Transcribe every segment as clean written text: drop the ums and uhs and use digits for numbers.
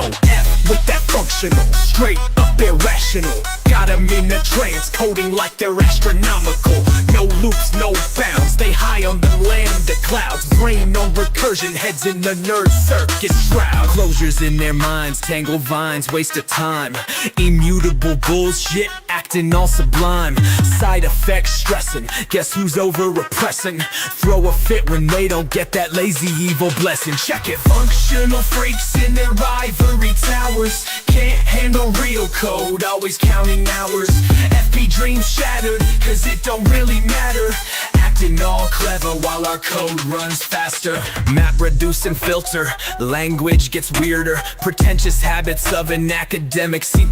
functional. F with that functional, straight up irrational. Got 'em in a trance, coding like they're astronomical. No loops, no bounds, they high on the lambda clouds. Brain on recursion, heads in the nerd circuit shroud. Closures in their minds, tangle vines, waste of time. Immutable bullshit, acting all sublime. Side effects stressing, guess who's over repressing? Throw a fit when they don't get that lazy evil blessing. Check it, functional freaks in their ivory towers. Can't handle real code, always counting hours. FP dreams shattered, cause it don't really matter. Acting all clever while our code runs faster. Map reduce and filter, language gets weirder. Pretentious habits of an academic C++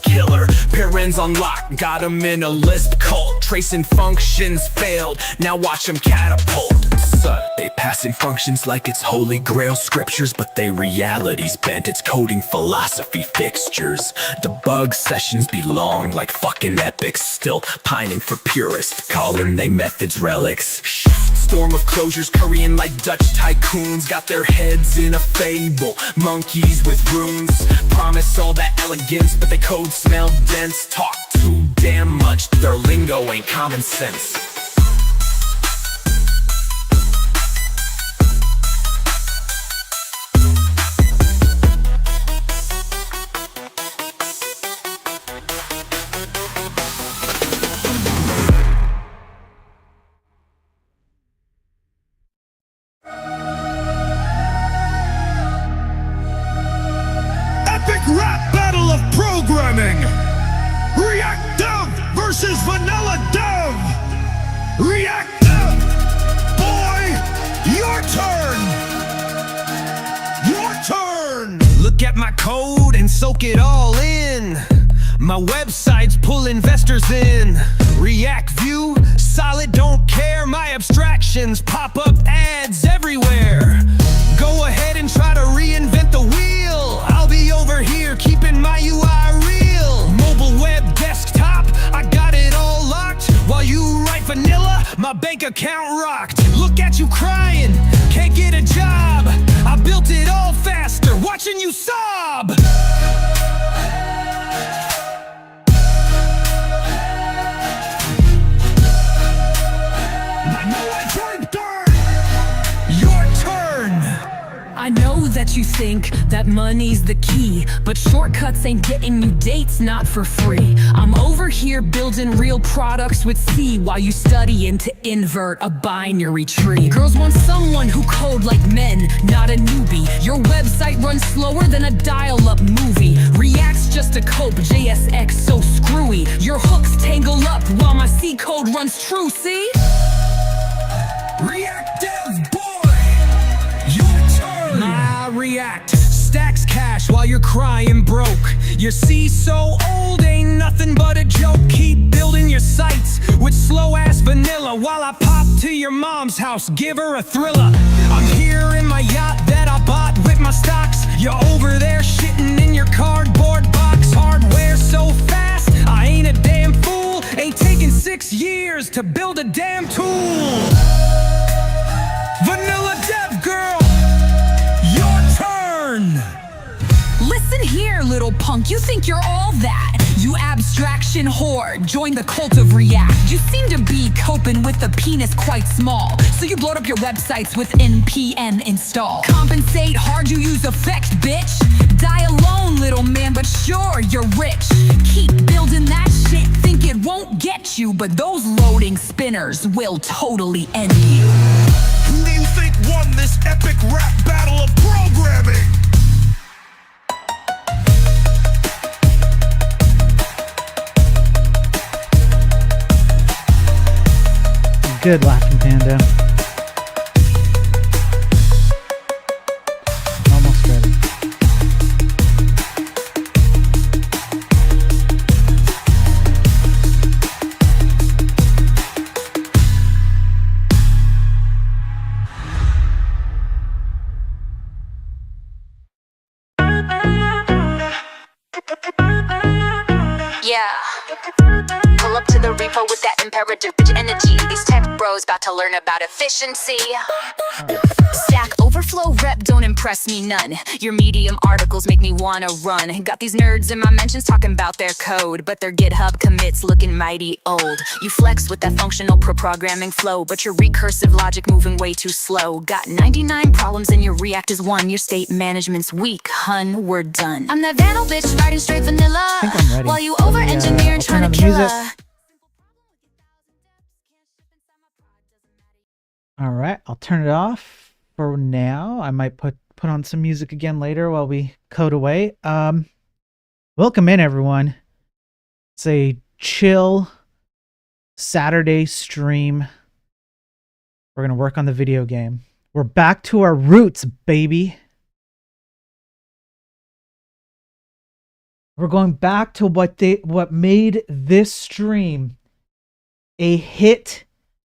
killer. Parents on lock, got 'em in a Lisp cult. Tracing functions failed, now watch 'em catapult. They passing functions like it's holy grail scriptures, but they reality's bent, it's coding philosophy fixtures. Debug sessions be long like fucking epics, still pining for purists, calling they methods relics. Storm of closures currying like Dutch tycoons, got their heads in a fable, monkeys with runes. Promise all that elegance, but they code smell dense. Talk too damn much, their lingo ain't common sense. Rap battle of programming. React Dev versus Vanilla Dev. React Dev, boy, your turn. Your turn. Look at my code and soak it all in. My website's pull investors in. React View, solid, don't care. My abstractions pop up ads everywhere. Go ahead and try to reinvent the wheel. I'll be over here keeping my UI real. Mobile web desktop, I got it all locked. While you write vanilla, my bank account rocked. Look at you crying, can't get a job. I built it all faster, watching you sob. I know that you think that money's the key, but shortcuts ain't getting you dates, not for free. I'm over here building real products with C while you studying to invert a binary tree. Girls want someone who code like men, not a newbie. Your website runs slower than a dial-up movie. React's just a cope, JSX so screwy. Your hooks tangle up while my C code runs true, see? React Dev, boy, your turn. My React stacks cash while you're crying broke. Your C so old, ain't nothing but a joke. Keep building your sites with slow-ass vanilla while I pop to your mom's house, give her a thriller. I'm here in my yacht that I bought with my stocks. You're over there shitting in your cardboard box. Hardware so fast, I ain't a damn fool. Ain't taking 6 years to build a damn tool. Vanilla Dev girl, your turn. Listen here, little punk, you think you're all that. You abstraction whore, join the cult of React. You seem to be coping with the penis quite small, so you blowed up your websites with npm install. Compensate hard, you use effects, bitch. Die alone, little man, but sure, you're rich. Keep building that shit, think it won't get you, but those loading spinners will totally end you. Who do you think won this epic rap battle of programming? Good, Laughing Panda. Almost ready. Yeah. Pull up to the repo with that imperative bitch energy. These tech bros about to learn about efficiency. Stack Overflow rep don't impress me none. Your Medium articles make me wanna run. Got these nerds in my mentions talking about their code, but their GitHub commits looking mighty old. You flex with that functional pro-programming flow, but your recursive logic moving way too slow. Got 99 problems and your React is one. Your state management's weak, hun, we're done. I'm that Vandal bitch writing straight vanilla, I think I'm ready. while you over-engineer and I'll turn trying on to the kill music. her. All right, I'll turn it off for now. I might put on some music again later while we code away. Welcome in, everyone. It's a chill Saturday stream. We're gonna work on the video game. We're back to our roots, baby. We're going back to what made this stream a hit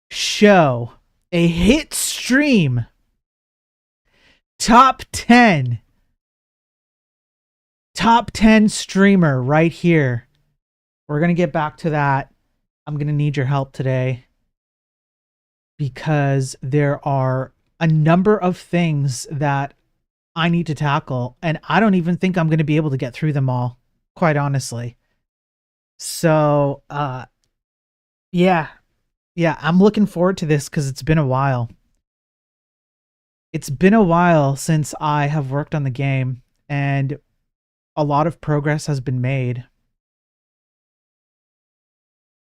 show, a hit stream. Top 10 streamer right here. We're going to get back to that. I'm going to need your help today because there are a number of things that I need to tackle, and I don't even think I'm going to be able to get through them all, quite honestly. So, yeah, I'm looking forward to this because it's been a while. It's been a while since I have worked on the game, and a lot of progress has been made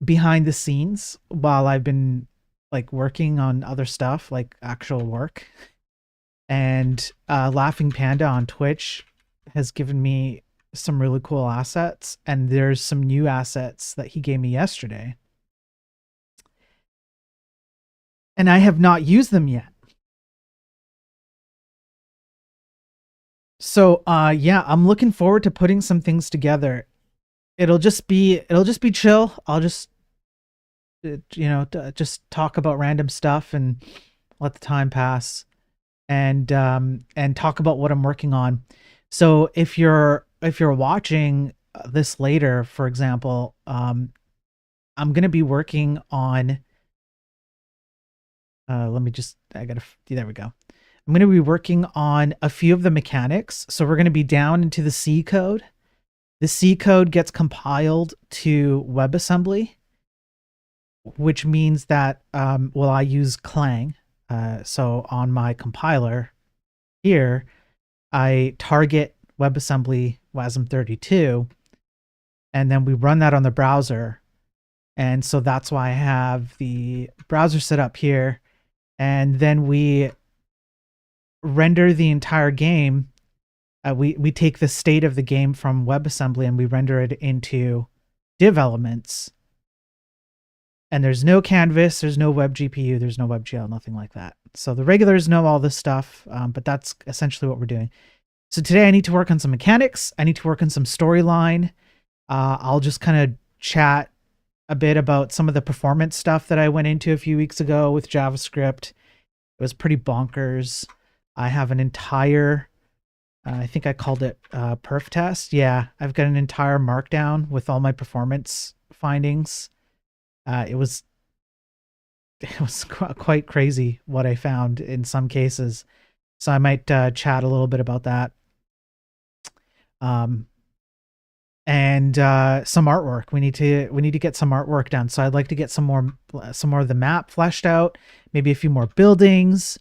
behind the scenes while I've been like working on other stuff, like actual work. And Laughing Panda on Twitch has given me some really cool assets, and there's some new assets that he gave me yesterday, and I have not used them yet. So yeah, I'm looking forward to putting some things together. It'll just be chill. I'll just just talk about random stuff and let the time pass, and talk about what I'm working on. So if you're watching this later, for example, I'm going to be working on there we go. I'm going to be working on a few of the mechanics. So we're going to be down into the C code. The C code gets compiled to WebAssembly, which means that, I use Clang. So on my compiler here, I target WebAssembly WASM32, and then we run that on the browser. And so that's why I have the browser set up here. And then we render the entire game. We take the state of the game from WebAssembly and we render it into div elements. And there's no canvas, there's no web GPU, there's no WebGL, nothing like that. So the regulars know all this stuff, but that's essentially what we're doing. So today I need to work on some mechanics. I need to work on some storyline. I'll just kind of chat a bit about some of the performance stuff that I went into a few weeks ago with JavaScript. It was pretty bonkers. I have an entire, I think I called it perf test. Yeah, I've got an entire markdown with all my performance findings. It was quite crazy what I found in some cases. So I might chat a little bit about that. And some artwork. We need to get some artwork done. So I'd like to get some more of the map fleshed out, maybe a few more buildings,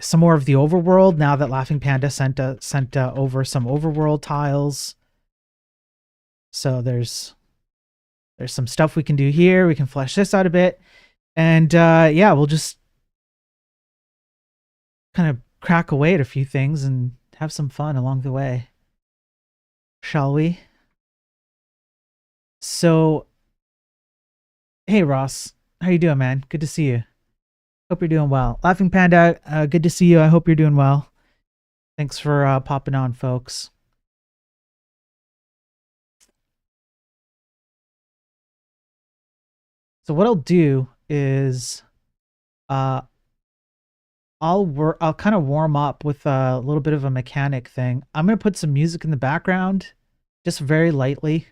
some more of the overworld now that Laughing Panda sent over some overworld tiles. So there's some stuff we can do here. We can flesh this out a bit. And yeah, we'll just kind of crack away at a few things and have some fun along the way. Shall we? So, hey Ross, how you doing, man? Good to see you. Hope you're doing well. Laughing Panda, good to see you. I hope you're doing well. Thanks for popping on, folks. So what I'll do is, I'll kind of warm up with a little bit of a mechanic thing. I'm gonna put some music in the background, just very lightly.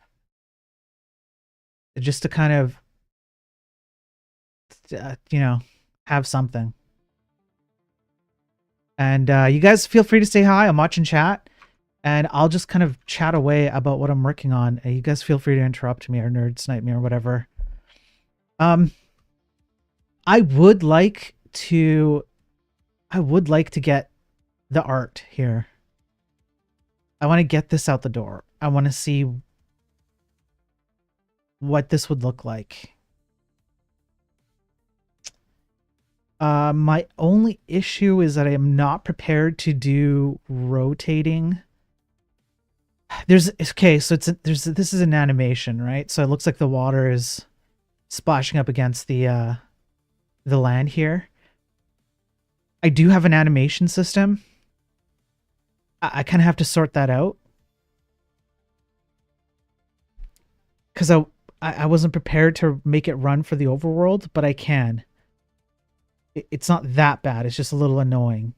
just to kind of, you know, have something. And you guys feel free to say hi. I'm watching chat, and I'll just kind of chat away about what I'm working on. You guys feel free to interrupt me or nerd snipe me or whatever. I would like to get the art here. I want to get this out the door. I want to see what this would look like. My only issue is that I am not prepared to do rotating. This is an animation, right? So it looks like the water is splashing up against the land here. I do have an animation system. I kind of have to sort that out. Because I wasn't prepared to make it run for the overworld, but I can. It's not that bad. It's just a little annoying.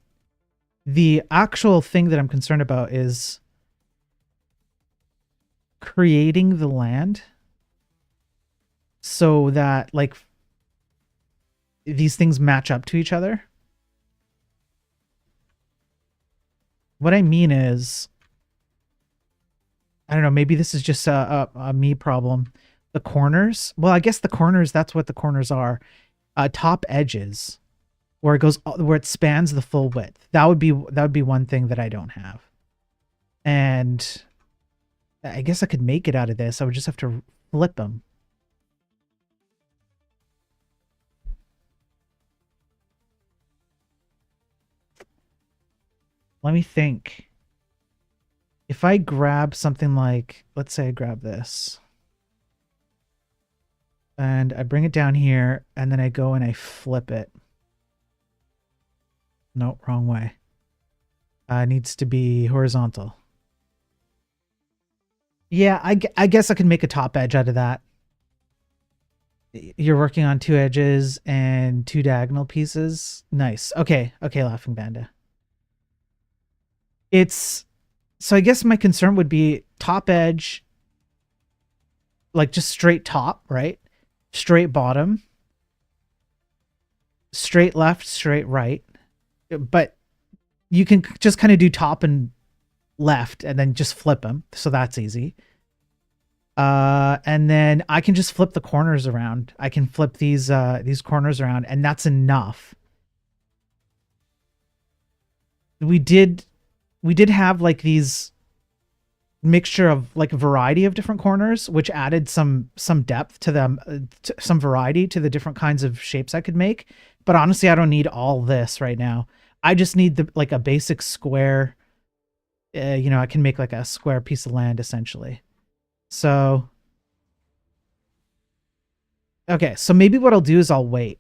The actual thing that I'm concerned about is creating the land so that, like, these things match up to each other. What I mean is, I don't know, maybe this is just a me problem. The corners, well, I guess the corners, that's what the corners are. Top edges, where it spans the full width. That would be one thing that I don't have. And I guess I could make it out of this. I would just have to flip them. Let me think. If I grab something like, let's say I grab this. And I bring it down here, and then I go and I flip it. No, wrong way. It needs to be horizontal. Yeah, I guess I can make a top edge out of that. You're working on 2 edges and 2 diagonal pieces. Nice. Okay, Laughing Panda. So I guess my concern would be top edge, like just straight top, right? Straight bottom, straight left, straight right. But you can just kind of do top and left and then just flip them. So that's easy. And then I can just flip the corners around. I can flip these corners around, and that's enough. We did have like these mixture of like a variety of different corners, which added some depth to them, some variety to the different kinds of shapes I could make. But honestly, I don't need all this right now. I just need like a basic square. You know, I can make like a square piece of land essentially. So, okay, so maybe what I'll do is I'll wait.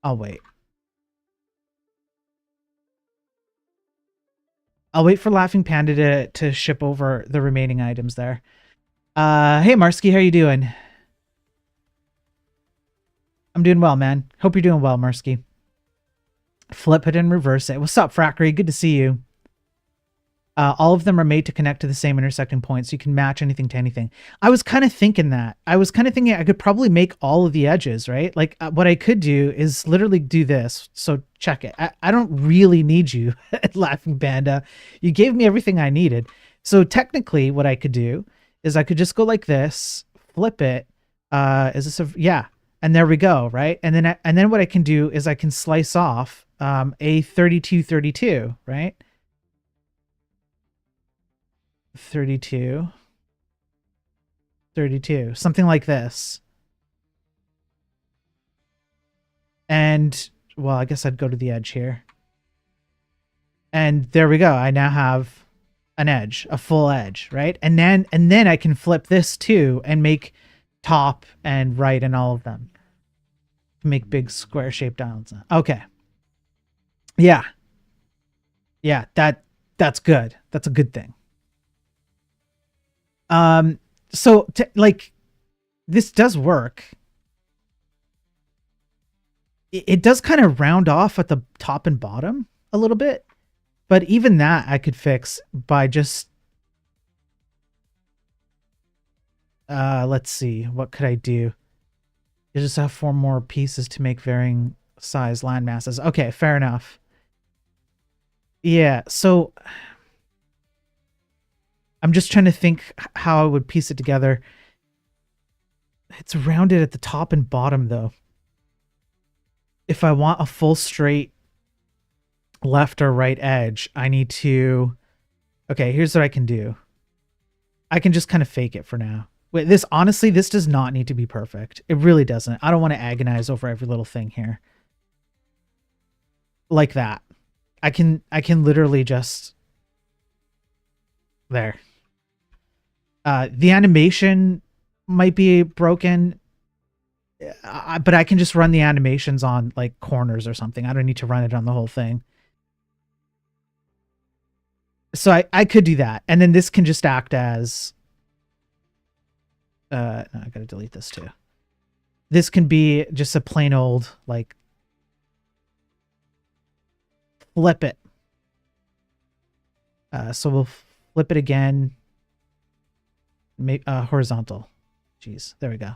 I'll wait for Laughing Panda to ship over the remaining items there. Hey Marsky, how you doing? I'm doing well, man. Hope you're doing well, Marsky. Flip it and reverse it. What's up, Frackery? Good to see you. All of them are made to connect to the same intersecting point, so you can match anything to anything. I was kind of thinking that. I was kind of thinking I could probably make all of the edges, right? Like what I could do is literally do this. So check it. I don't really need you, Laughing Panda. You gave me everything I needed. So technically what I could do is I could just go like this, flip it. Is this yeah. And there we go, right? And then what I can do is I can slice off a 32, right? 32, something like this. And well, I guess I'd go to the edge here. And there we go. I now have an edge, a full edge, right? And then I can flip this too and make top and right and all of them. Make big square shaped islands. Okay. Yeah. Yeah, that's good. That's a good thing. So like this does work. It does kind of round off at the top and bottom a little bit, but even that I could fix by just Let's see. What could I do? You just have 4 more pieces to make varying size land masses. Okay, fair enough. Yeah, so I'm just trying to think how I would piece it together. It's rounded at the top and bottom, though. If I want a full straight left or right edge, I need to... Okay, here's what I can do. I can just kind of fake it for now. Wait, this, honestly, this does not need to be perfect. It really doesn't. I don't want to agonize over every little thing here. Like that. I can literally just... There. The animation might be broken, but I can just run the animations on like corners or something. I don't need to run it on the whole thing. So I could do that. And then this can just act as... no, I gotta delete this too. This can be just a plain old, like, flip it. So we'll flip it again. Make horizontal. Jeez, there we go.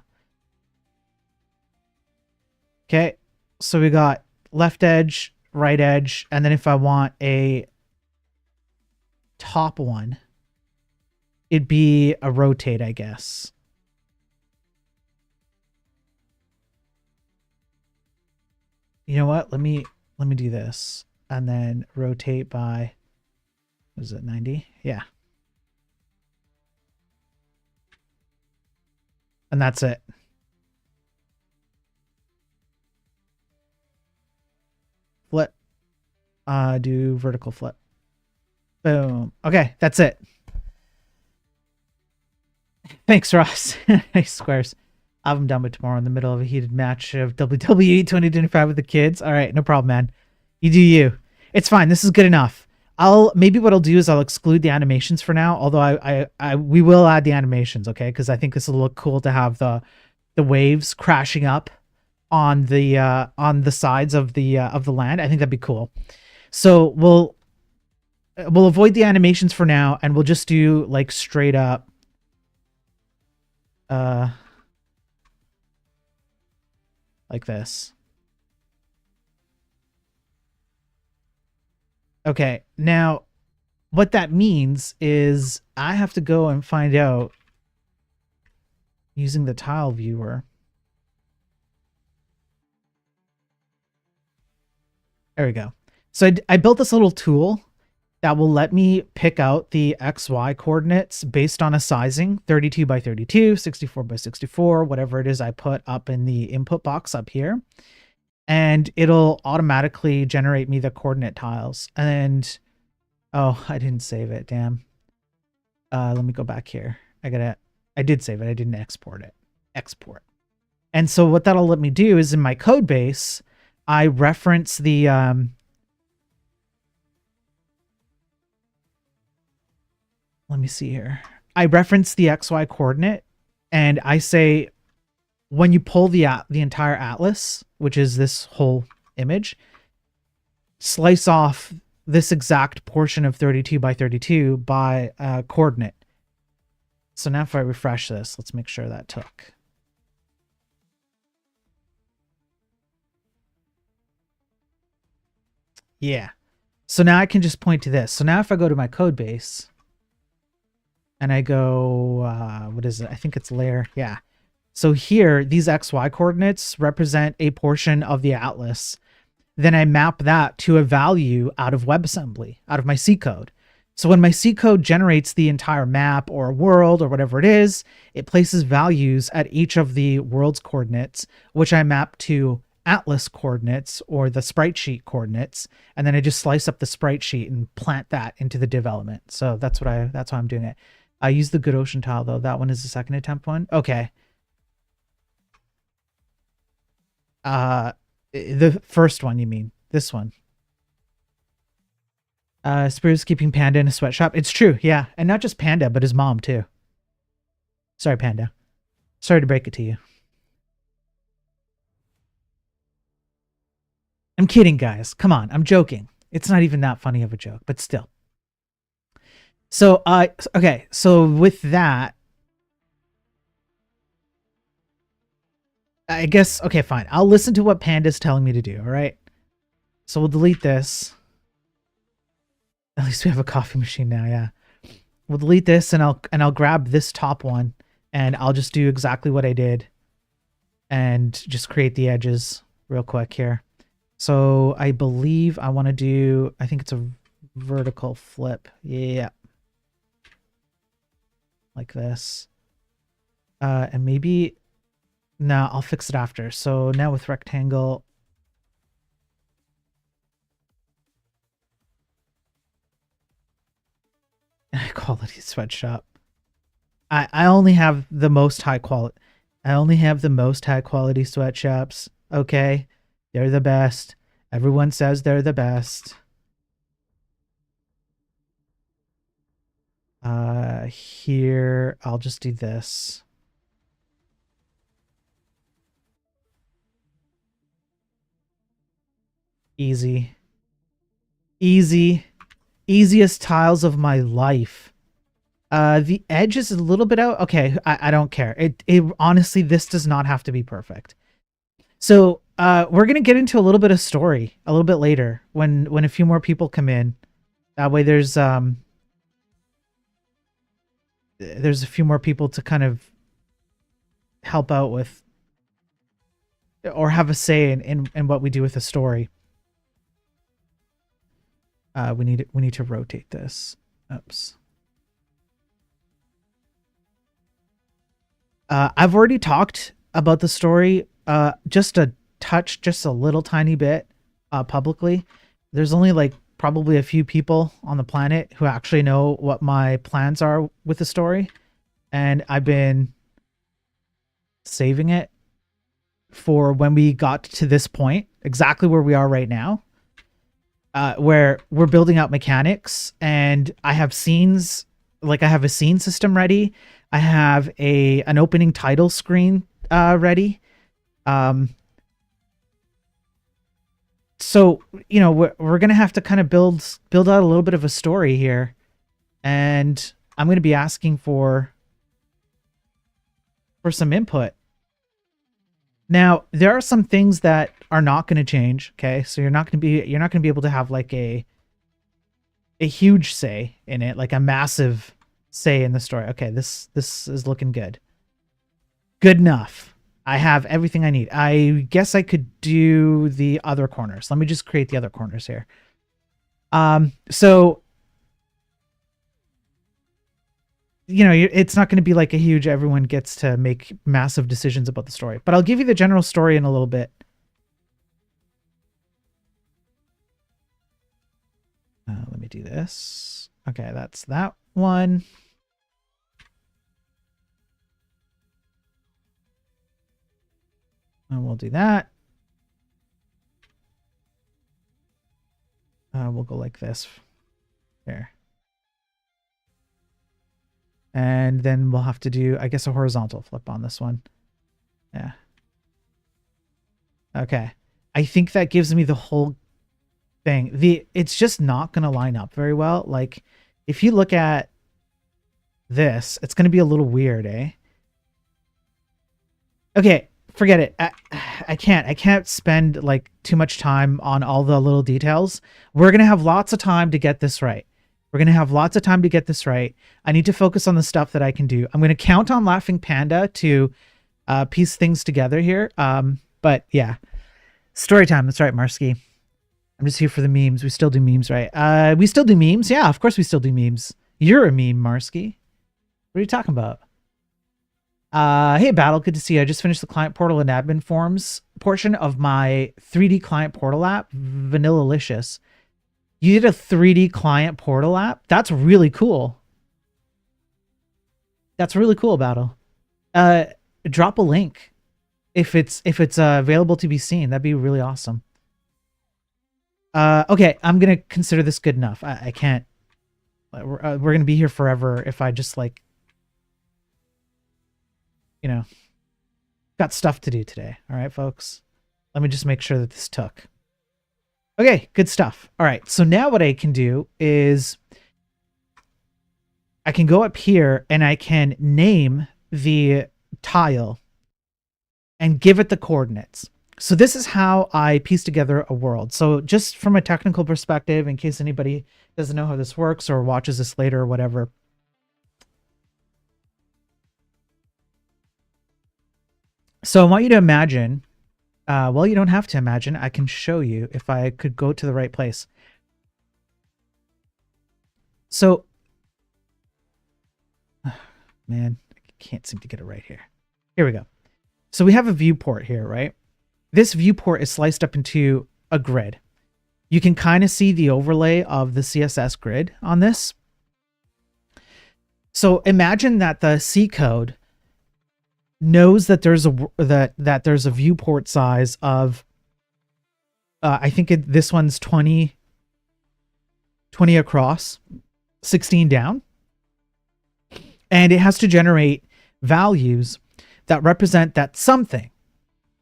Okay, so we got left edge, right edge, and then if I want a top one, it'd be a rotate, I guess. You know what? Let me do this and then rotate by, what is it, 90? Yeah. And that's it. Flip. Do vertical flip. Boom. Okay, that's it. Thanks, Ross. Nice squares. I'll have them done by tomorrow in the middle of a heated match of WWE 2025 with the kids. All right, no problem, man. You do you. It's fine. This is good enough. Maybe what I'll do is I'll exclude the animations for now. Although we will add the animations, okay? Because I think this will look cool to have the waves crashing up on the sides of the land. I think that'd be cool. So we'll avoid the animations for now, and we'll just do like straight up. Like this. Okay, now what that means is I have to go and find out using the tile viewer. There we go. So I built this little tool that will let me pick out the XY coordinates based on a sizing, 32 by 32, 64 by 64, whatever it is I put up in the input box up here. And it'll automatically generate me the coordinate tiles. And, oh, I didn't save it, damn. Let me go back here. I did save it, I didn't export it. Export. And so what that'll let me do is in my code base, I reference the, let me see here. I reference the XY coordinate and I say, when you pull the entire atlas, which is this whole image, slice off this exact portion of 32 by 32 by coordinate. So now if I refresh this, let's make sure that took. Yeah. So now I can just point to this. So now if I go to my code base and I go, what is it? I think it's layer. Yeah. So here, these XY coordinates represent a portion of the atlas. Then I map that to a value out of WebAssembly, out of my C code. So when my C code generates the entire map or world or whatever it is, it places values at each of the world's coordinates, which I map to atlas coordinates or the sprite sheet coordinates. And then I just slice up the sprite sheet and plant that into the development. So that's how I'm doing it. I use the Good Ocean tile though. That one is the second attempt one. Okay. The first one, you mean? This one. Spears keeping Panda in a sweatshop. It's true, yeah. And not just Panda, but his mom, too. Sorry, Panda. Sorry to break it to you. I'm kidding, guys. Come on, I'm joking. It's not even that funny of a joke, but still. So, okay. So with that, I guess, okay, fine. I'll listen to what Panda's telling me to do, all right? So we'll delete this. At least we have a coffee machine now, yeah. We'll delete this and I'll grab this top one and I'll just do exactly what I did and just create the edges real quick here. So I believe I want to do, I think it's a vertical flip. Yeah. Like this. And maybe, no, I'll fix it after. So now with rectangle, quality sweatshop. I only have the most high quality. I only have the most high quality sweatshops. Okay, they're the best. Everyone says they're the best. Here I'll just do this. Easy. Easy. Easiest tiles of my life. The edge is a little bit out. Okay, I don't care. It honestly, this does not have to be perfect. So we're gonna get into a little bit of story a little bit later when a few more people come in. That way there's a few more people to kind of help out with or have a say in what we do with the story. We need to rotate this. Oops. I've already talked about the story just a touch, just a little tiny bit publicly. There's only like probably a few people on the planet who actually know what my plans are with the story. And I've been saving it for when we got to this point, exactly where we are right now. Where we're building out mechanics and I have scenes, like I have a scene system ready. I have an opening title screen ready. So, you know, we're going to have to kind of build out a little bit of a story here. And I'm going to be asking for some input. Now, there are some things that are not going to change, okay? So you're not going to be able to have like a huge say in it, like a massive say in the story. Okay, this is looking good. Good enough. I have everything I need. I guess I could do the other corners. Let me just create the other corners here. So you know, it's not going to be like a huge, everyone gets to make massive decisions about the story, but I'll give you the general story in a little bit. Let me do this. Okay, that's that one. And we'll do that. We'll go like this. There. And then we'll have to do, I guess, a horizontal flip on this one. Yeah. Okay. I think that gives me the whole thing. It's just not going to line up very well. Like, if you look at this, it's going to be a little weird, eh? Okay, forget it. I can't spend, like, too much time on all the little details. We're going to have lots of time to get this right. We're going to have lots of time to get this right. I need to focus on the stuff that I can do. I'm going to count on Laughing Panda to piece things together here. But yeah, story time. That's right, Marsky. I'm just here for the memes. We still do memes, right? We still do memes. Yeah, of course we still do memes. You're a meme, Marsky. What are you talking about? Hey, Battle. Good to see you. I just finished the client portal and admin forms portion of my 3D client portal app, Vanillalicious. You did a 3D client portal app? That's really cool. That's really cool, Battle. Drop a link if it's available to be seen. That'd be really awesome. Okay, I'm gonna consider this good enough. I can't. We're gonna be here forever if I just, like, you know, got stuff to do today. All right, folks. Let me just make sure that this took. Okay, good stuff. All right, so now what I can do is I can go up here and I can name the tile and give it the coordinates. So this is how I piece together a world. So just from a technical perspective, in case anybody doesn't know how this works or watches this later or whatever. So I want you to imagine, well, you don't have to imagine. I can show you if I could go to the right place. So, man, I can't seem to get it right here. Here we go. So we have a viewport here, right? This viewport is sliced up into a grid. You can kind of see the overlay of the CSS grid on this. So imagine that the C code knows that there's a that there's a viewport size of I think this one's 20 across, 16 down, and it has to generate values that represent that something,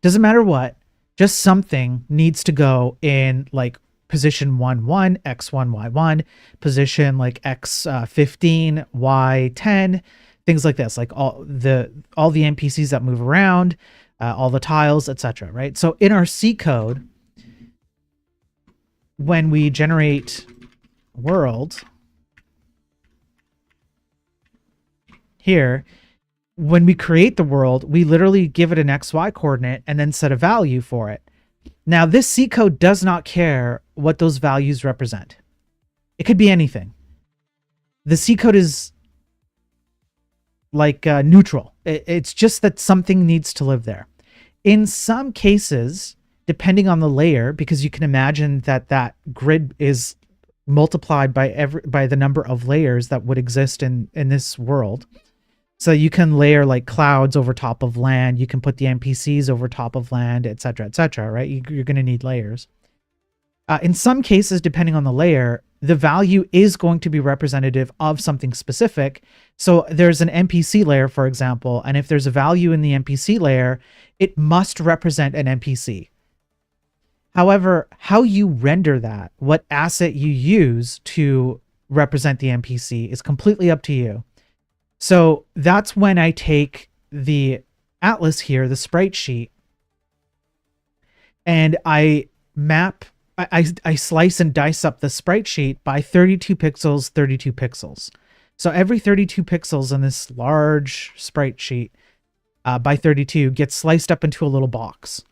doesn't matter what, just something needs to go in like position 1 1 x1 y1, position like x15 y10, things like this, like all the NPCs that move around, all the tiles, etc. Right? So in our C code, when we generate world here, when we create the world, we literally give it an XY coordinate and then set a value for it. Now, this C code does not care what those values represent. It could be anything. The C code is like neutral. It's just that something needs to live there. In some cases, depending on the layer, because you can imagine that that grid is multiplied by the number of layers that would exist in this world. So you can layer like clouds over top of land. You can put the NPCs over top of land, etc., right? You're going to need layers. In some cases, depending on the layer, the value is going to be representative of something specific. So there's an NPC layer, for example, and if there's a value in the NPC layer, it must represent an NPC. However, how you render that, what asset you use to represent the NPC is completely up to you. So that's when I take the atlas here, the sprite sheet, and I slice and dice up the sprite sheet by 32 pixels, 32 pixels. So every 32 pixels in this large sprite sheet by 32 gets sliced up into a little box.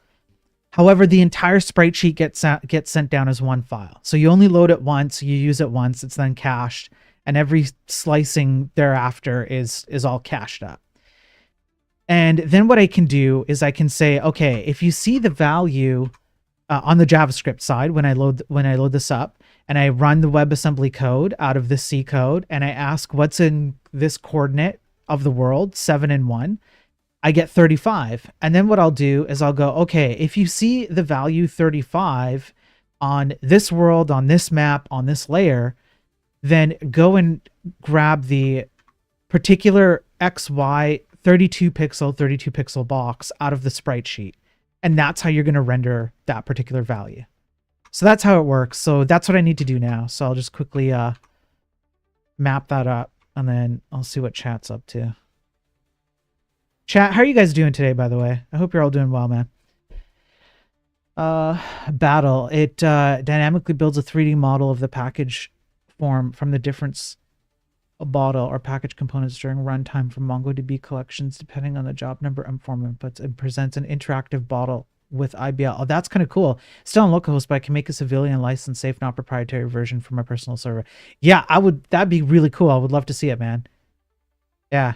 However, the entire sprite sheet gets sent down as one file. So you only load it once, you use it once, it's then cached, and every slicing thereafter is all cached up. And then what I can do is I can say, okay, if you see the value on the JavaScript side, when I load this up and I run the WebAssembly code out of this C code and I ask what's in this coordinate of the world, 7 and 1, I get 35. And then what I'll do is I'll go, okay, if you see the value 35 on this world, on this map, on this layer, then go and grab the particular XY 32 pixel box out of the sprite sheet. And that's how you're going to render that particular value. So that's how it works. So that's what I need to do now. So I'll just quickly map that up and then I'll see what chat's up to. Chat, how are you guys doing today, by the way? I hope you're all doing well, man. Battle. It dynamically builds a 3D model of the package form from the difference bottle or package components during runtime from MongoDB collections, depending on the job number and form inputs, and presents an interactive bottle with IBL. Oh, that's kind of cool. Still on localhost, but I can make a civilian license safe, not proprietary version for my personal server. Yeah, that'd be really cool. I would love to see it, man. Yeah.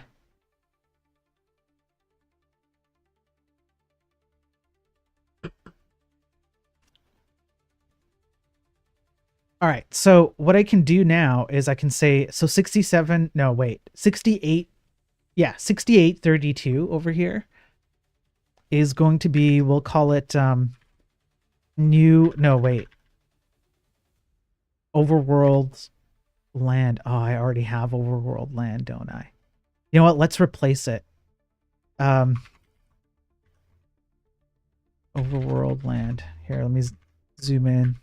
All right, so what I can do now is I can say, so 68, yeah, 6832 over here is going to be, we'll call it overworld land. Oh, I already have overworld land, don't I? You know what, let's replace it. Overworld land. Here, let me zoom in.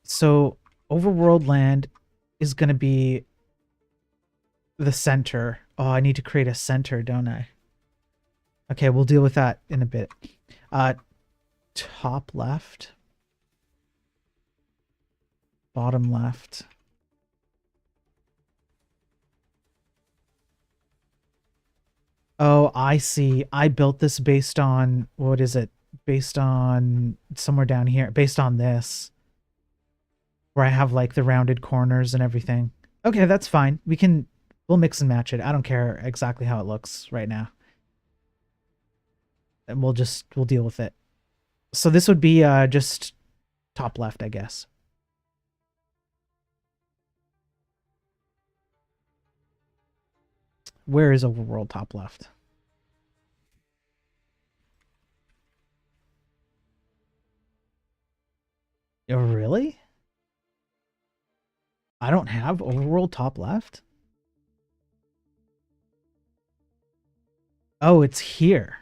So overworld land is going to be the center. Oh, I need to create a center, don't I? Okay, we'll deal with that in a bit. Top left. Bottom left. Oh, I see. I built this based on, what is it? Based on somewhere down here. Based on this. Where I have like the rounded corners and everything. Okay, that's fine. We'll mix and match it. I don't care exactly how it looks right now. And we'll deal with it. So this would be just top left, I guess. Where is overworld top left? Oh, really? I don't have overworld top left? Oh, it's here.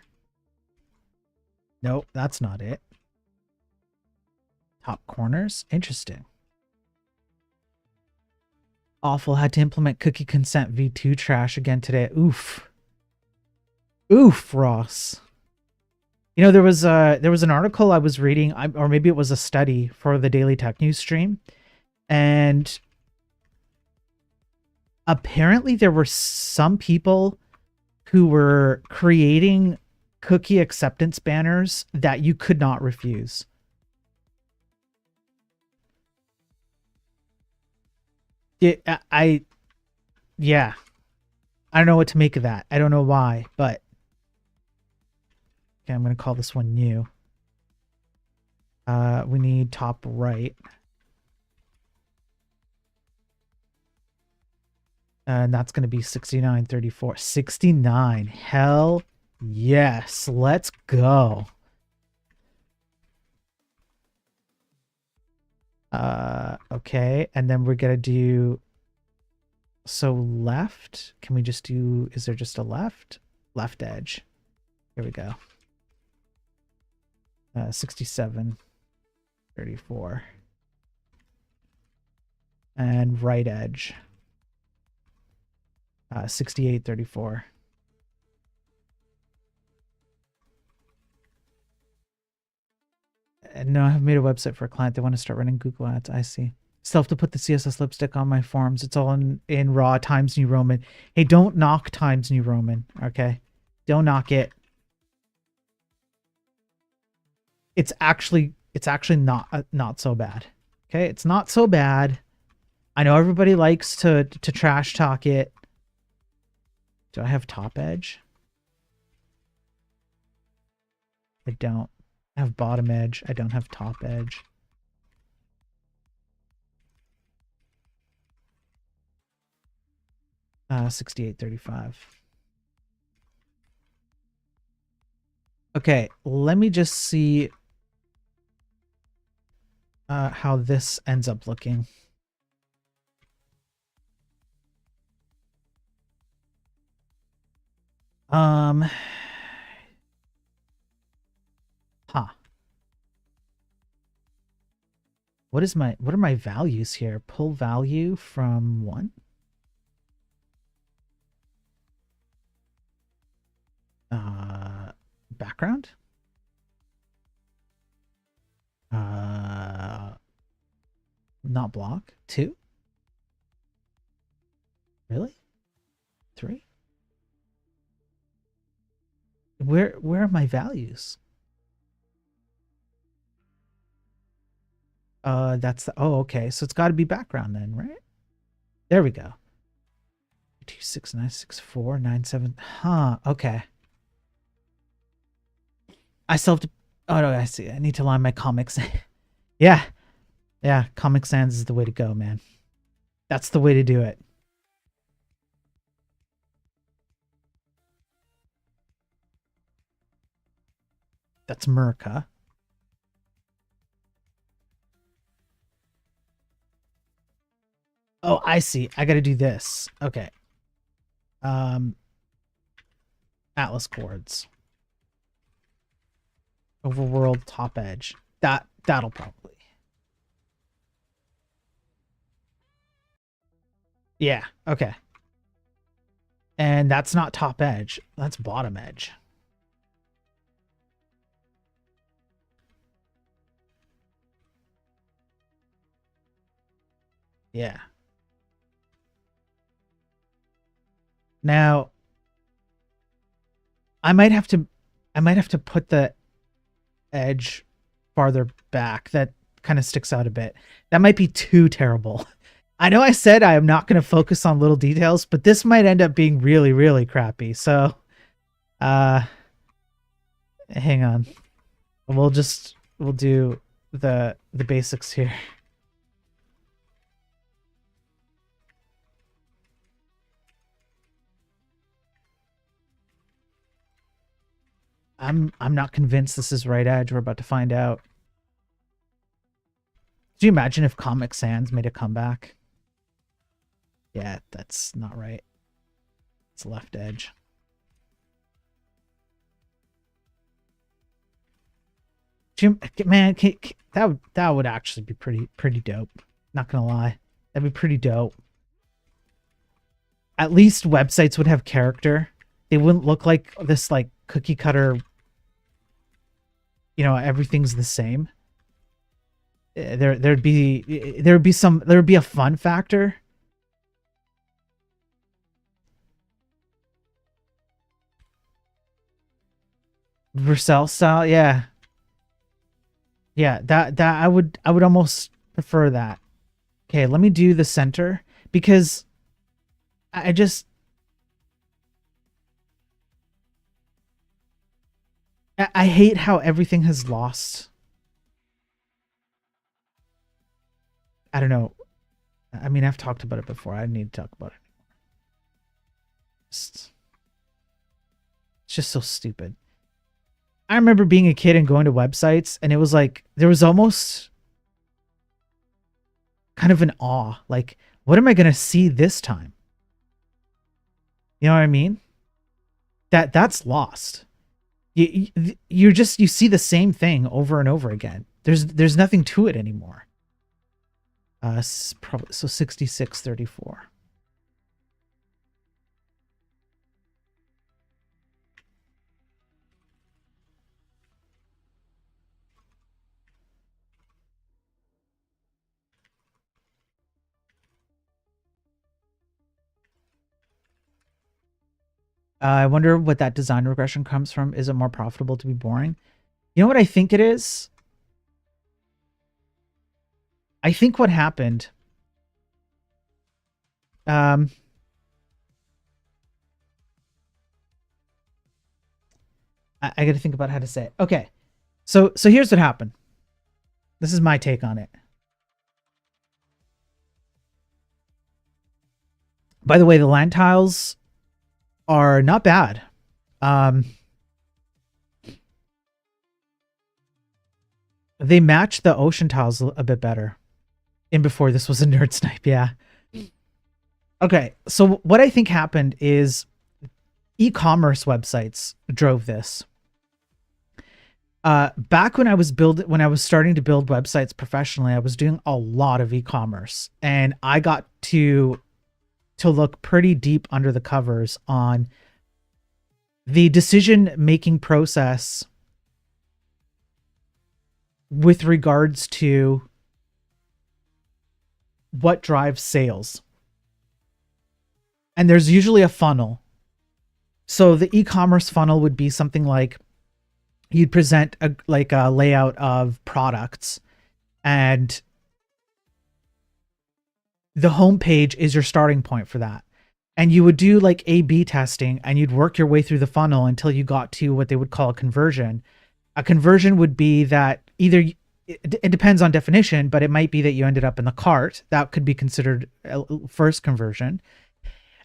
Nope, that's not it. Top corners? Interesting. Awful, had to implement cookie consent v2 trash again today. Oof. Oof, Ross. You know, there was an article I was reading, or maybe it was a study for the Daily Tech News stream, and apparently there were some people who were creating cookie acceptance banners that you could not refuse. Yeah, I don't know what to make of that. I don't know why, but okay, I'm going to call this one new. We need top right. And that's going to be 6934. 69. Hell yes. Let's go. Okay. And then we're going to do... So left. Can we just do... Is there just a left? Left edge. Here we go. 6734. And right edge. 6834. And no, I have made a website for a client. They want to start running Google ads. I see. Still have to put the CSS lipstick on my forms. It's all in raw Times New Roman. Hey, don't knock Times New Roman. Okay, don't knock it. It's actually not so bad. Okay, it's not so bad. I know everybody likes to trash talk it. Do I have top edge? I don't. I have bottom edge. I don't have top edge. Uh, 6835. Okay, let me just see how this ends up looking. Huh. What are my values here? Pull value from 1. Background? Not block. 2? Really? 3? Where are my values? That's the, oh, okay. So it's got to be background then, right? There we go. 2696497. Huh. Okay. I still have to. Oh no, I see. I need to line my comics. Yeah. Yeah. Comic Sans is the way to go, man. That's the way to do it. That's Merca. Oh, I see. I got to do this. Okay. Atlas chords. Overworld top edge. That'll probably. Yeah, okay. And that's not top edge. That's bottom edge. Yeah. Now, I might have to put the edge farther back. That kind of sticks out a bit. That might be too terrible. I know I said I am not going to focus on little details, but this might end up being really, really crappy. So, hang on. We'll do the basics here. I'm not convinced this is right edge. We're about to find out. Do you imagine if Comic Sans made a comeback? Yeah, that's not right. It's left edge. Man, that would actually be pretty dope. Not gonna lie, that'd be pretty dope. At least websites would have character. They wouldn't look like this like cookie cutter. You know, everything's the same. There'd be a fun factor. Vercel style, yeah. Yeah, that I would almost prefer that. Okay, let me do the center because I hate how everything has lost. I don't know. I mean, I've talked about it before. I need to talk about it. It's just so stupid. I remember being a kid and going to websites, and it was like there was almost kind of an awe. Like, what am I going to see this time? You know what I mean? That's lost. You see the same thing over and over again. There's nothing to it anymore. Probably so 6634. I wonder what that design regression comes from. Is it more profitable to be boring? You know what I think it is? I think what happened... I got to think about how to say it. Okay. So here's what happened. This is my take on it. By the way, the land tiles are not bad. They match the ocean tiles a bit better. And before this was a nerd snipe, yeah. Okay, so what I think happened is e-commerce websites drove this. Back when I was starting to build websites professionally, I was doing a lot of e-commerce, and I got to look pretty deep under the covers on the decision-making process with regards to what drives sales. And there's usually a funnel. So the e-commerce funnel would be something like you'd present a layout of products, and the homepage is your starting point for that. And you would do like A/B testing, and you'd work your way through the funnel until you got to what they would call a conversion. A conversion would be that either it depends on definition, but it might be that you ended up in the cart. That could be considered a first conversion.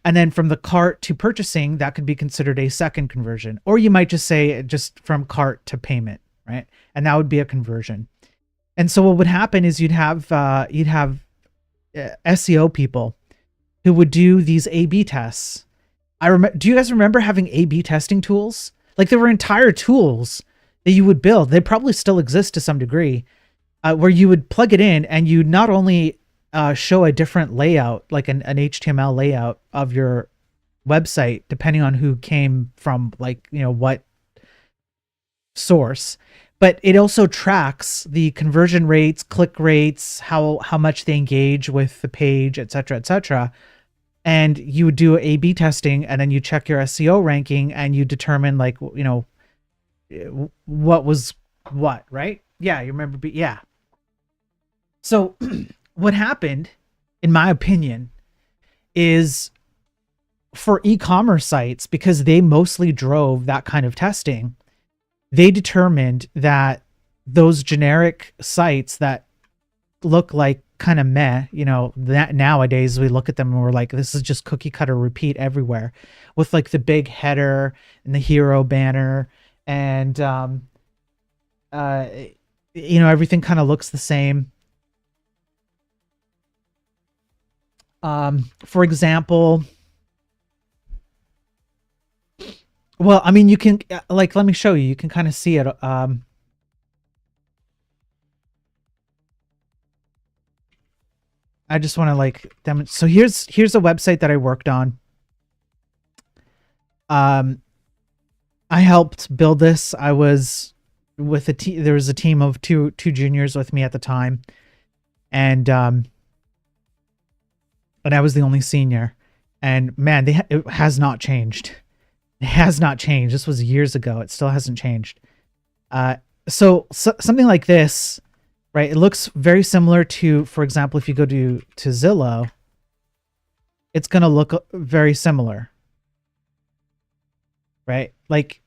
And then from the cart to purchasing, that could be considered a second conversion. Or you might just say just from cart to payment, right? And that would be a conversion. And so what would happen is you'd have SEO people who would do these A/B tests. Do you guys remember having A/B testing tools? Like there were entire tools that you would build. They probably still exist to some degree, where you would plug it in and you not only show a different layout, like an HTML layout of your website, depending on who came from, like, you know, what source, but it also tracks the conversion rates, click rates, how much they engage with the page, etc., etc. And you would do A/B testing, and then you check your SEO ranking, and you determine, like, you know, what was what, right? Yeah, you remember? Yeah. So what happened, in my opinion, is for e-commerce sites, because they mostly drove that kind of testing, they determined that those generic sites that look like kind of meh, you know, that nowadays we look at them and we're like, this is just cookie cutter repeat everywhere, with like the big header and the hero banner, and you know, everything kind of looks the same. For example, well, I mean, you can, like, let me show you. You can kind of see it. I just want to, like, so here's a website that I worked on. I helped build this. I was with a team. There was a team of two juniors with me at the time, and I was the only senior. And man, it has not changed. It has not changed. This was years ago. It still hasn't changed. So something like this, right? It looks very similar to, for example, if you go to Zillow, it's going to look very similar, right? Like,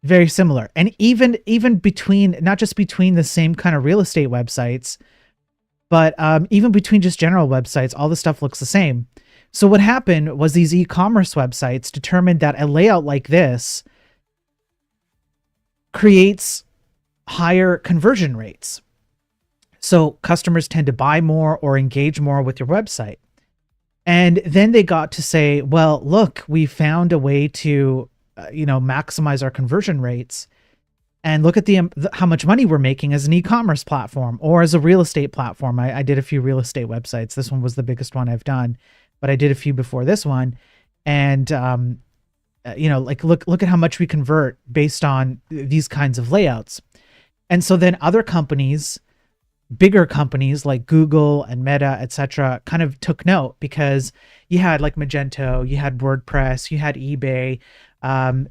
very similar. And even between, not just between the same kind of real estate websites, but even between just general websites, all the stuff looks the same. So what happened was these e-commerce websites determined that a layout like this creates higher conversion rates. So customers tend to buy more or engage more with your website. And then they got to say, well, look, we found a way to, you know, maximize our conversion rates. And look at how much money we're making as an e-commerce platform or as a real estate platform. I did a few real estate websites. This one was the biggest one I've done, but I did a few before this one. And, you know, like, look at how much we convert based on these kinds of layouts. And so then other companies, bigger companies like Google and Meta, etc., kind of took note, because you had like Magento, you had WordPress, you had eBay,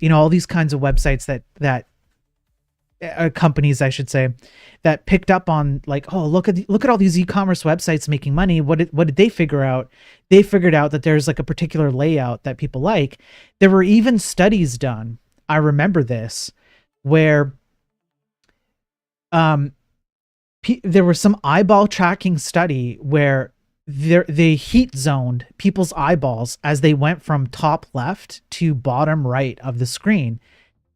you know, all these kinds of websites that companies, I should say, that picked up on, like, oh, look at all these e-commerce websites making money. What did they figure out? They figured out that there's like a particular layout that people like. There were even studies done, I remember this, where there was some eyeball tracking study where they heat zoned people's eyeballs as they went from top left to bottom right of the screen,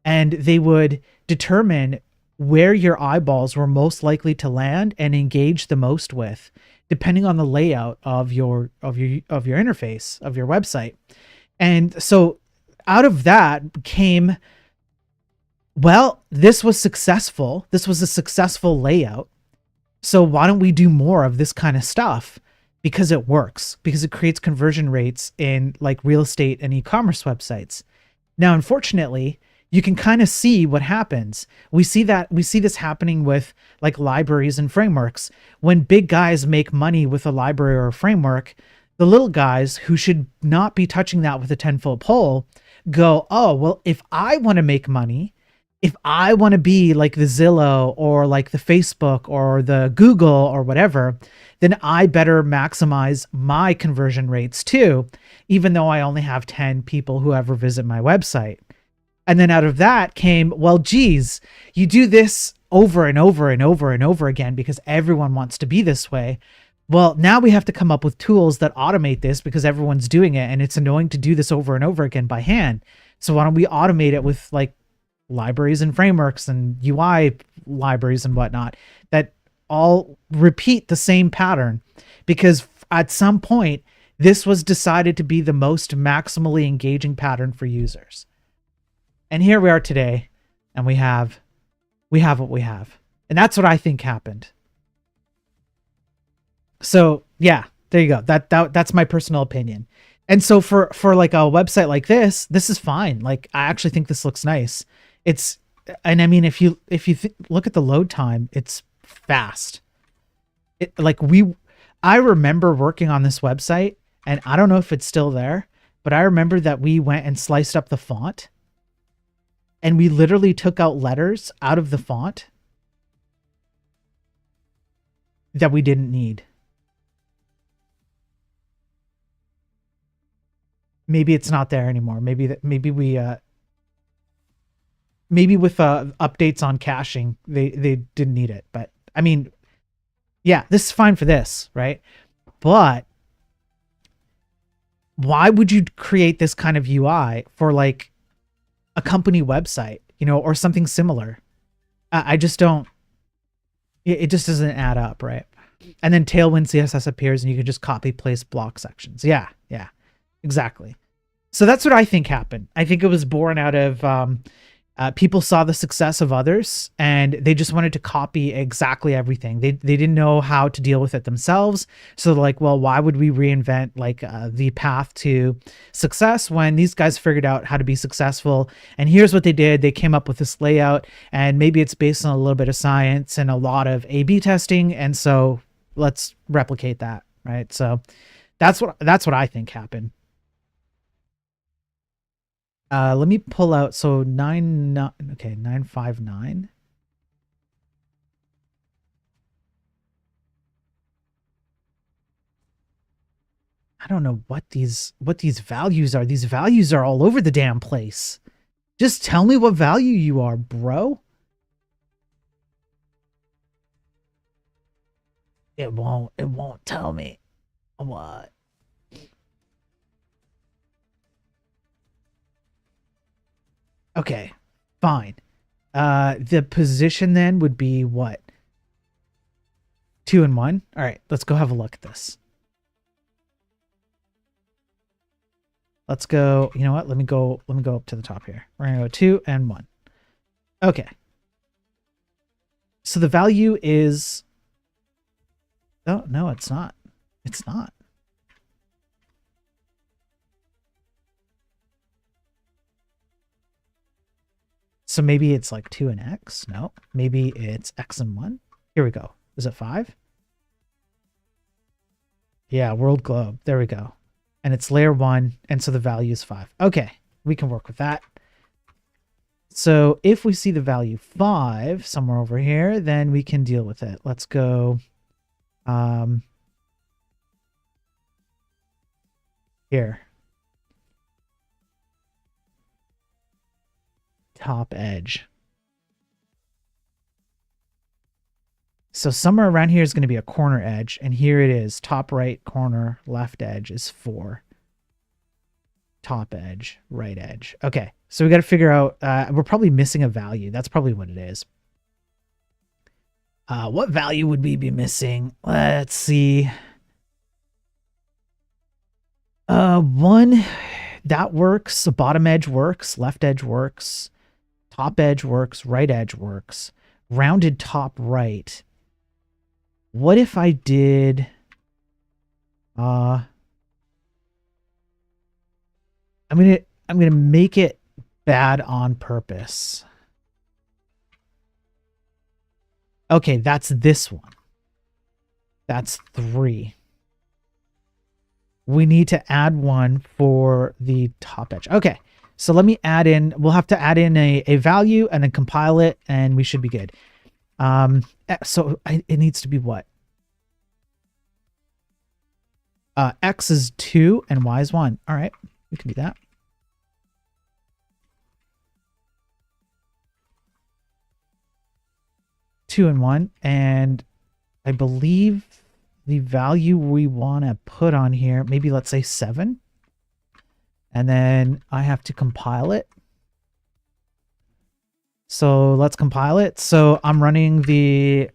and they would determine where your eyeballs were most likely to land and engage the most with, depending on the layout of your interface of your website. And so out of that came, well, this was successful. This was a successful layout. So why don't we do more of this kind of stuff? Because it works, because it creates conversion rates in like real estate and e-commerce websites. Now, unfortunately, you can kind of see what happens. We see this happening with like libraries and frameworks. When big guys make money with a library or a framework, the little guys who should not be touching that with a 10-foot pole go, oh, well, if I want to make money, if I want to be like the Zillow or like the Facebook or the Google or whatever, then I better maximize my conversion rates too, even though I only have 10 people who ever visit my website. And then out of that came, well, geez, you do this over and over and over and over again because everyone wants to be this way. Well, now we have to come up with tools that automate this because everyone's doing it and it's annoying to do this over and over again by hand. So why don't we automate it with like libraries and frameworks and UI libraries and whatnot that all repeat the same pattern? Because at some point, this was decided to be the most maximally engaging pattern for users. And here we are today, and we have what we have. And that's what I think happened. So yeah, there you go. That's my personal opinion. And so for like a website like this is fine. Like, I actually think this looks nice. It's and I mean, if you look at the load time, it's fast. I remember working on this website, and I don't know if it's still there, but I remember that we went and sliced up the font, and we literally took out letters out of the font that we didn't need. Maybe it's not there anymore. Maybe with updates on caching, they didn't need it. But I mean, yeah, this is fine for this, right? But why would you create this kind of UI for like a company website, you know, or something similar? I just don't. It just doesn't add up, right? And then Tailwind CSS appears, and you can just copy paste block sections. Yeah, exactly. So that's what I think happened. I think it was born out of people saw the success of others, and they just wanted to copy exactly everything. They didn't know how to deal with it themselves. So they're like, well, why would we reinvent like the path to success when these guys figured out how to be successful? And here's what they did. They came up with this layout, and maybe it's based on a little bit of science and a lot of A/B testing. And so let's replicate that, right? So that's what I think happened. Let me pull out, so 959. I don't know what these values are. These values are all over the damn place. Just tell me what value you are, bro. It won't tell me what. Okay, fine. The position then would be what? 2 and 1. All right, let's go have a look at this. Let's go. You know what? Let me go up to the top here. We're gonna go 2 and 1. Okay. So the value is. Oh no, it's not. It's not. So maybe it's like 2 and X. No, maybe it's X and 1. Here we go. Is it 5? Yeah, world globe. There we go. And it's layer 1. And so the value is 5. Okay, we can work with that. So if we see the value 5 somewhere over here, then we can deal with it. Let's go. Here. Top edge. So somewhere around here is going to be a corner edge, and here it is. Top right corner, left edge is 4. Top edge, right edge. Okay, so we got to figure out, we're probably missing a value. That's probably what it is. What value would we be missing? Let's see. 1, that works. The bottom edge works. Left edge works. Top edge works. Right edge works. Rounded top right. What if I did... I'm gonna make it bad on purpose. Okay, that's this one. That's 3. We need to add one for the top edge. Okay, so let me add in, we'll have to add in a value and then compile it, and we should be good. It needs to be what? X is 2 and Y is 1. All right, we can do that. Two and 1, and I believe the value we want to put on here, maybe let's say 7, and then I have to compile it. So let's compile it. So I'm running the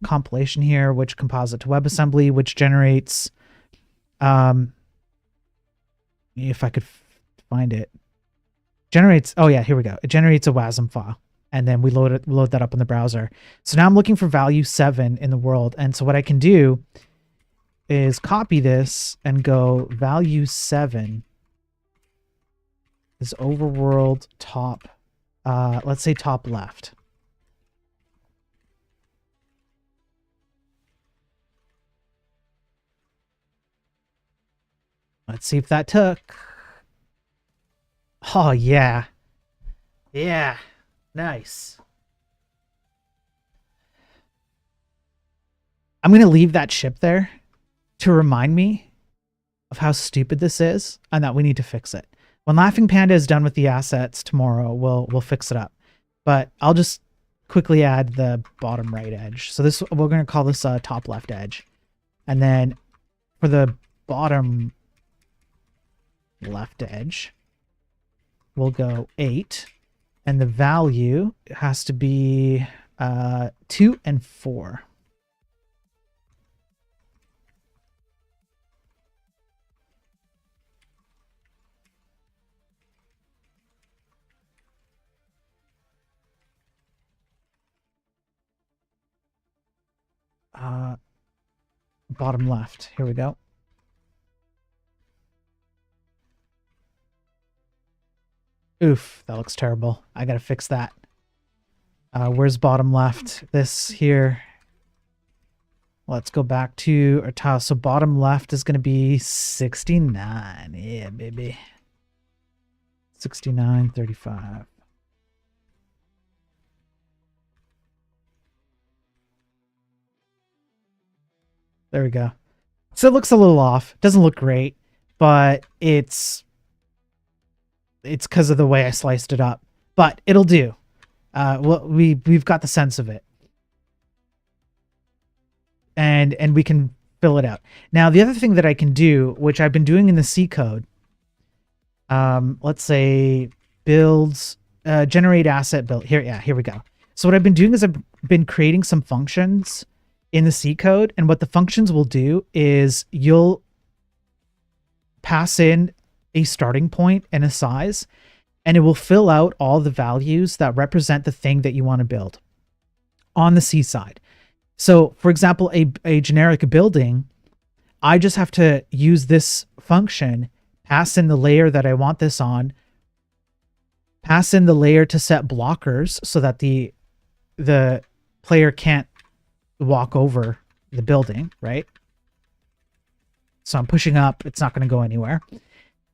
compilation here, which compiles it to WebAssembly, which generates, if I could find it, generates, oh yeah, here we go. It generates a WASM file. And then we load that up in the browser. So now I'm looking for value 7 in the world. And so what I can do is copy this and go value 7 is overworld top let's say top left. Let's see if that took. Oh, yeah. Yeah. Nice. I'm going to leave that ship there to remind me of how stupid this is and that we need to fix it. When Laughing Panda is done with the assets tomorrow, we'll fix it up. But I'll just quickly add the bottom right edge. So this, we're going to call this top left edge. And then for the bottom left edge, we'll go 8. And the value has to be 2 and 4. Bottom left. Here we go. Oof, that looks terrible. I gotta fix that. Where's bottom left? This here. Let's go back to our tile. So bottom left is gonna be 69. Yeah, baby. 69, 35. There we go. So it looks a little off. Doesn't look great, but it's because of the way I sliced it up. But it'll do. Well, we've got the sense of it, and we can fill it out. Now the other thing that I can do, which I've been doing in the C code, let's say builds, generate asset build. Here we go. So what I've been doing is I've been creating some functions in the C code, and what the functions will do is you'll pass in a starting point and a size, and it will fill out all the values that represent the thing that you want to build on the C side. So for example, a generic building, I just have to use this function, pass in the layer that I want this on, pass in the layer to set blockers so that the player can't walk over the building, right? So I'm pushing up, it's not going to go anywhere.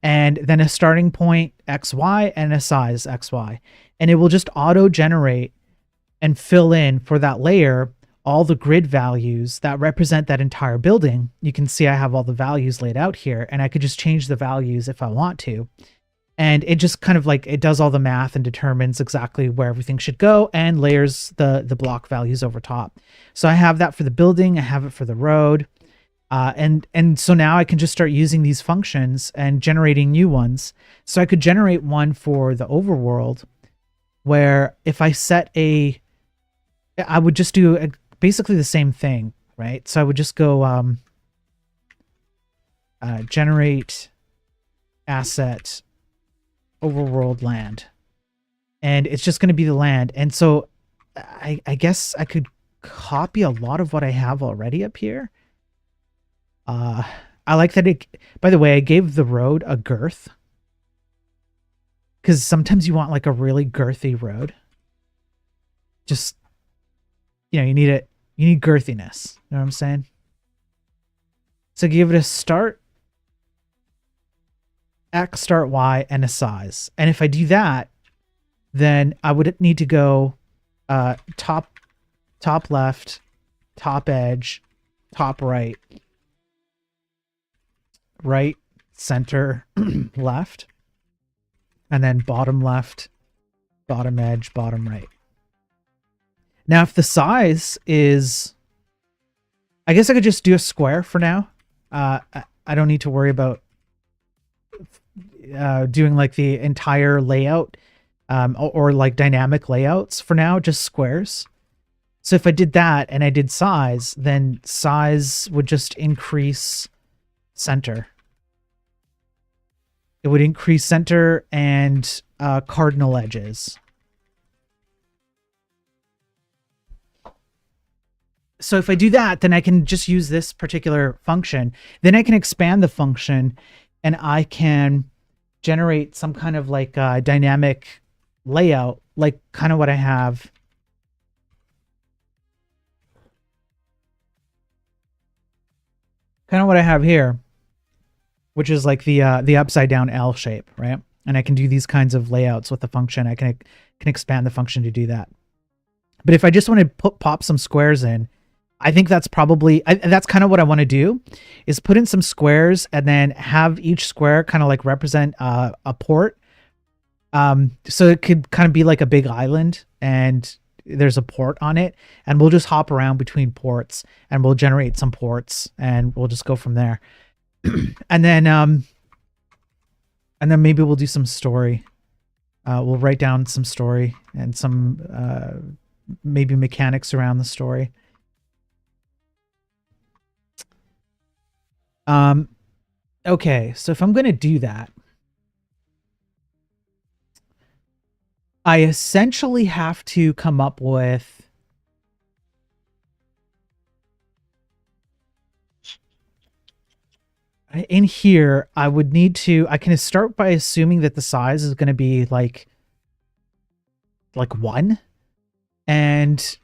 And then a starting point XY and a size XY. And it will just auto generate and fill in for that layer all the grid values that represent that entire building. You can see I have all the values laid out here, and I could just change the values if I want to. And it just kind of like, it does all the math and determines exactly where everything should go and layers the block values over top. So I have that for the building. I have it for the road. And so now I can just start using these functions and generating new ones. So I could generate one for the overworld where if I set I would just do basically the same thing, right? So I would just go generate asset overworld land, and it's just going to be the land. And so I guess I could copy a lot of what I have already up here. I like that by the way, I gave the road a girth, because sometimes you want like a really girthy road. Just, you need girthiness. You know what I'm saying? So give it a start X, start Y, and a size. And if I do that, then I would need to go top left, top edge, top right, right, center, left, and then bottom left, bottom edge, bottom right. Now, if the size is, I guess I could just do a square for now. I don't need to worry about doing like the entire layout or like dynamic layouts for now, just squares. So if I did that and I did size, then size would just increase center. It would increase center and cardinal edges. So if I do that, then I can just use this particular function. Then I can expand the function and I can generate some kind of like dynamic layout, like kind of what I have. Kind of what I have here, which is like the upside down L shape, right? And I can do these kinds of layouts with the function. I can expand the function to do that. But if I just want to pop some squares in, I think that's probably, that's kind of what I want to do, is put in some squares and then have each square kind of like represent a port. So it could kind of be like a big island and there's a port on it, and we'll just hop around between ports and we'll generate some ports and we'll just go from there. And then maybe we'll do some story. We'll write down some story and some maybe mechanics around the story. Okay, so if I'm going to do that, I essentially have to come up with in here, I would need to, I can start by assuming that the size is going to be like 1. And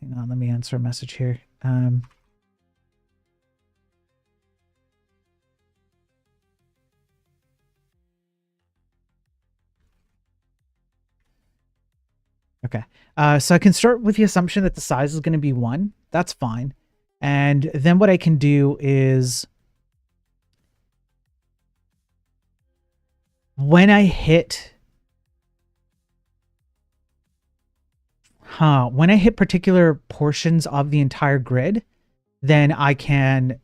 hang on, let me answer a message here. Okay, so I can start with the assumption that the size is going to be 1. That's fine. And then what I can do is when I hit particular portions of the entire grid, then I can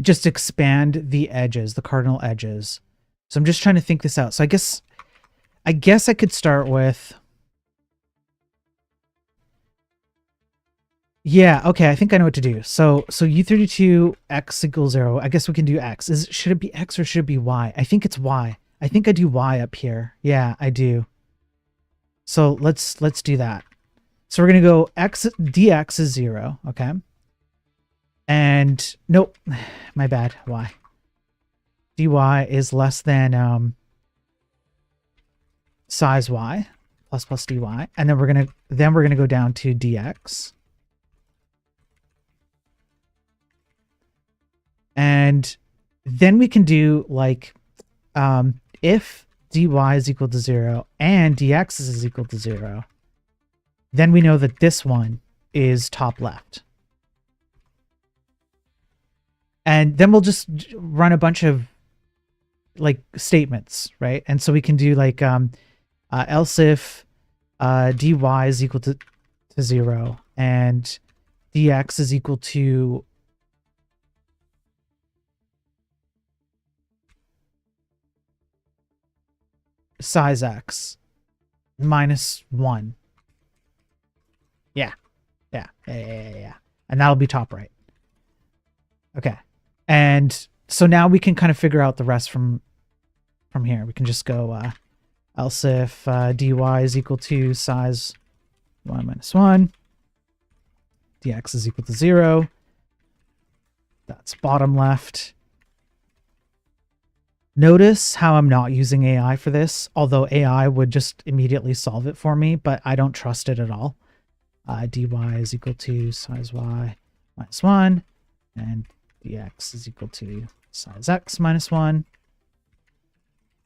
just expand the edges, the cardinal edges. So I'm just trying to think this out. So I guess I could start with, yeah, okay, I think I know what to do. So U32 x equals 0. I guess we can do x. Should it be x or should it be y? I think it's y. I think I do y up here. Yeah, I do. So let's do that. So we're gonna go x dx is 0, okay? And nope, my bad. Y. dy is less than size y plus dy, and then we're gonna go down to dx, and then we can do like if dy is equal to 0 and dx is equal to 0, then we know that this one is top left. And then we'll just run a bunch of like statements, right? And so we can do like else if dy is equal to 0 and dx is equal to size x minus 1. Yeah. And that'll be top right. Okay. And so now we can kind of figure out the rest from here. We can just go else if dy is equal to size y minus 1, dx is equal to 0. That's bottom left. Notice how I'm not using AI for this, although AI would just immediately solve it for me, but I don't trust it at all. Dy is equal to size y minus 1, and dx is equal to size x minus 1.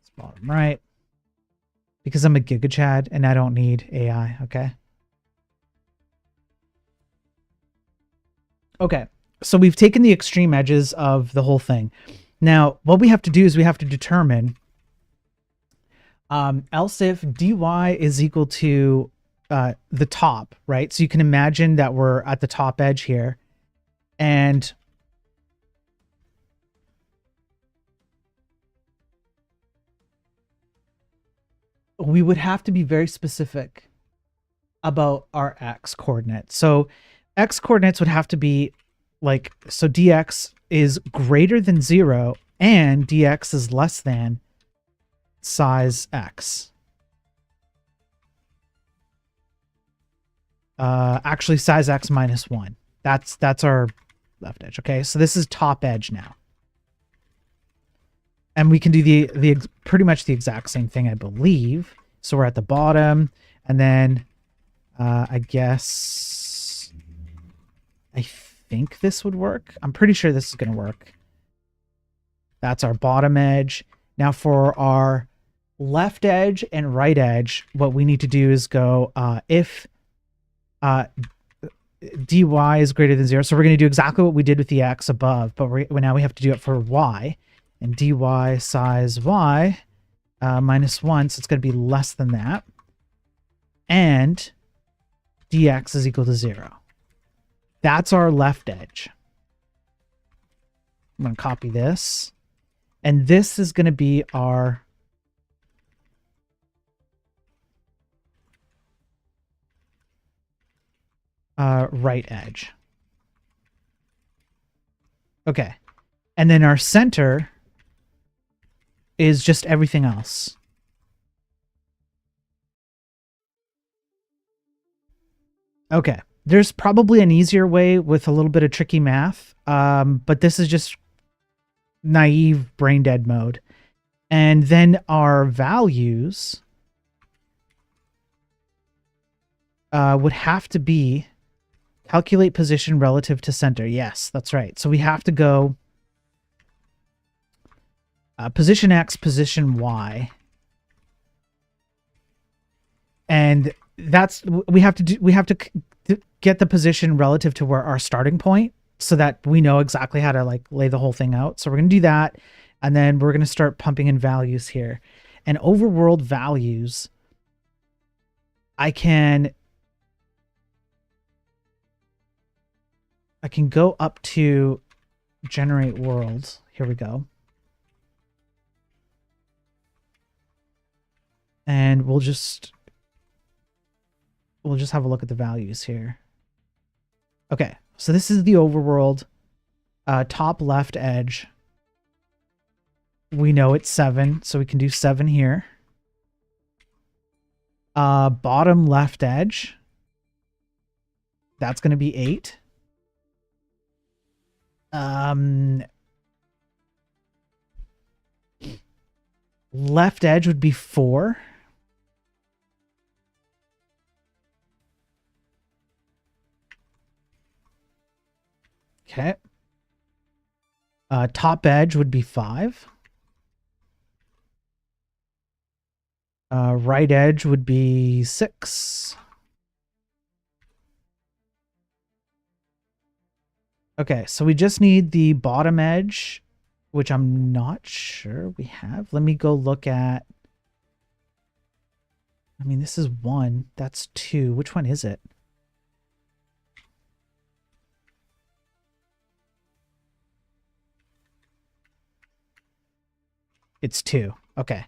It's bottom right. Because I'm a GigaChad and I don't need AI, okay? Okay, so we've taken the extreme edges of the whole thing. Now, what we have to do is we have to determine else if dy is equal to the top, right? So you can imagine that we're at the top edge here. And we would have to be very specific about our x coordinates. So x coordinates would have to be like, so dx is greater than 0 and dx is less than size x. Actually size x minus 1. That's our left edge. Okay, so this is top edge now. And we can do pretty much the exact same thing, I believe. So we're at the bottom, and then I guess I think this would work. I'm pretty sure this is going to work. That's our bottom edge. Now for our left edge and right edge, what we need to do is go if dy is greater than 0. So we're going to do exactly what we did with the x above, but now we have to do it for y. And dy size y minus 1, so it's going to be less than that. And dx is equal to 0. That's our left edge. I'm going to copy this. And this is going to be our right edge. Okay. And then our center is just everything else. Okay. There's probably an easier way with a little bit of tricky math, but this is just naive brain dead mode. And then our values would have to be calculate position relative to center. Yes, that's right. So we have to go position X, position Y. And that's, we have to get the position relative to where our starting point, so that we know exactly how to like lay the whole thing out. So we're going to do that. And then we're going to start pumping in values here. And overworld values, I can go up to generate worlds. Here we go. And we'll just have a look at the values here. Okay, so this is the overworld. Top left edge. We know it's 7, so we can do 7 here. Bottom left edge. That's going to be 8. Left edge would be 4. Okay. Top edge would be 5. Right edge would be 6. Okay, so we just need the bottom edge, which I'm not sure we have. Let me go look at... I mean, this is 1. That's 2. Which one is it? It's 2. Okay.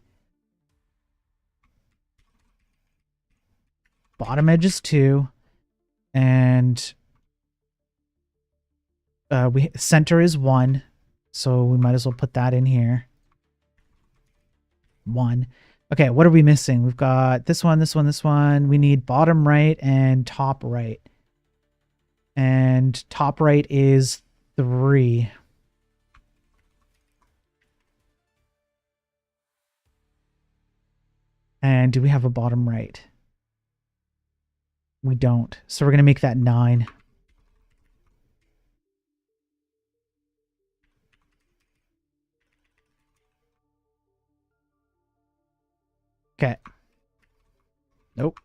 Bottom edge is 2. And center is 1. So we might as well put that in here. 1. Okay, what are we missing? We've got this one, this one, this one. We need bottom right and top right. And top right is 3. And do we have a bottom right? We don't. So we're going to make that 9. Okay. Nope.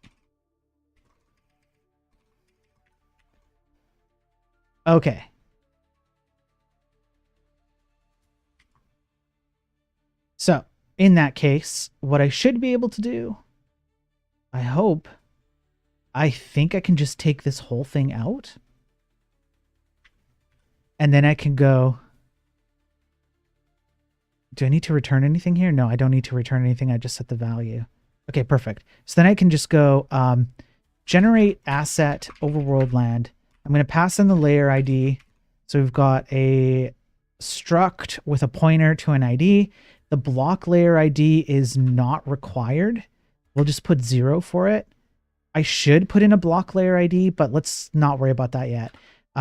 Okay. So, in that case, what I should be able to do, I think I can just take this whole thing out. And then I can go... Do I need to return anything here? No, I don't need to return anything. I just set the value. Okay, perfect. So then I can just go generate asset overworld land. I'm going to pass in the layer ID. So we've got a struct with a pointer to an ID. The block layer ID is not required. We'll just put 0 for it. I should put in a block layer ID, but let's not worry about that yet.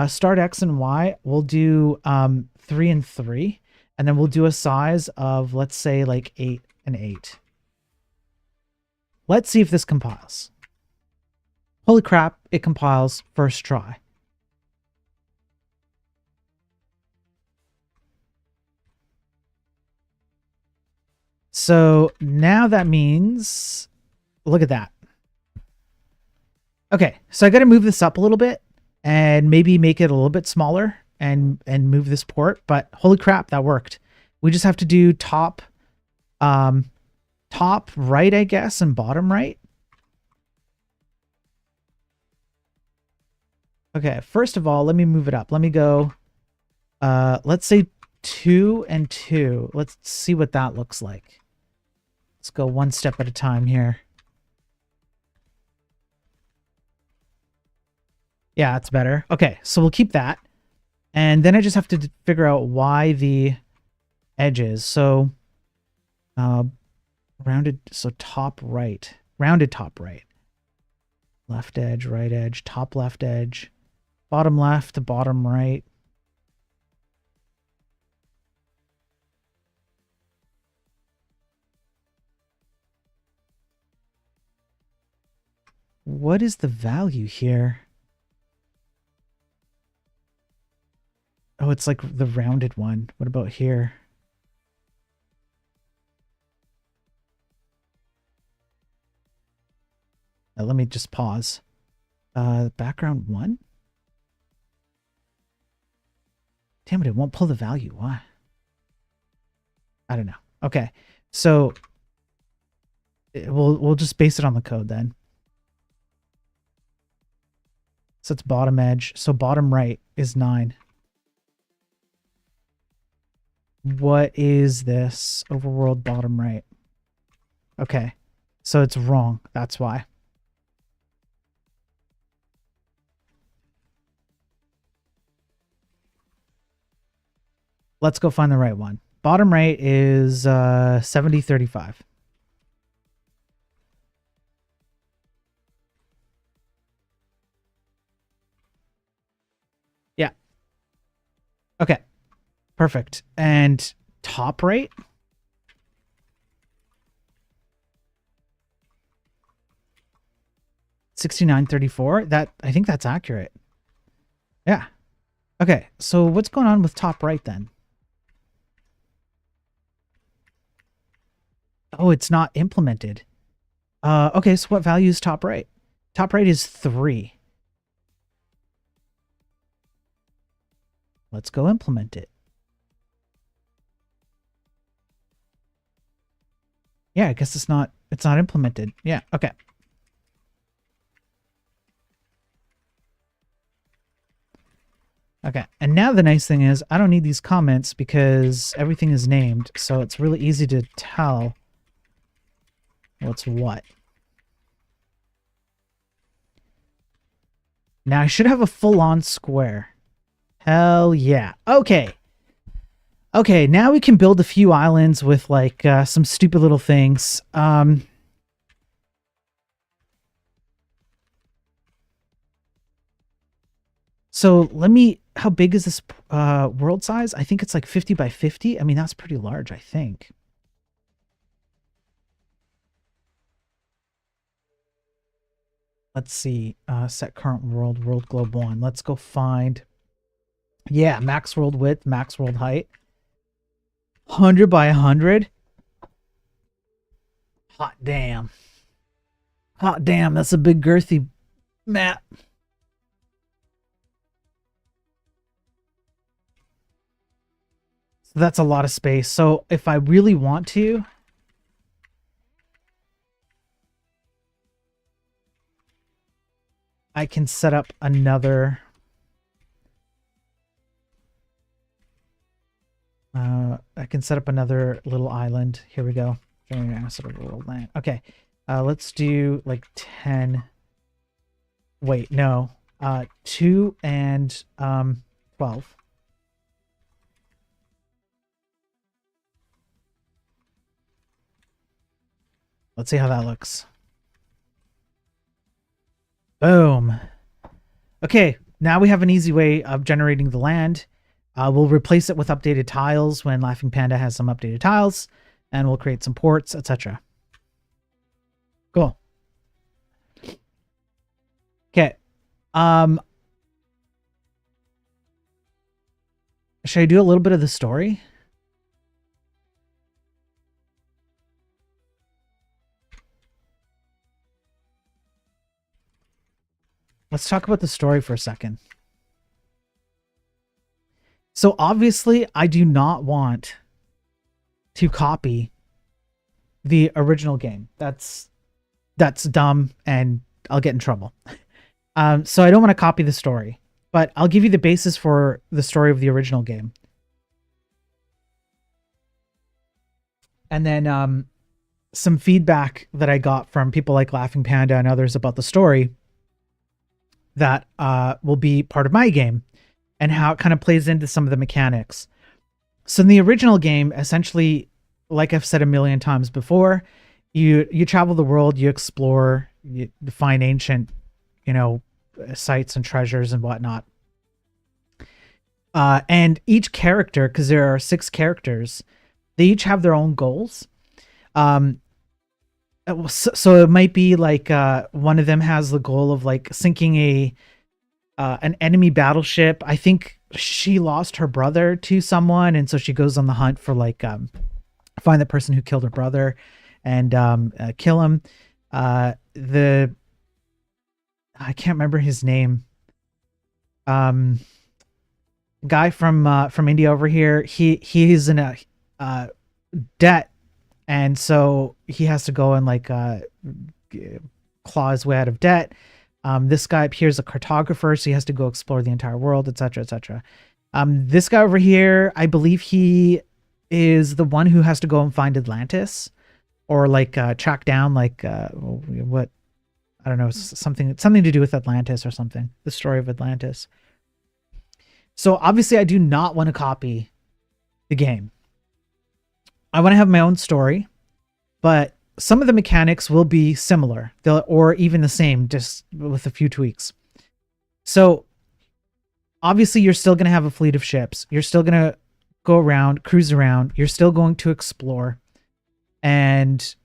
Start X and Y, we'll do 3 and 3. And then we'll do a size of, let's say, like 8 and 8. Let's see if this compiles. Holy crap, it compiles first try. So now that means, look at that. Okay, so I got to move this up a little bit and maybe make it a little bit smaller and move this port, but holy crap, that worked. We just have to do top right, I guess, and bottom right. Okay, first of all, let me move it up. Let me go, let's say 2 and 2. Let's see what that looks like. Let's go one step at a time here. Yeah, it's better. Okay, so we'll keep that. And then I just have to figure out why the edges. So, rounded, so top right. Rounded top right. Left edge, right edge, top left edge. Bottom left, bottom right. What is the value here? Oh, it's like the rounded one. What about here? Let me just pause. Background 1? Damn it, it won't pull the value. Why? I don't know. Okay, so we'll just base it on the code then. So it's bottom edge. So bottom right is 9. What is this? Overworld bottom right. Okay, so it's wrong. That's why. Let's go find the right one. Bottom right is 7035. Yeah. Okay. Perfect. And top right? $69.34. That, I think that's accurate. Yeah. Okay, so what's going on with top right then? Oh, it's not implemented. Okay, so what value is top right? Top right is 3. Let's go implement it. Yeah, I guess it's not implemented. Yeah, okay. Okay, and now the nice thing is I don't need these comments because everything is named, so it's really easy to tell what's what. Now I should have a full-on square. Hell yeah. Okay. Okay, now we can build a few islands with like some stupid little things. So let me, how big is this world size? I think it's like 50 by 50. I mean, that's pretty large, I think. Let's see, set current world, world globe 1. Let's go find, yeah, max world width, max world height. 100 by 100. Hot damn. Hot damn, that's a big girthy map. So that's a lot of space. So if I really want to, I can set up another little island. Here we go. Generating asset over world land. Okay. Let's do like 10. Wait, no. 2 and 12. Let's see how that looks. Boom. Okay, now we have an easy way of generating the land. We'll replace it with updated tiles when Laughing Panda has some updated tiles, and we'll create some ports, etc. Cool. Okay. Should I do a little bit of the story? Let's talk about the story for a second. So obviously, I do not want to copy the original game. That's dumb, and I'll get in trouble. So I don't want to copy the story, but I'll give you the basis for the story of the original game. And then some feedback that I got from people like Laughing Panda and others about the story that will be part of my game, and how it kind of plays into some of the mechanics. So in the original game, essentially, like I've said a million times before, you travel the world, you explore, you find ancient, sites and treasures and whatnot. And each character, because there are 6 characters, they each have their own goals. So it might be like one of them has the goal of like sinking an enemy battleship. I think she lost her brother to someone, and so she goes on the hunt for like find the person who killed her brother and kill him. I can't remember his name. Guy from India over here. He's in a debt, and so he has to go and like claw his way out of debt. This guy up here is a cartographer, so he has to go explore the entire world, etc., etc. This guy over here, I believe he is the one who has to go and find Atlantis, or like track down like what, I don't know, something to do with Atlantis or something. The story of Atlantis. So obviously, I do not want to copy the game. I want to have my own story, but some of the mechanics will be similar, or even the same, just with a few tweaks. So obviously, you're still going to have a fleet of ships. You're still going to go around, cruise around. You're still going to explore and,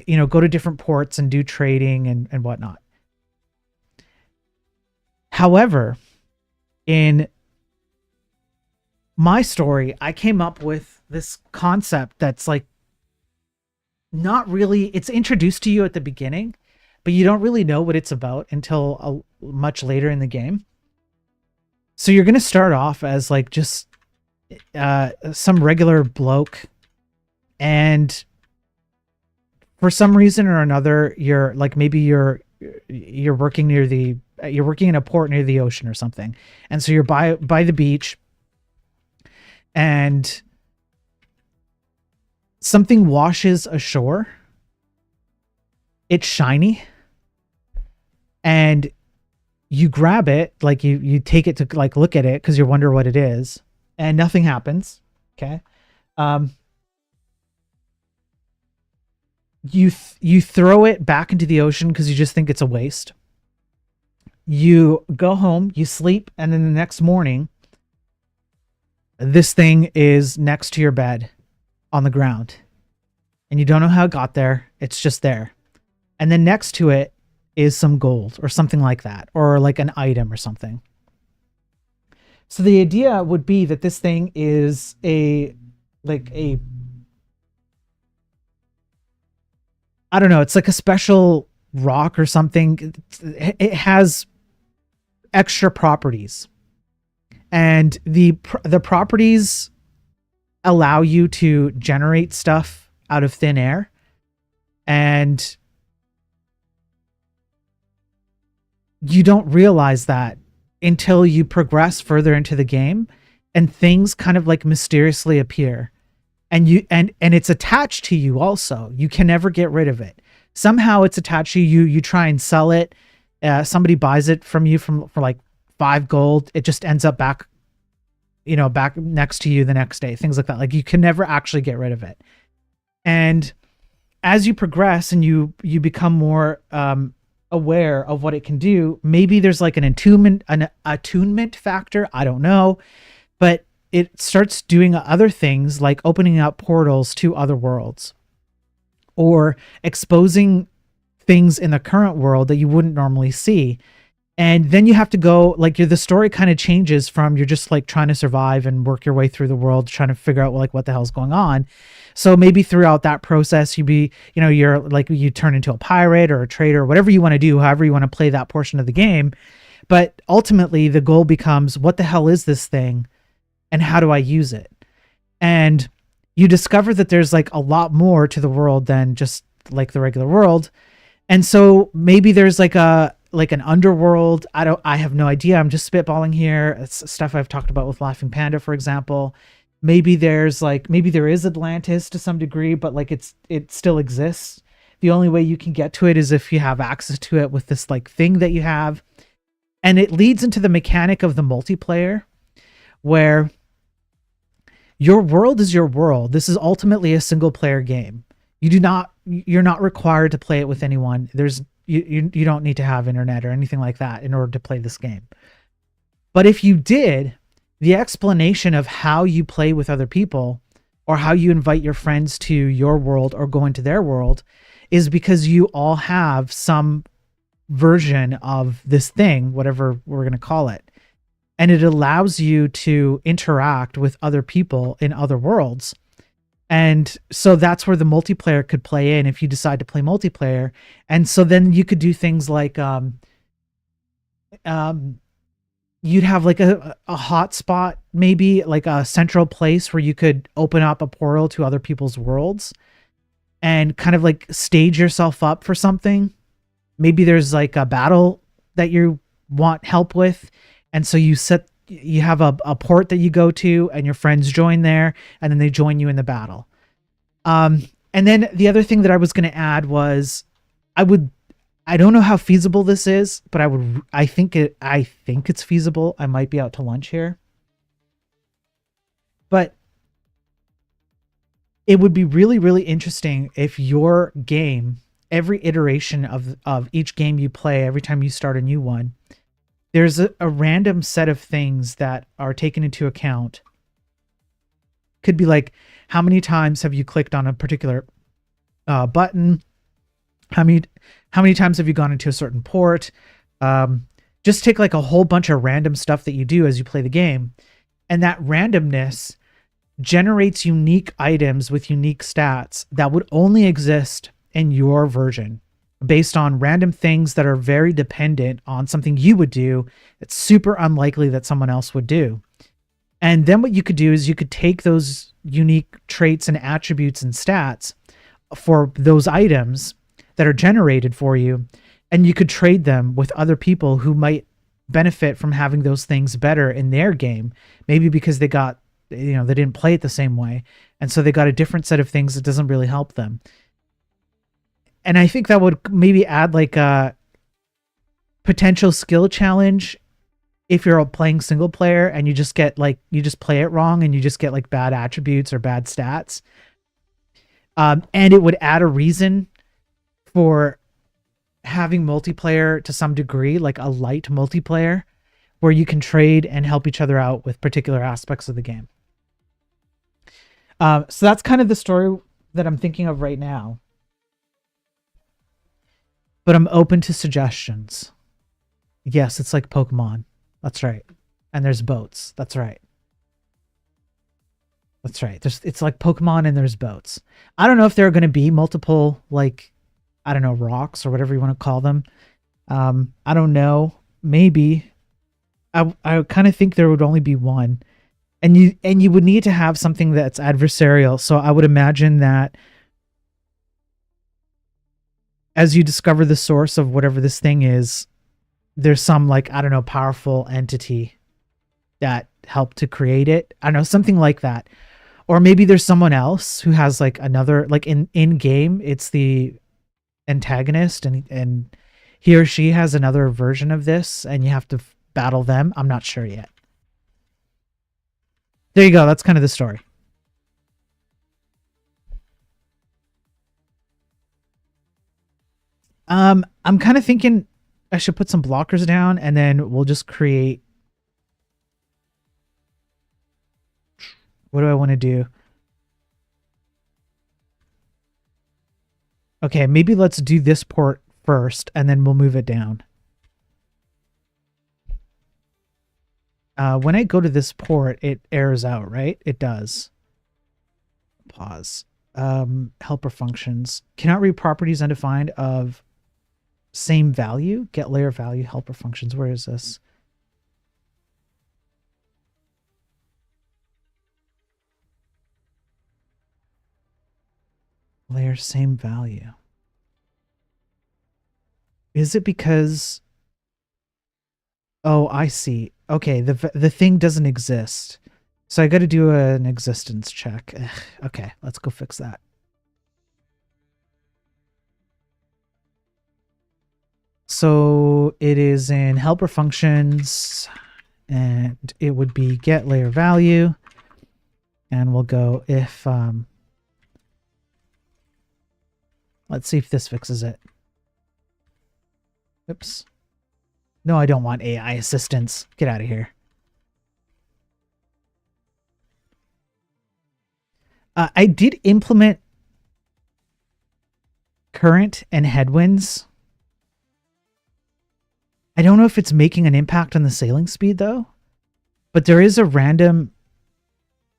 go to different ports and do trading and whatnot. However, in my story, I came up with this concept that's like not really, it's introduced to you at the beginning, but you don't really know what it's about until much later in the game. So you're going to start off as like just some regular bloke, and for some reason or another, you're like, maybe you're working you're working in a port near the ocean or something, and so you're by the beach, and something washes ashore. It's shiny, and you grab it, like you take it to like look at it because you wonder what it is, and nothing happens. Okay. You throw it back into the ocean because you just think it's a waste. You go home, you sleep, and then the next morning, this thing is next to your bed on the ground. And you don't know how it got there. It's just there. And then next to it is some gold or something like that, or like an item or something. So the idea would be that this thing is I don't know, it's like a special rock or something. It has extra properties, and the properties allow you to generate stuff out of thin air, and you don't realize that until you progress further into the game, and things kind of like mysteriously appear, and it's attached to you also. You can never get rid of it. Somehow it's attached to you. You try and sell it. Somebody buys it from you for like 5 gold. It just ends up back next to you the next day. Things like that. Like, you can never actually get rid of it. And as you progress and you become more aware of what it can do. Maybe there's like an attunement factor, I don't know, but it starts doing other things like opening up portals to other worlds or exposing things in the current world that you wouldn't normally see. And then you have to go, like, the story kind of changes from you're just like trying to survive and work your way through the world, trying to figure out like what the hell's going on. So maybe throughout that process, you're like, you turn into a pirate or a trader, whatever you want to do, however you want to play that portion of the game. But ultimately the goal becomes, what the hell is this thing and how do I use it? And you discover that there's like a lot more to the world than just like the regular world. And so maybe there's like an underworld. I have no idea. I'm just spitballing here. It's stuff I've talked about with Laughing Panda, for example. Maybe there is Atlantis to some degree, but like it still exists. The only way you can get to it is if you have access to it with this like thing that you have. And it leads into the mechanic of the multiplayer, where your world is your world. This is ultimately a single player game. You're not required to play it with anyone. You don't need to have internet or anything like that in order to play this game. But if you did, the explanation of how you play with other people or how you invite your friends to your world or go into their world is because you all have some version of this thing, whatever we're going to call it. And it allows you to interact with other people in other worlds. And so that's where the multiplayer could play in if you decide to play multiplayer. And so then you could do things like you'd have like a hotspot, maybe like a central place where you could open up a portal to other people's worlds and kind of like stage yourself up for something. Maybe there's like a battle that you want help with. And so you have a port that you go to and your friends join there and then they join you in the battle. And then the other thing that I was going to add was I don't know how feasible this is, but I think it's feasible. I might be out to lunch here, but it would be really, really interesting if your game, every iteration of each game you play, every time you start a new one, there's a random set of things that are taken into account. Could be like, how many times have you clicked on a particular button? How many times have you gone into a certain port? Just take like a whole bunch of random stuff that you do as you play the game. And that randomness generates unique items with unique stats that would only exist in your version, based on random things that are very dependent on something you would do. It's super unlikely that someone else would do. And then what you could do is you could take those unique traits and attributes and stats for those items that are generated for you, and you could trade them with other people who might benefit from having those things better in their game. Maybe because they didn't play it the same way. And so they got a different set of things that doesn't really help them. And I think that would maybe add like a potential skill challenge if you're playing single player and you just play it wrong and you just get like bad attributes or bad stats. And it would add a reason for having multiplayer to some degree, like a light multiplayer where you can trade and help each other out with particular aspects of the game. So that's kind of the story that I'm thinking of right now. But I'm open to suggestions. Yes, it's like Pokemon. That's right. And there's boats. That's right. That's right. It's like Pokemon and there's boats. I don't know if there are going to be multiple, like, I don't know, rocks or whatever you want to call them. I don't know. Maybe. I kind of think there would only be one. And you would need to have something that's adversarial. So I would imagine that as you discover the source of whatever this thing is, there's some, like, I don't know, powerful entity that helped to create it. I don't know, something like that. Or maybe there's someone else who has like another, like in game, it's the antagonist and he or she has another version of this and you have to battle them. I'm not sure yet. There you go. That's kind of the story. I'm kind of thinking I should put some blockers down and then we'll just create. What do I want to do? Okay, maybe let's do this port first and then we'll move it down. When I go to this port, it errors out, right? It does. Pause. Helper functions. Cannot read properties undefined of same value. Get layer value helper functions. Where is this? Layer same value. Is it because... Oh, I see. Okay, the thing doesn't exist. So I got to do an existence check. Ugh, okay, let's go fix that. So it is in helper functions and it would be get layer value. And we'll go if, let's see if this fixes it. Oops. No, I don't want AI assistance. Get out of here. I did implement current and headwinds. I don't know if it's making an impact on the sailing speed though, but there is a random...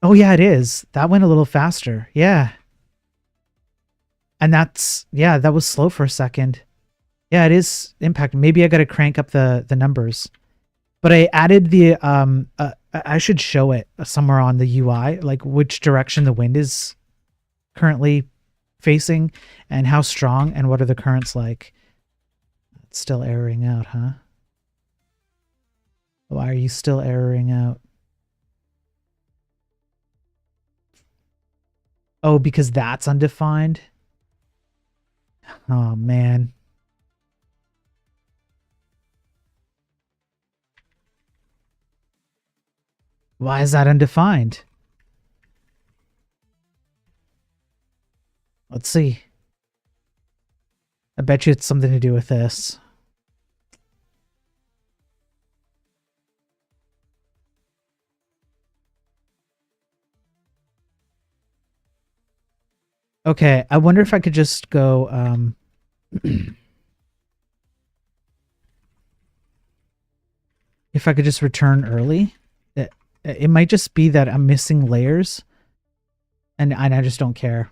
Oh yeah, it is. That went a little faster. Yeah. And that's... Yeah, that was slow for a second. Yeah, it is impacting. Maybe I got to crank up the numbers. But I added the... I should show it somewhere on the UI, like which direction the wind is currently facing and how strong and what are the currents like. It's still erroring out, huh? Why are you still erroring out? Oh, because that's undefined? Oh, man. Why is that undefined? Let's see. I bet you it's something to do with this. Okay, I wonder if I could just go, if I could just return early. It might just be that I'm missing layers and I just don't care.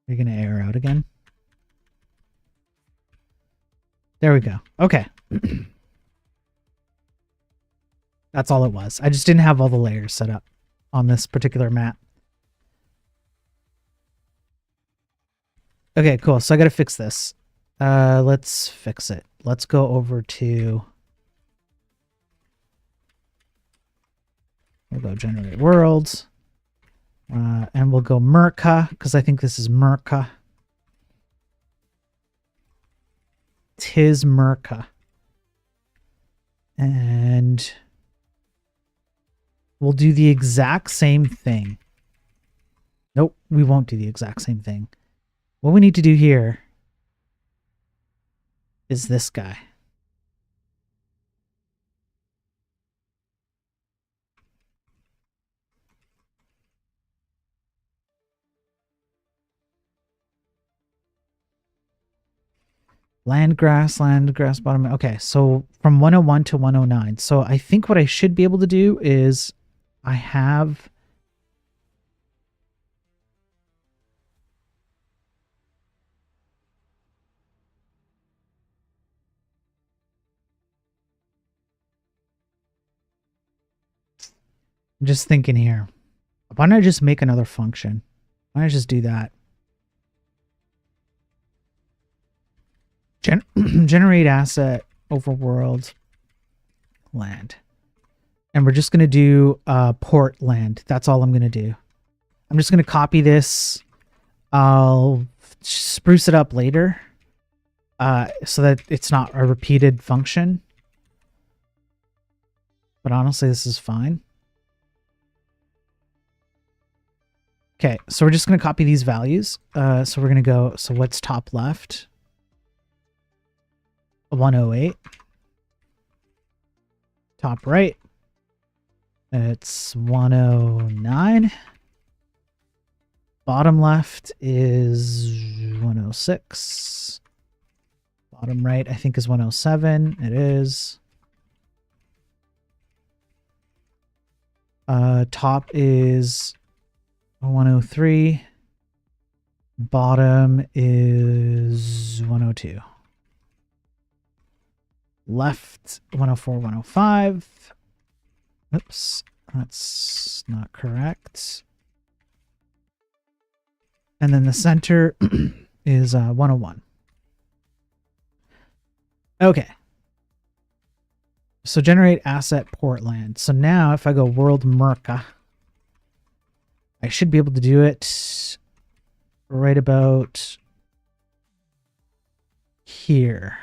You're going to error out again. There we go. Okay. That's all it was. I just didn't have all the layers set up on this particular map. Okay, cool. So I got to fix this. Let's fix it. Let's go over to... We'll go generate worlds. And we'll go Merca, because I think this is Merca. Tis Merca. And we'll do the exact same thing. Nope, we won't do the exact same thing. What we need to do here is this guy. Landgrass, bottom. Okay, so from 101 to 109. So I think what I should be able to do is I have... I'm just thinking here. Why don't I just make another function? Why don't I just do that? Generate asset overworld land. And we're just going to do port land. That's all I'm going to do. I'm just going to copy this. I'll spruce it up later, so that it's not a repeated function. But honestly, this is fine. Okay, so we're just going to copy these values. So we're going to go, so what's top left? 108. Top right, it's 109. Bottom left is 106. Bottom right, I think, is 107. It is. Top is 103. Bottom is 102. Left 104, 105. Oops, that's not correct. And then the center is 101. Okay. So generate asset Portland. So now if I go world Merca, I should be able to do it right about here.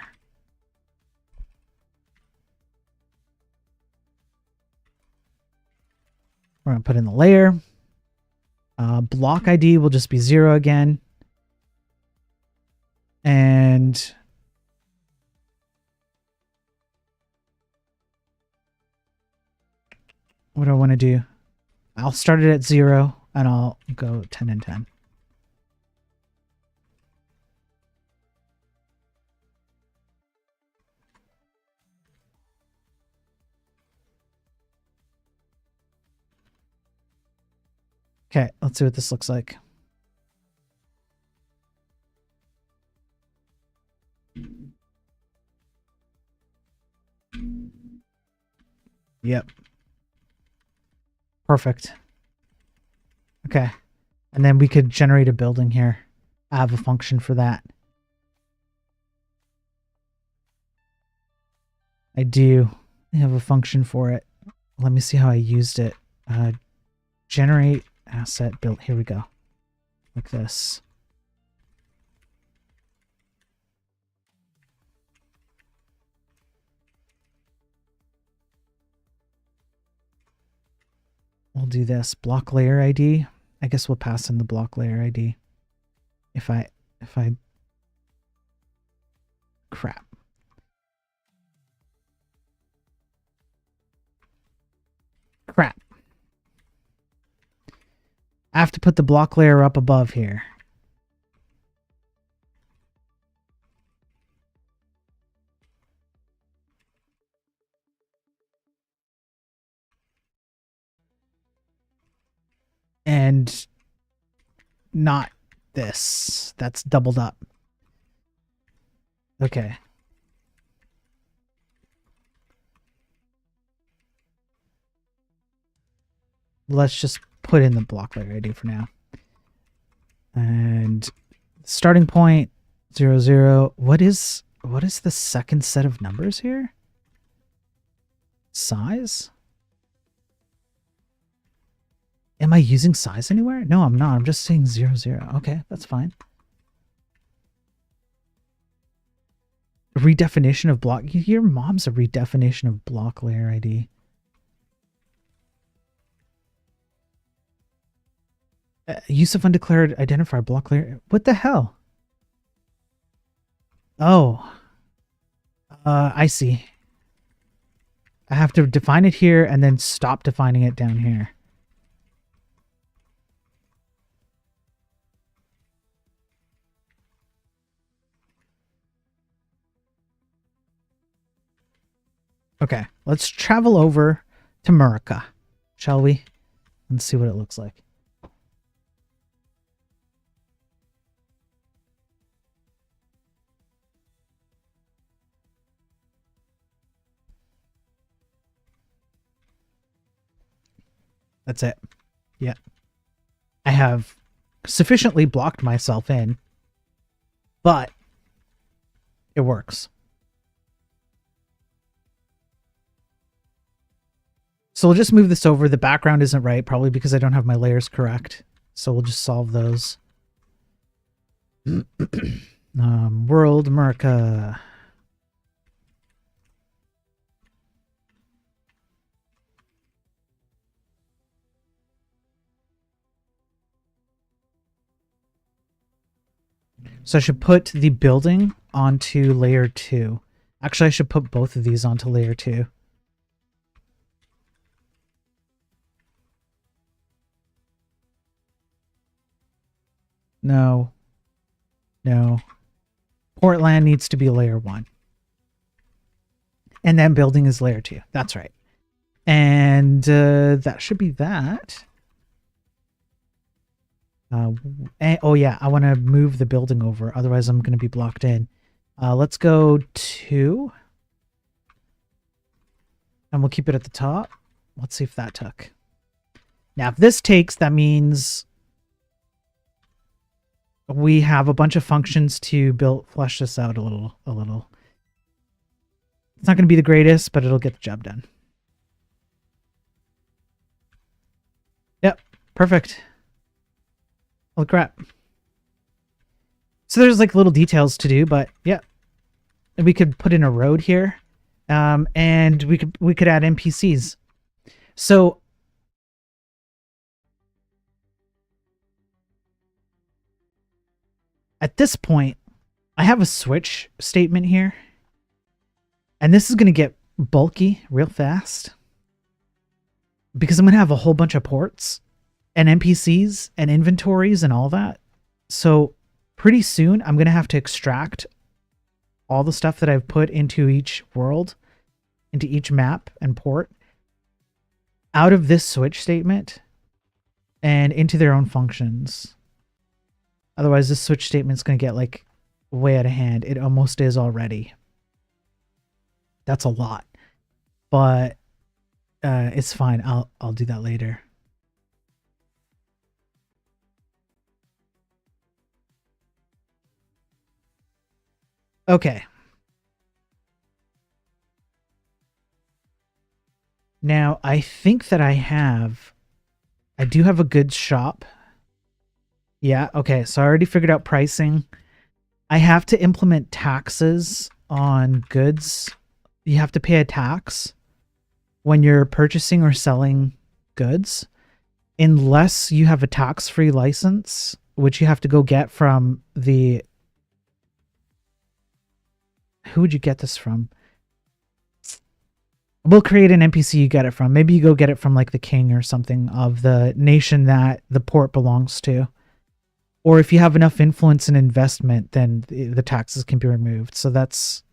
We're going to put in the layer. Block ID will just be 0 again. And what do I want to do? I'll start it at 0 and I'll go 10 and 10. Okay, let's see what this looks like. Yep. Perfect. Okay. And then we could generate a building here. I have a function for that. I do. I have a function for it. Let me see how I used it. Generate asset build. Here we go. Like this. We'll do this block layer ID. I guess we'll pass in the block layer ID. If I crap. Crap. I have to put the block layer up above here. And not this. That's doubled up. Okay. Let's just put in the block layer ID for now. And starting point 0, 0. What is the second set of numbers here? Size? Am I using size anywhere? No, I'm not. I'm just saying 0, 0. Okay, that's fine. Redefinition of block. Your mom's a redefinition of block layer ID. Use of undeclared identifier block layer. What the hell? Oh. I see. I have to define it here and then stop defining it down here. Okay, let's travel over to Murica, shall we? Let's see what it looks like. That's it. Yeah. I have sufficiently blocked myself in, but it works. So we'll just move this over. The background isn't right, probably because I don't have my layers correct. So we'll just solve those. World America. So I should put the building onto layer 2. Actually, I should put both of these onto layer 2. No. No. Portland needs to be layer 1. And then building is layer 2. That's right. And that should be that. Oh yeah, I want to move the building over. Otherwise, I'm going to be blocked in. Let's go 2. And we'll keep it at the top. Let's see if that took. Now, if this takes, that means we have a bunch of functions to flesh this out a little. It's not going to be the greatest, but it'll get the job done. Yep, perfect. Oh crap. So there's like little details to do, but yeah. And we could put in a road here. And we could add NPCs. So at this point, I have a switch statement here. And this is going to get bulky real fast. Because I'm going to have a whole bunch of ports and NPCs and inventories and all that. So pretty soon I'm going to have to extract all the stuff that I've put into each world, into each map and port, out of this switch statement and into their own functions. Otherwise, this switch statement is going to get like way out of hand. It almost is already. That's a lot, but it's fine. I'll do that later. Okay. Now, I think that I do have a goods shop. Yeah, okay. So I already figured out pricing. I have to implement taxes on goods. You have to pay a tax when you're purchasing or selling goods, unless you have a tax-free license, which you have to go get from the... Who would you get this from? We'll create an NPC you get it from. Maybe you go get it from like the king or something of the nation that the port belongs to. Or if you have enough influence and investment, then the taxes can be removed. So that's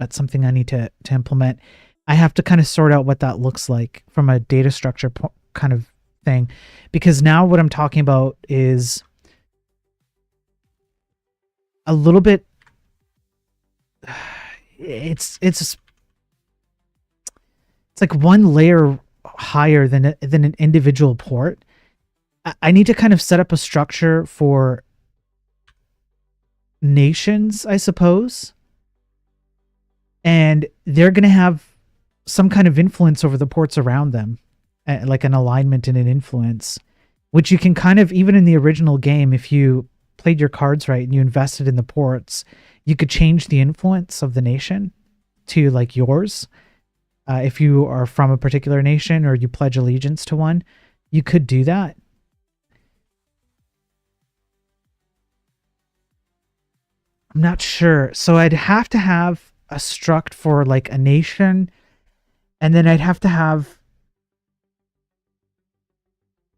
something I need to implement. I have to kind of sort out what that looks like from a data structure kind of thing. Because now what I'm talking about is a little bit... It's like one layer higher than an individual port. I need to kind of set up a structure for nations, I suppose. And they're going to have some kind of influence over the ports around them, like an alignment and an influence, which you can kind of, even in the original game, if you played your cards right and you invested in the ports, you could change the influence of the nation to like yours. If you are from a particular nation or you pledge allegiance to one, you could do that. I'm not sure. So I'd have to have a struct for like a nation, and then I'd have to have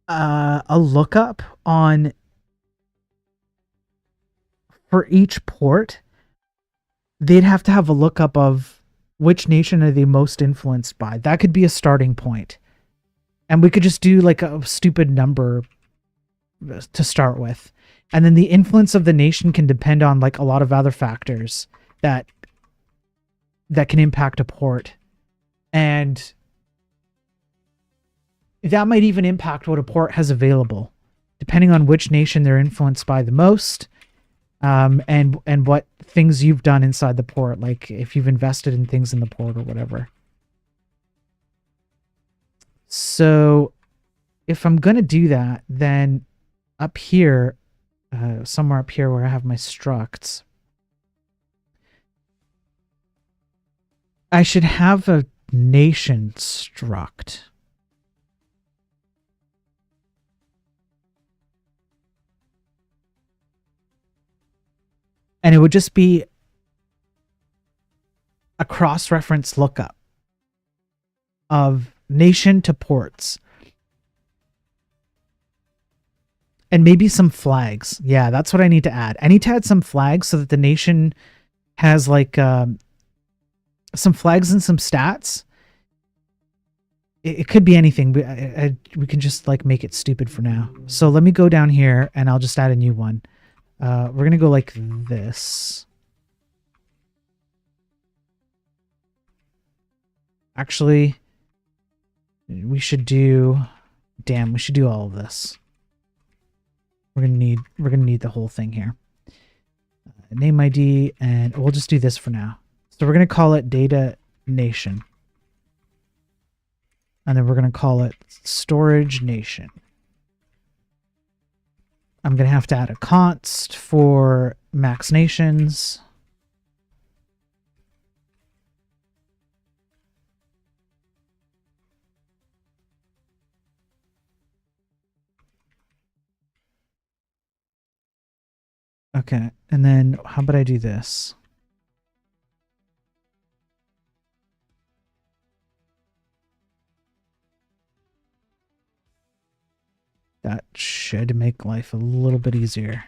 a lookup on for each port. They'd have to have a lookup of which nation are they most influenced by. That could be a starting point. And we could just do like a stupid number to start with. And then the influence of the nation can depend on like a lot of other factors that can impact a port. And that might even impact what a port has available, depending on which nation they're influenced by the most. And what things you've done inside the port, like if you've invested in things in the port or whatever. So if I'm going to do that, then up here, somewhere up here where I have my structs. I should have a nation struct. And it would just be a cross-reference lookup of nation to ports. And maybe some flags. Yeah, that's what I need to add. I need to add some flags so that the nation has like some flags and some stats. It could be anything. We can just like make it stupid for now. So let me go down here and I'll just add a new one. We're going to go like this. Actually, we should do... Damn, we should do all of this. We're gonna need the whole thing here. Name ID, and we'll just do this for now. So we're gonna call it Data Nation. And then we're gonna call it Storage Nation. I'm gonna have to add a const for max nations. Okay, and then how about I do this? That should make life a little bit easier.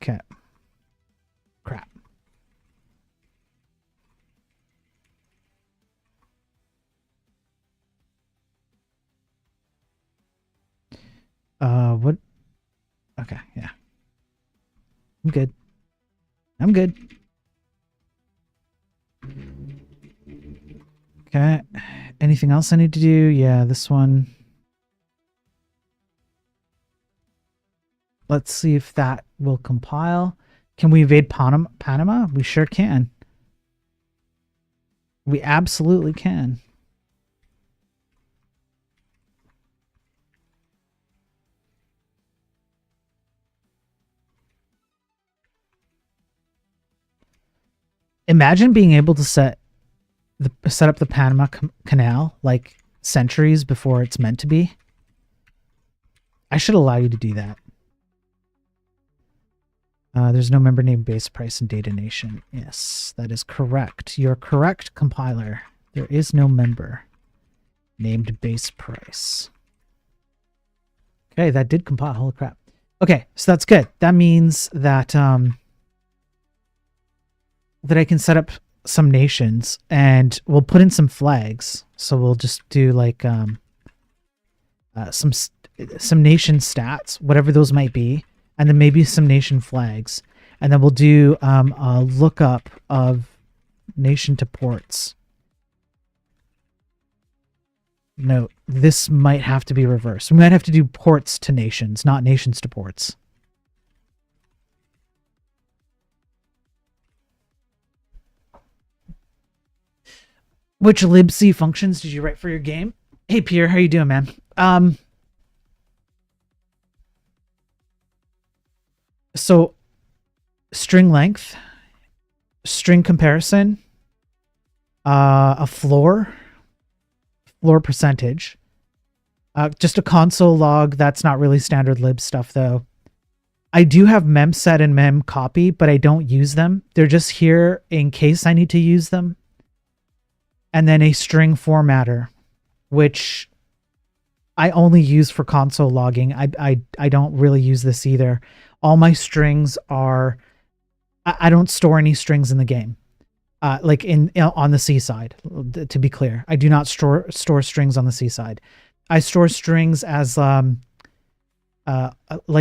Okay. Crap. What? Okay, yeah. I'm good. I'm good. Okay. Anything else I need to do? Yeah, this one. Let's see if that will compile. Can we evade Panama? We sure can. We absolutely can. Imagine being able to set up the Panama Canal like centuries before it's meant to be. I should allow you to do that. There's no member named base price in Data Nation. Yes, that is correct. You're correct, compiler. There is no member named base price. Okay, that did compile. Holy crap. Okay, so that's good. That means that that I can set up some nations and we'll put in some flags. So we'll just do like some nation stats, whatever those might be, and then maybe some nation flags, and then we'll do a lookup of nation to ports. Note, this might have to be reversed. We might have to do ports to nations, not nations to ports. Which libc functions did you write for your game? Hey Pierre, how you doing, man? So string length, string comparison, a floor percentage, just a console log. That's not really standard lib stuff though. I do have memset and memcopy, but I don't use them. They're just here in case I need to use them. And then a string formatter, which I only use for console logging. I don't really use this either. All my strings are, I don't store any strings in the game. Like on the C side, to be clear, I do not store strings on the C side. I store strings as like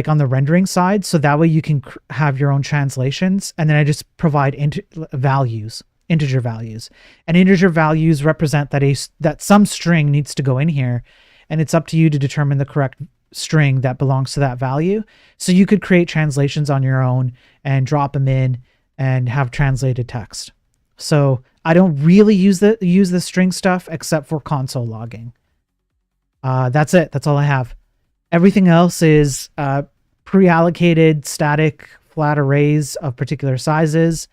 on the rendering side, so that way you can have your own translations, and then I just provide integer values, and integer values represent that some string needs to go in here, and it's up to you to determine the correct string that belongs to that value. So you could create translations on your own and drop them in and have translated text. So I don't really use the string stuff except for console logging. That's it. That's all I have. Everything else is pre-allocated static flat arrays of particular sizes.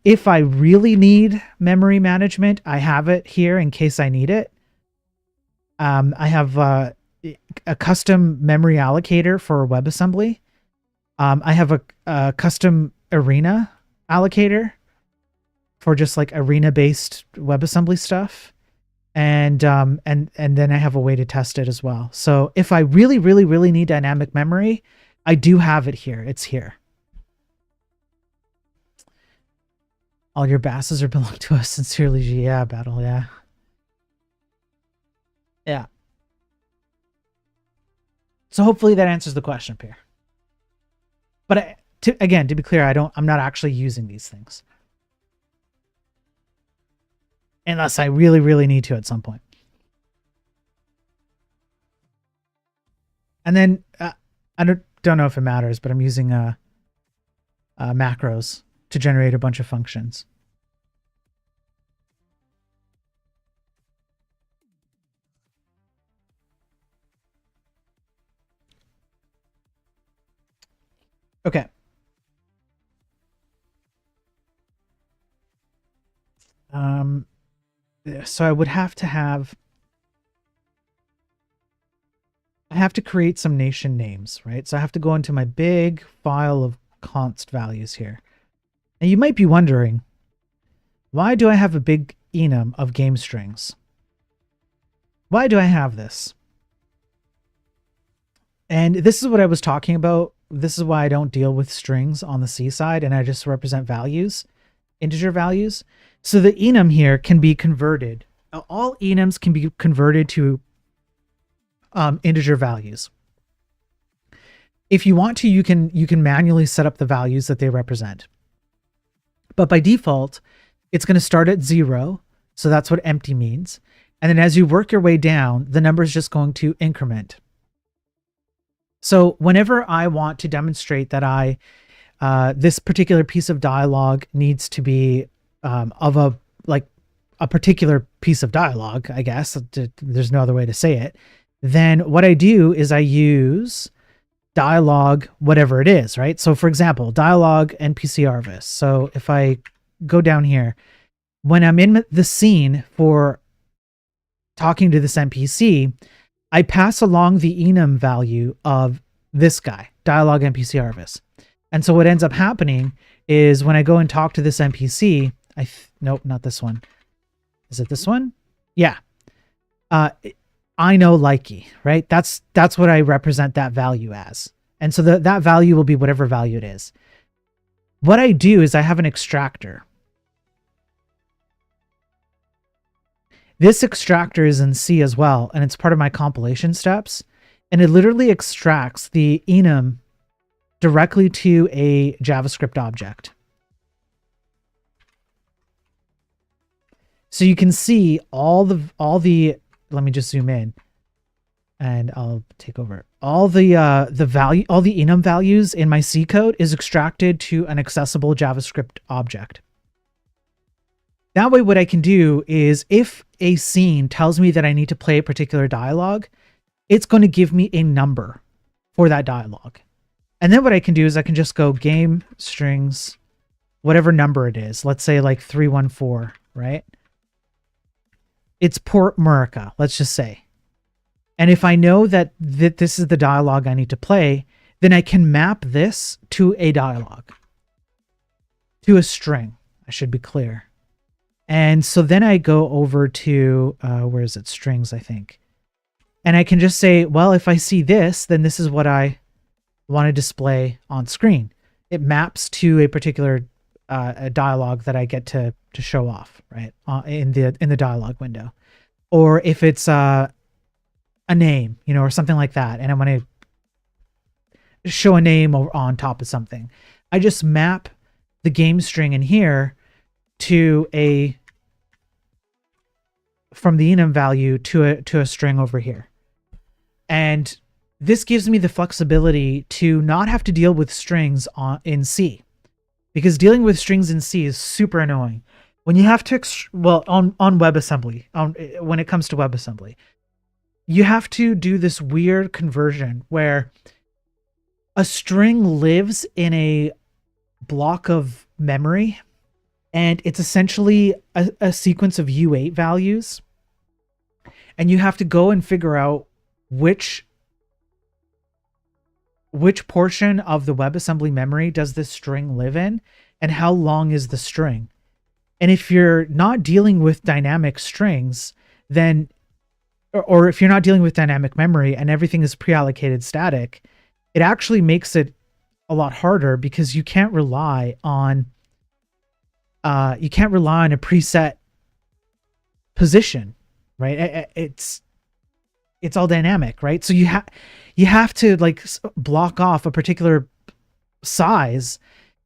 If I really need memory management, I have it here in case I need it. I have a custom memory allocator for WebAssembly. I have a custom arena allocator for just like arena-based WebAssembly stuff. And then I have a way to test it as well. So if I really, really, really need dynamic memory, I do have it here. It's here. All your basses are belong to us. Sincerely, G. Yeah, Battle. Yeah. Yeah. So hopefully that answers the question, Pierre. But again, to be clear, I'm not actually using these things. Unless I really, really need to at some point. And then I don't know if it matters, but I'm using macros to generate a bunch of functions. Okay. So I would have to create some nation names, right? So I have to go into my big file of const values here. And you might be wondering, why do I have a big enum of game strings? Why do I have this? And this is what I was talking about. This is why I don't deal with strings on the C side, and I just represent values, integer values. So the enum here can be converted. All enums can be converted to integer values. If you want to, you can manually set up the values that they represent. But by default, it's going to start at 0. So that's what empty means. And then as you work your way down, the number is just going to increment. So whenever I want to demonstrate that this particular piece of dialogue needs to be of a particular piece of dialogue, I guess, there's no other way to say it, then what I do is I use dialogue, whatever it is, right? So for example, dialogue NPC Arvis. So if I go down here, when I'm in the scene for talking to this NPC, I pass along the enum value of this guy, dialogue NPC Arvis. And so what ends up happening is when I go and talk to this NPC, nope, not this one. Is it this one? Yeah. I know likey, right? That's what I represent that value as. And so that value will be whatever value it is. What I do is I have an extractor. This extractor is in C as well, and it's part of my compilation steps. And it literally extracts the enum directly to a JavaScript object. So you can see all the let me just zoom in and I'll take over. All the enum values in my C code is extracted to an accessible JavaScript object. That way what I can do is if a scene tells me that I need to play a particular dialogue, it's going to give me a number for that dialogue. And then what I can do is I can just go game strings, whatever number it is. Let's say like 314, right? It's Port Murica, let's just say. And if I know that this is the dialogue I need to play, then I can map this to a dialogue, to a string. I should be clear. And so then I go over to, where is it? Strings, I think. And I can just say, well, if I see this, then this is what I want to display on screen. It maps to a particular a dialogue that I get to show off, right? In the dialogue window. Or if it's a name, or something like that, and I want to show a name on top of something, I just map the game string in here to from the enum value to a string over here. And this gives me the flexibility to not have to deal with strings in C, because dealing with strings in C is super annoying. when you have to well, on WebAssembly, when it comes to WebAssembly, you have to do this weird conversion where a string lives in a block of memory, and it's essentially a sequence of U8 values, and you have to go and figure out which portion of the WebAssembly memory does this string live in, and how long is the string. And if you're not dealing with dynamic strings, then, or if you're not dealing with dynamic memory and everything is pre-allocated static, it actually makes it a lot harder because you can't rely on a preset position, right? It's all dynamic, right? So you have to like block off a particular size,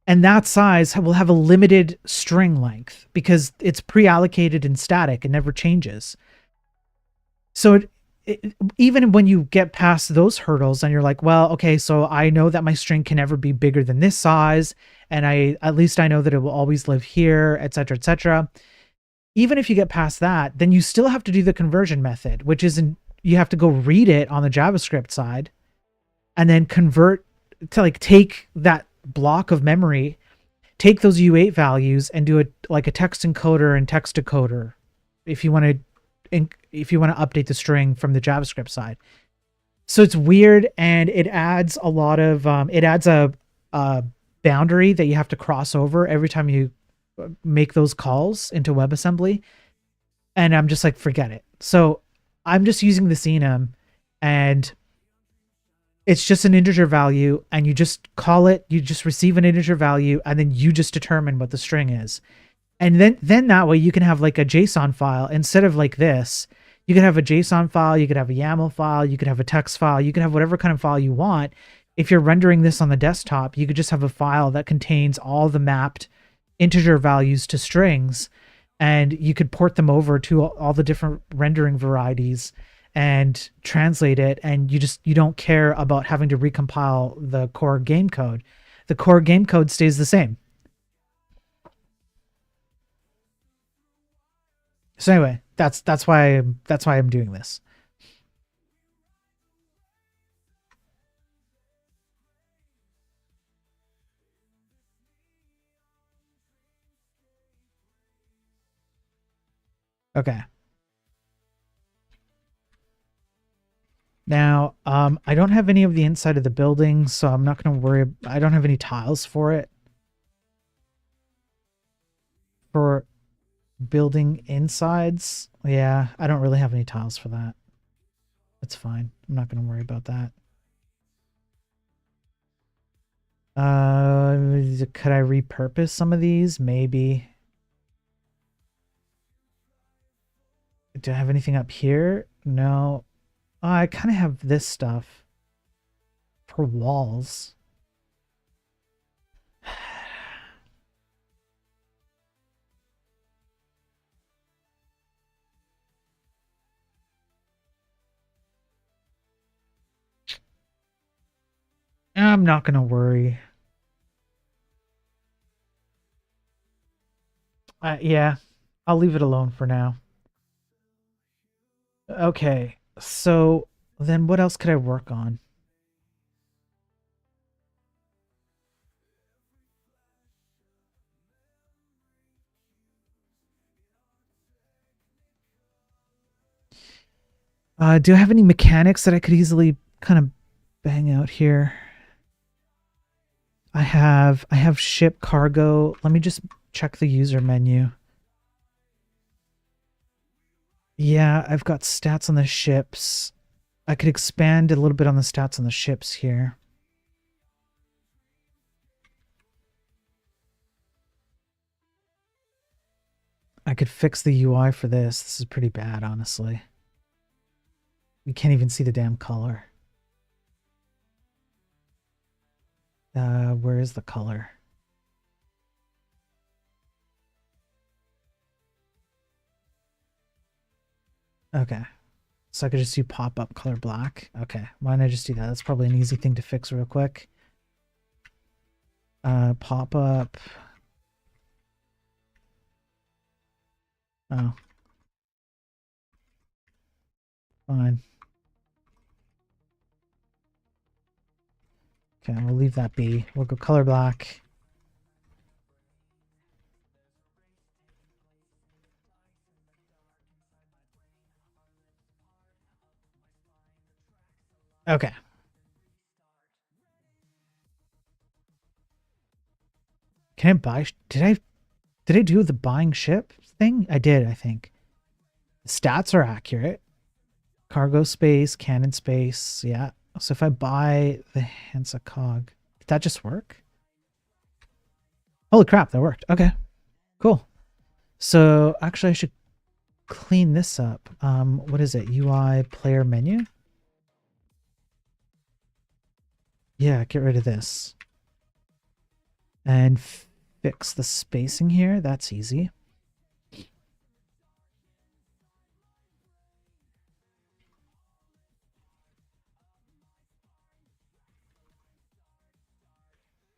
and that size will have a limited string length because it's pre-allocated and static and never changes. So even when you get past those hurdles and you're like, well, okay, so I know that my string can never be bigger than this size, and at least I know that it will always live here, etc., etc. Even if you get past that, then you still have to do the conversion method, which is you have to go read it on the JavaScript side and then convert to like take that block of memory, take those U8 values and do like a text encoder and text decoder if you want to update the string from the JavaScript side. So it's weird, and it adds a lot of it adds a boundary that you have to cross over every time you make those calls into WebAssembly, and I'm just like, forget it. So I'm just using the CNUM, and it's just an integer value, and you just call it, you just receive an integer value, and then you just determine what the string is. And then that way you can have like a JSON file instead of like this. You could have a JSON file, you could have a YAML file, you could have a text file, you could have whatever kind of file you want. If you're rendering this on the desktop, you could just have a file that contains all the mapped integer values to strings, and you could port them over to all the different rendering varieties and translate it, and you don't care about having to recompile the core game code. The core game code stays the same. So anyway, that's why I'm doing this. Okay. Now, I don't have any of the inside of the building, so I'm not going to worry. I don't have any tiles for it. For building insides, yeah, I don't really have any tiles for that. That's fine. I'm not going to worry about that. Could I repurpose some of these? Maybe. Do I have anything up here? No. I kind of have this stuff for walls. I'm not going to worry. Yeah, I'll leave it alone for now. Okay, so then what else could I work on? Do I have any mechanics that I could easily kind of bang out here? I have ship cargo. Let me just check the user menu. Yeah, I've got stats on the ships. I could expand a little bit on the stats on the ships here. I could fix the UI for this. This is pretty bad, honestly. You can't even see the damn color. Where is the color? Okay. So I could just do pop-up color black. Okay, why don't I just do that? That's probably an easy thing to fix real quick. Pop-up. Oh. Fine. Okay, we'll leave that be. We'll go color black. Okay. Can I buy? Did I do the buying ship thing? I did, I think. The stats are accurate. Cargo space, cannon space, yeah. So if I buy the Hansa cog, did that just work? Holy crap, that worked. Okay, cool. So actually I should clean this up. What is it? UI player menu? Yeah, get rid of this. And fix the spacing here. That's easy.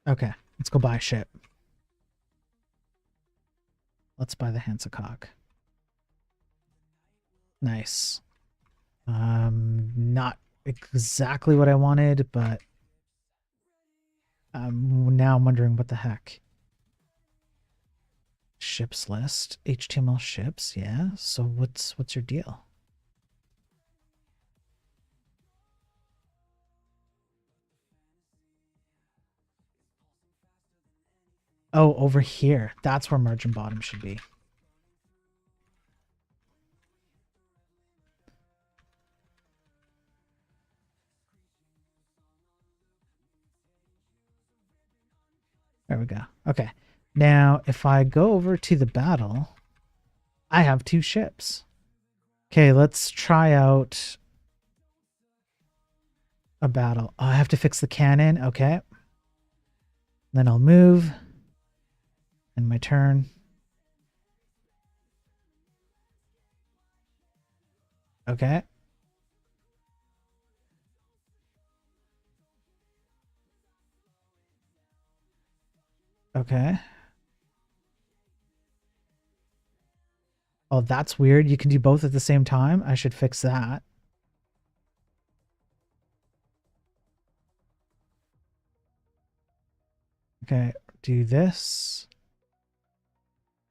Okay, let's go buy a ship. Let's buy the Hansa cog. Nice. Not exactly what I wanted, but now I'm wondering what the heck. Ships list, HTML ships, yeah. So what's your deal? Oh, over here. That's where margin bottom should be. There we go. Okay. Now, if I go over to the battle, I have 2 ships. Okay, let's try out a battle. Oh, I have to fix the cannon. Okay. Then I'll move. And my turn. Okay. Okay. Oh, that's weird. You can do both at the same time. I should fix that. Okay, do this.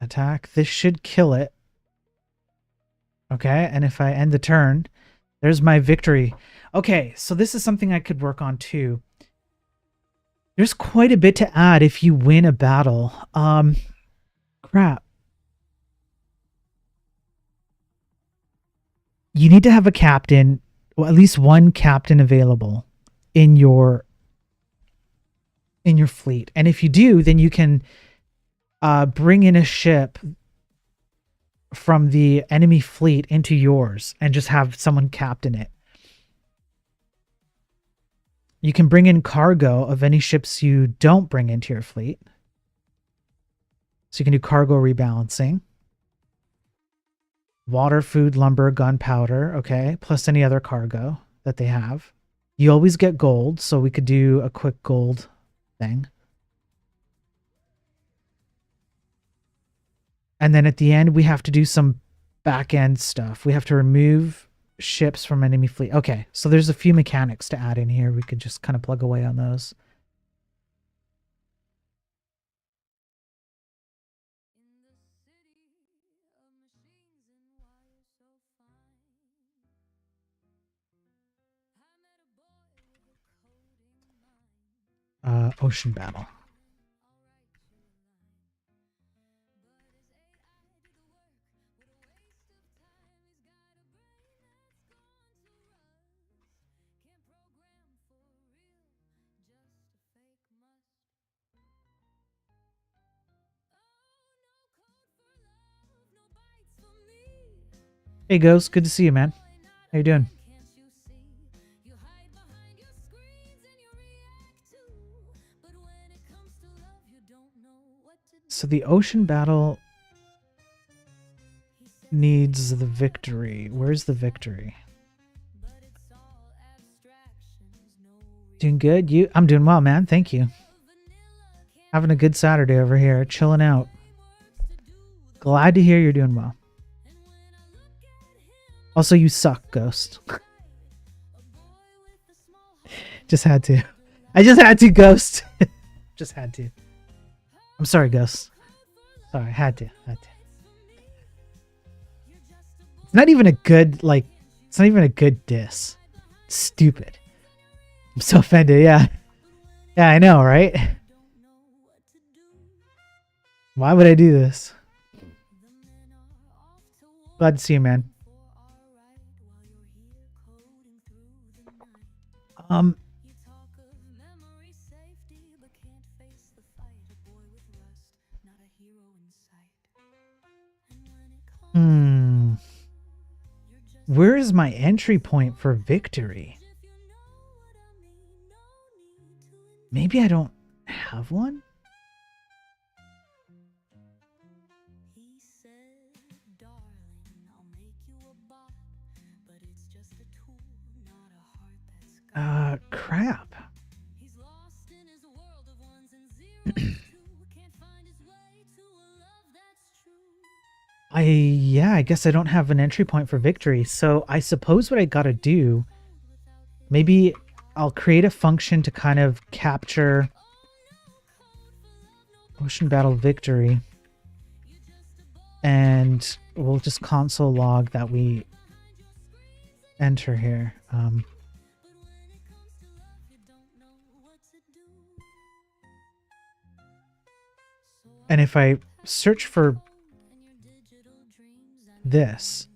Attack. This should kill it. Okay, and if I end the turn, there's my victory. Okay, so this is something I could work on too. There's quite a bit to add if you win a battle. Crap. You need to have a captain, well, at least one captain available in your fleet. And if you do, then you can bring in a ship from the enemy fleet into yours and just have someone captain it. You can bring in cargo of any ships you don't bring into your fleet. So you can do cargo rebalancing. Water, food, lumber, gunpowder, okay, plus any other cargo that they have. You always get gold, so we could do a quick gold thing. And then at the end, we have to do some back-end stuff. We have to remove ships from enemy fleet. Okay, so there's a few mechanics to add in here. We could just kind of plug away on those. Ocean battle. Hey Ghost, good to see you, man. How you doing? So the ocean battle needs the victory. Where's the victory? Doing good? You? I'm doing well, man. Thank you. Having a good Saturday over here, chilling out. Glad to hear you're doing well. Also, you suck, Ghost. Just had to. I just had to, Ghost. Just had to. I'm sorry, Ghost. Sorry, had to. It's not even a good, like, it's not even a good diss. It's stupid. I'm so offended, yeah. Yeah, I know, right? Why would I do this? Glad to see you, man. Where is my entry point for victory? Maybe I don't have one? Crap. I guess I don't have an entry point for victory. So I suppose what I gotta do, maybe I'll create a function to kind of capture Ocean Battle victory. And we'll just console log that we enter here. And if I search for this,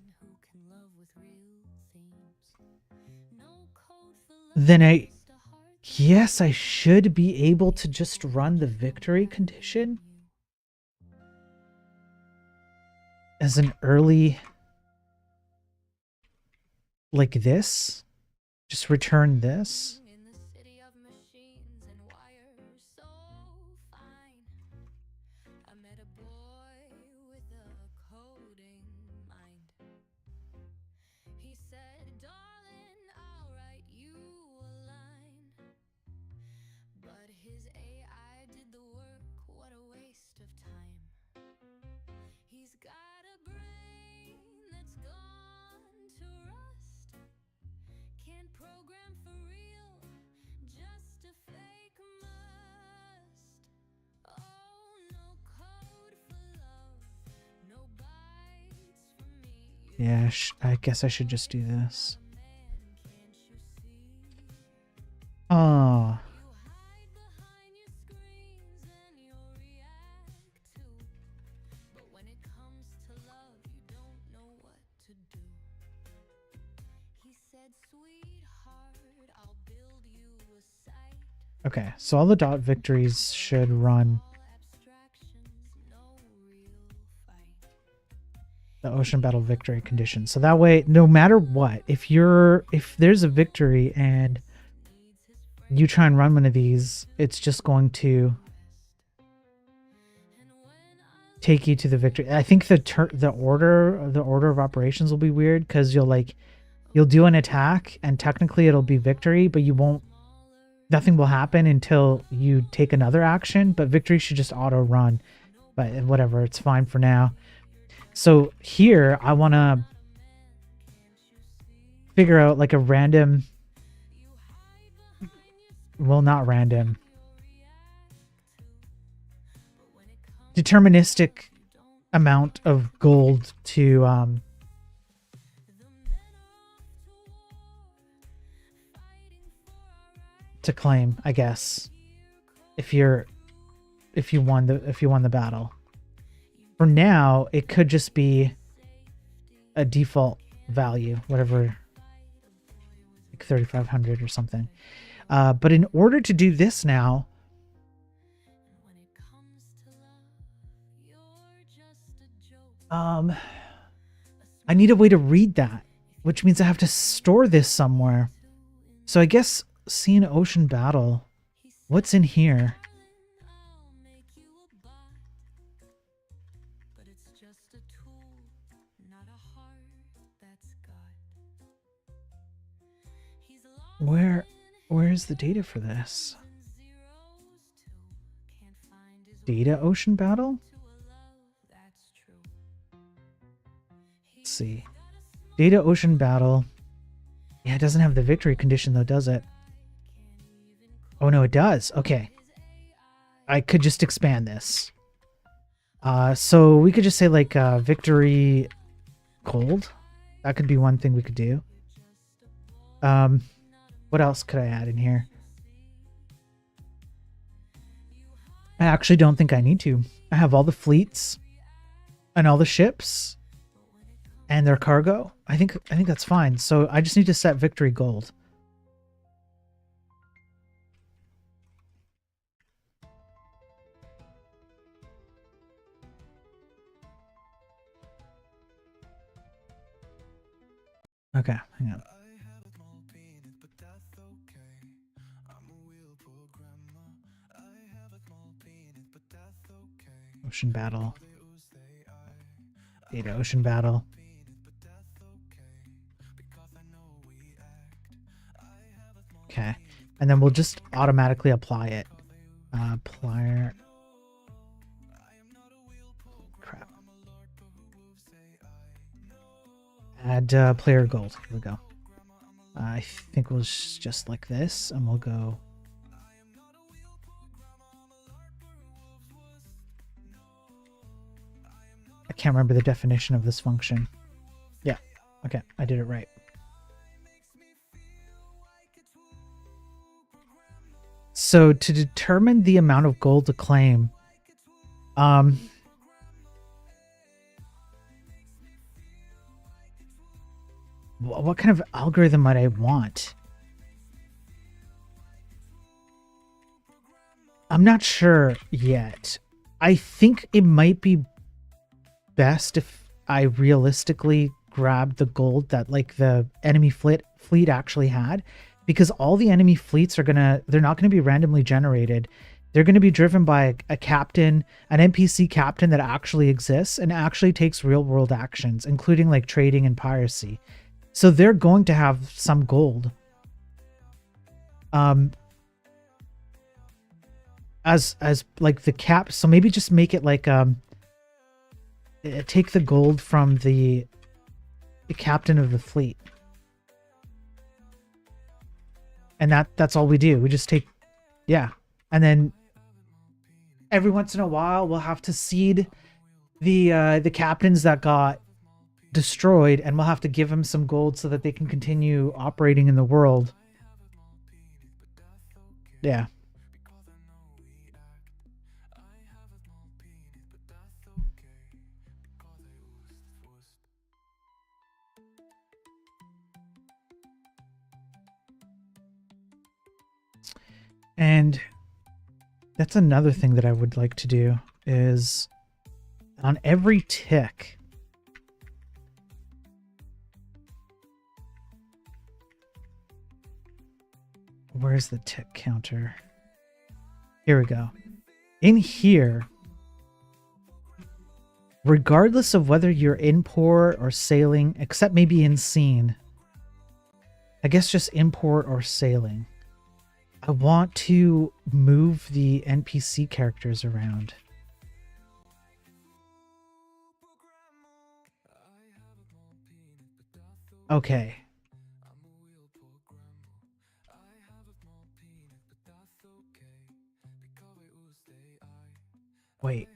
then I should be able to just run the victory condition as an early, like this. Just return this. Yeah, I guess I should just do this. Oh. Okay, so all the dot victories should run the Ocean Battle victory condition. So that way, no matter what, if there's a victory and you try and run one of these, it's just going to take you to the victory. I think the order of operations will be weird, because you'll do an attack and technically it'll be victory, but nothing will happen until you take another action, but victory should just auto run. But whatever, it's fine for now. So here I want to figure out like a random, well, not random, deterministic amount of gold to claim, I guess, if you won the battle. For now, it could just be a default value, whatever, like 3,500 or something. But in order to do this now, I need a way to read that, which means I have to store this somewhere. So I guess seeing Ocean Battle, what's in here? Where is the data for this? Data Ocean Battle? Let's see. Data Ocean Battle. Yeah, it doesn't have the victory condition though, does it? Oh no, it does. Okay. I could just expand this. So we could just say like victory gold. That could be one thing we could do. What else could I add in here? I actually don't think I need to. I have all the fleets and all the ships and their cargo. I think that's fine. So I just need to set victory gold. Okay, hang on. Ocean Battle. Data Ocean Battle. Okay, and then we'll just automatically apply it. Player. Crap. Add player gold. Here we go. I think we'll just like this, and we'll go. I can't remember the definition of this function. Yeah. Okay, I did it right. So to determine the amount of gold to claim, what kind of algorithm might I want? I'm not sure yet. I think it might be best if I realistically grab the gold that like the enemy fleet actually had, because all the enemy fleets they're not gonna be randomly generated. They're gonna be driven by a captain, an NPC captain that actually exists and actually takes real world actions, including like trading and piracy. So they're going to have some gold. As like the cap, so maybe just make it like take the gold from the captain of the fleet. And that's all we do. We just take, yeah. And then every once in a while we'll have to seed the captains that got destroyed, and we'll have to give them some gold so that they can continue operating in the world. Yeah. And that's another thing that I would like to do is on every tick, where's the tick counter? Here we go. In here, regardless of whether you're in port or sailing, except maybe in scene, I guess just in port or sailing, I want to move the NPC characters around. Okay. Wait.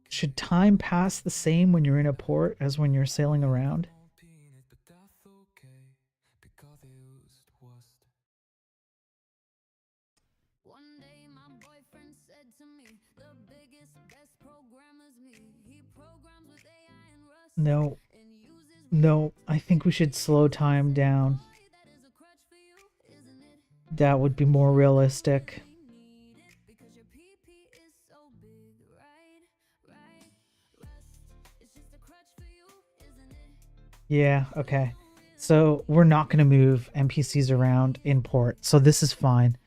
Should time pass the same when you're in a port as when you're sailing around? No. No, I think we should slow time down. That would be more realistic. Yeah, okay. So we're not going to move NPCs around in port. So this is fine.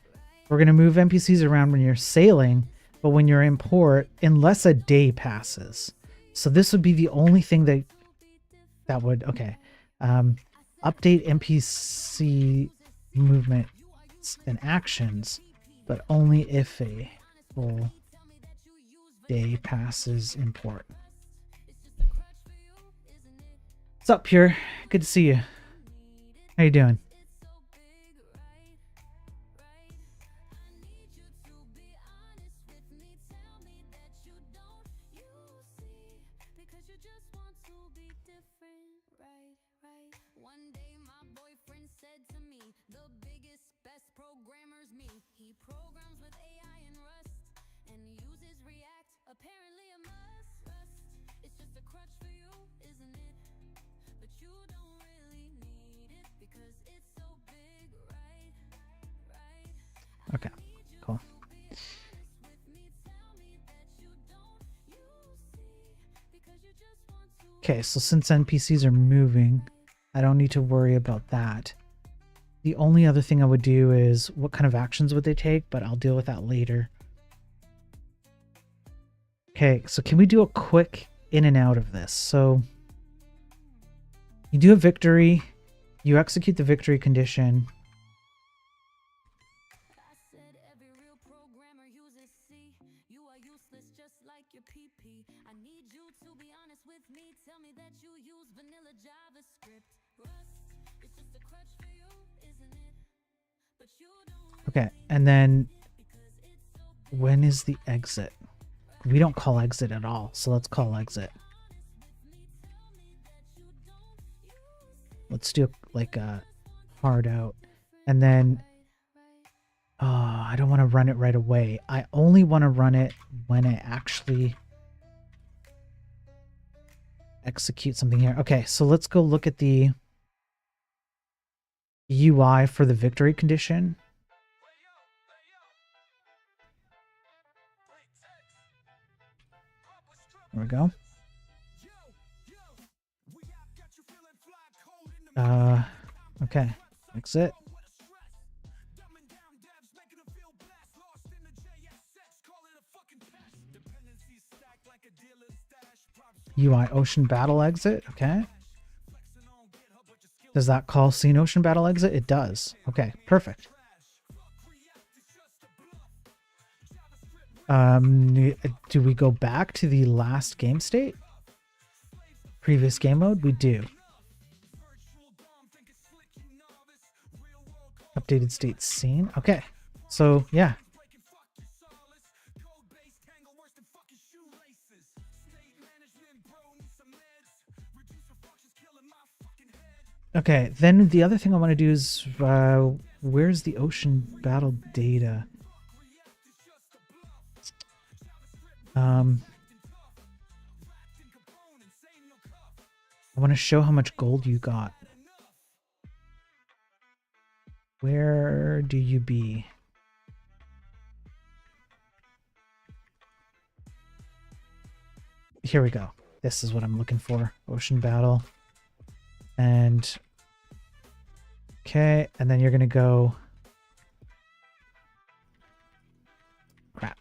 We're going to move NPCs around when you're sailing, but when you're in port, unless a day passes. So this would be the only thing that would, okay. Update NPC movements and actions, but only if a full day passes in port. What's up, Pure? Good to see you. How you doing? One day my boyfriend said to me, the biggest, best programmer's me. He programs with AI and Rust and uses React. Apparently a must. Rust, it's just a crutch for you, isn't it? But you don't really need it because it's so big, right? Right? Okay, cool. Okay, so since NPCs are moving, I don't need to worry about that. The only other thing I would do is what kind of actions would they take, but I'll deal with that later. Okay, so can we do a quick in and out of this? So you do a victory, you execute the victory condition. I said every real programmer uses C. You are useless just like your PP. I need you to be honest with me. Tell me that you use vanilla JavaScript. Rust, it's just a crutch for you, isn't it? But you don't Okay, and then when is the exit? We don't call exit at all, so let's call exit. Let's do like a hard out. And then I don't want to run it right away. I only want to run it when I actually execute something here. Okay, so let's go look at the UI for the victory condition. There we go. Okay, exit. UI Ocean Battle exit. Okay. Does that call Scene Ocean Battle exit? It does. Okay, perfect. Do we go back to the last game state? Previous game mode? We do. Updated state scene. Okay. So, yeah. Okay, then the other thing I want to do is where's the ocean battle data? I want to show how much gold you got. Where do you be? Here we go. This is what I'm looking for. Ocean battle. And okay, and then you're gonna go. Crap.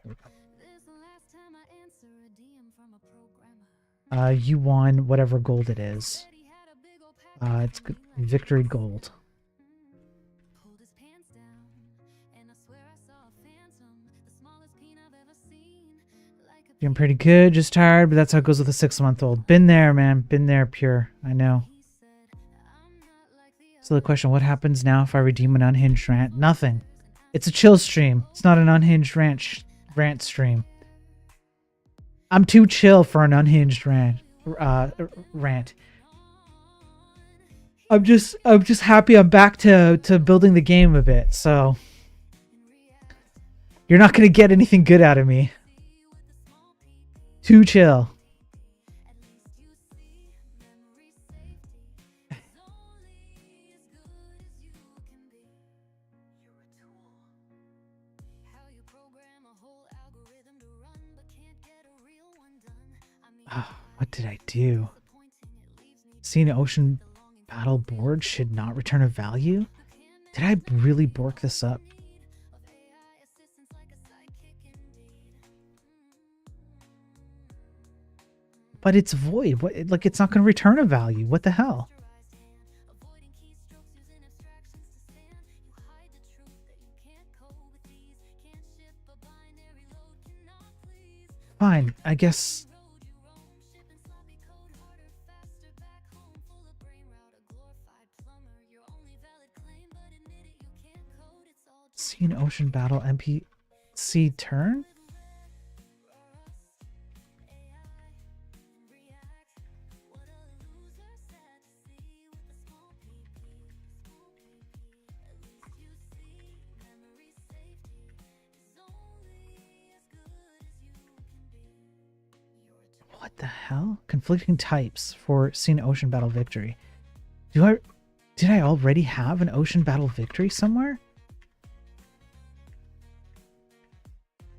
Here we go. You won whatever gold it is. It's victory gold. Doing pretty good, just tired, but that's how it goes with a 6-month-old. Been there, man. Been there, Pure. I know. So the question, what happens now if I redeem an unhinged rant? Nothing. It's a chill stream. It's not an unhinged rant stream. I'm too chill for an unhinged rant. I'm just happy I'm back to building the game a bit, so you're not gonna get anything good out of me. Too chill. What did I do? Seeing an ocean battle board should not return a value? Did I really bork this up? But it's void. What? Like, it's not going to return a value. What the hell? Fine. I guess. Seen Ocean Battle NPC turn? What the hell? Conflicting types for Seen Ocean Battle Victory. Did I already have an Ocean Battle Victory somewhere?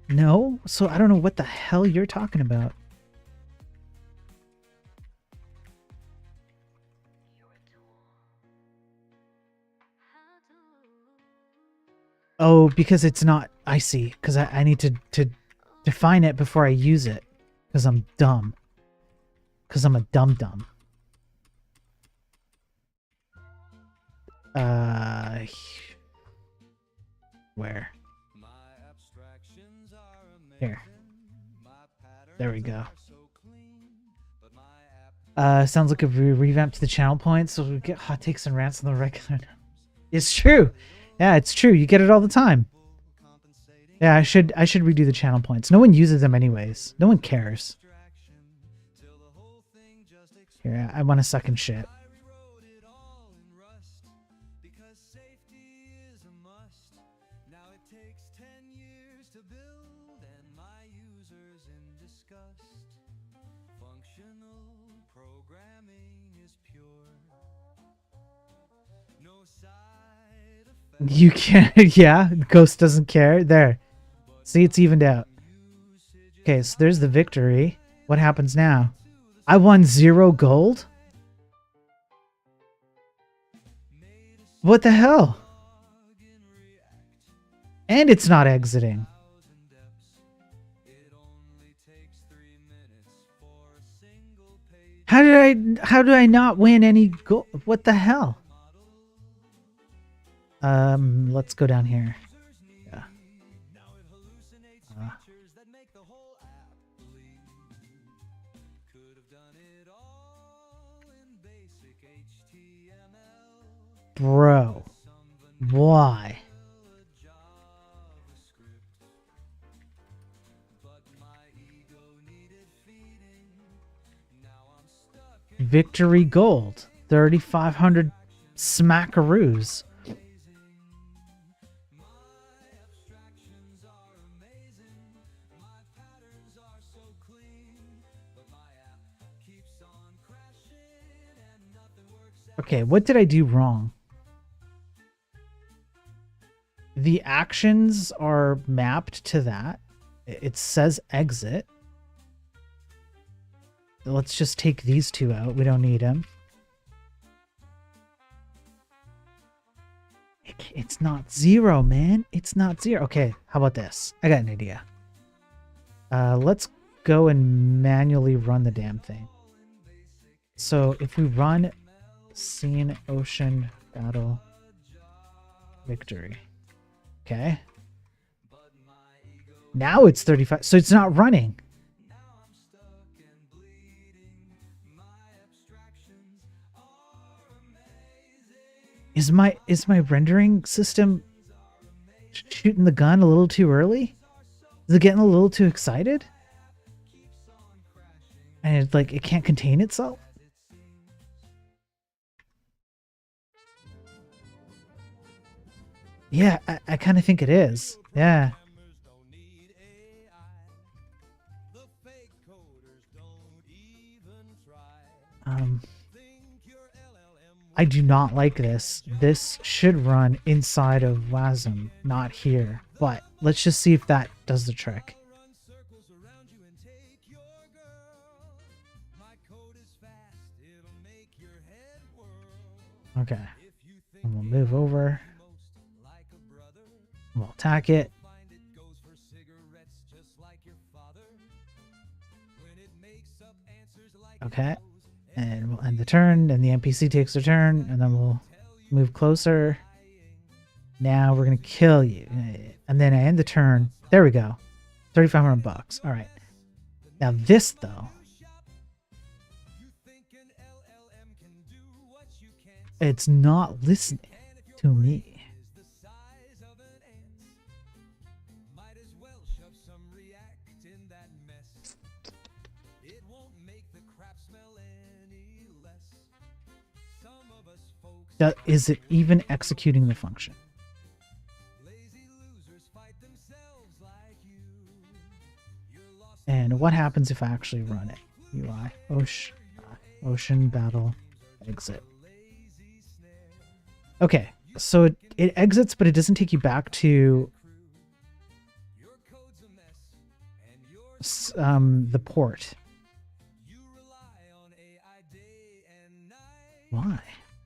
No? So I don't know what the hell you're talking about. Oh, because it's not... I see. Because I need to define it before I use it. Because I'm dumb. Because I'm a dum-dum. Where? Here. There we go. Sounds like a revamp to the channel points, so we get hot takes and rants on the regular. It's true. Yeah, it's true. You get it all the time. Yeah, I should redo the channel points. No one uses them anyways. No one cares. Here, I want a second shit. You can't. Yeah, Ghost doesn't care. There. See, it's evened out. Okay, so there's the victory. What happens now? I won 0 gold? What the hell? And it's not exiting. How did I not win any gold? What the hell? Let's go down here. Yeah. Bro. Why? Victory gold. 3,500 smackaroos. Okay, what did I do wrong? The actions are mapped to that. It says exit. Let's just take these two out. We don't need them. It's not 0, man. It's not 0. Okay, how about this? I got an idea. Let's go and manually run the damn thing. So if we run Seen Ocean Battle Victory. Okay. Now it's 35. So it's not running. Is my rendering system shooting the gun a little too early? Is it getting a little too excited? And it can't contain itself? Yeah, I kind of think it is. Yeah. I do not like this. This should run inside of WASM, not here. But let's just see if that does the trick. Okay. And we'll move over. We'll attack it. Okay. And we'll end the turn, and the NPC takes their turn, and then we'll move closer. Now we're going to kill you. And then I end the turn. There we go. 3,500 bucks. All right. Now this, though. It's not listening to me. It won't make the crap smell any less. Some of us folks Is it even executing the function? lazy losers fight themselves like you. You're lost And what happens if I actually run it? UI ocean battle exit. lazy snare. Okay, so it exits, but it doesn't take you back to Your code's a mess and you're the port. you rely on AI day and night. Why?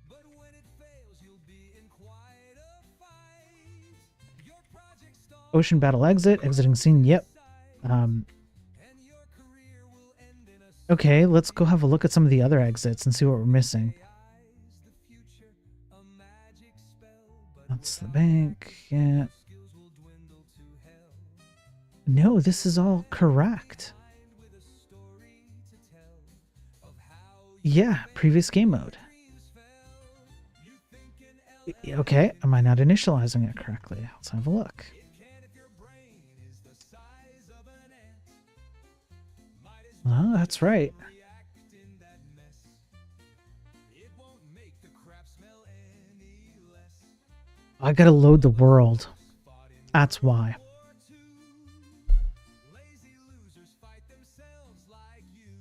But when it fails, you'll be in quite a fight. Your project stalls Ocean battle exit, exiting scene. Yep. and your career will end in a Okay, let's go have a look at some of the other exits and see what we're missing. AI's the future, a magic spell, but That's the bank. Yeah. skills will dwindle to hell. No, this is all correct. With a story to tell of how Yeah, previous game mode. dreams fell. You think an Okay, am I not initializing it correctly? Let's have a look. can if your brain is the size of an ant. Might as well Oh, that's right. react in that mess. It won't make the crap smell any less. I gotta load the world. That's why. War two, lazy losers fight themselves like you.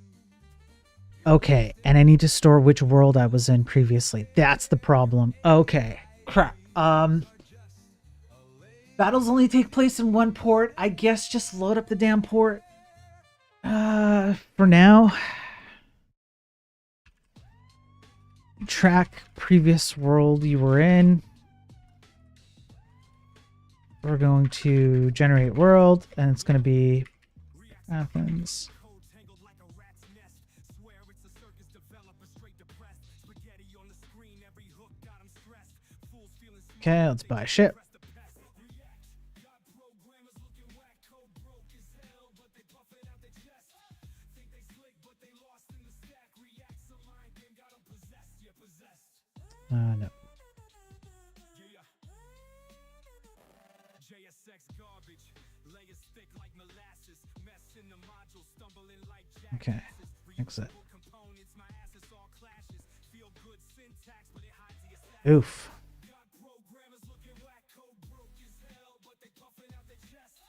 Okay, and I need to store which world I was in previously. That's the problem. Okay. Crap. Battles only take place in one port. I guess just load up the damn port. For now. Track previous world you were in. We're going to generate world, and it's going to be Athens. Code tangled like a rat's nest. Swear it's a circus developer straight depressed. Spaghetti on the screen, every hook got 'em stressed. Fools feeling smart, Okay, let's buy a ship. press the pest. React. Got programmers looking whack, code broke as hell, but they puffing out their chest. Think they slick, but they lost in the stack. React's a mind game, got 'em possessed. Yeah, possessed. No. Yeah. JSX garbage, layers thick like molasses, mess in the module, stumbling like Okay, exit. components, my assets all clashes, feel good syntax, but it hides the aesthetic. Oof. Got programmers looking whack, code broke as hell, but they puffing out their chest.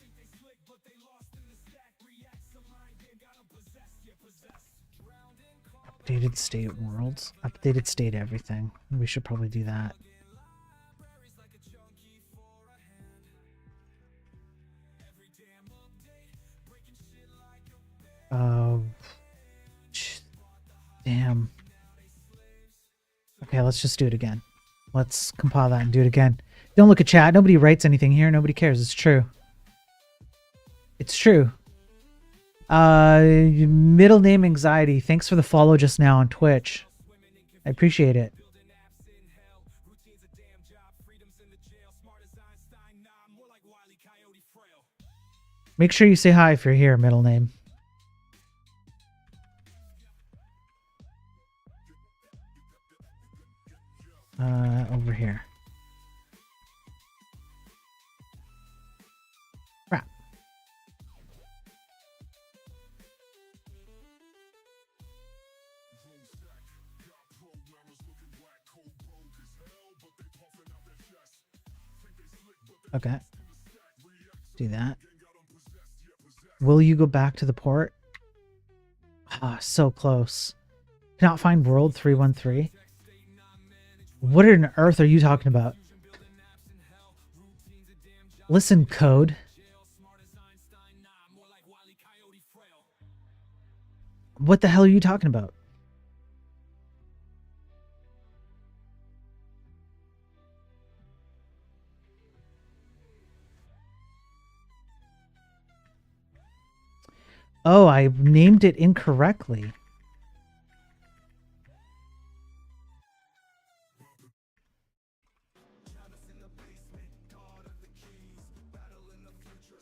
Think they slick, but they lost in the stack. Reacts a mind game, got 'em possessed, yeah, possessed. Drowned in carbon. Updated state worlds. Updated state everything. We should probably do that. Libraries like a chunky for a hand. Every damn update, breaking shit like a Damn. Okay, let's just do it again. Let's compile that and do it again. Don't look at chat. Nobody writes anything here. Nobody cares. It's true. It's true. Middle name anxiety. Thanks for the follow just now on Twitch. I appreciate it. building apps in hell. Routine's a damn job, freedom's in the jail. Smart as Einstein, nah, more like Wile E. Coyote Frail. Make sure you say hi if you're here, middle name. Over here. Crap. Okay. Do that. Will you go back to the port? Ah, so close. Cannot find world 313. What on earth are you talking about? Listen, code. What the hell are you talking about? Oh, I named it incorrectly.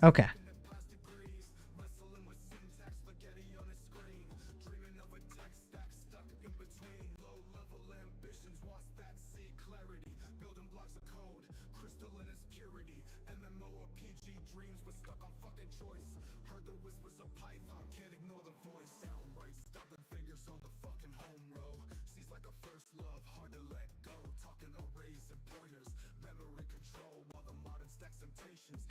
Okay.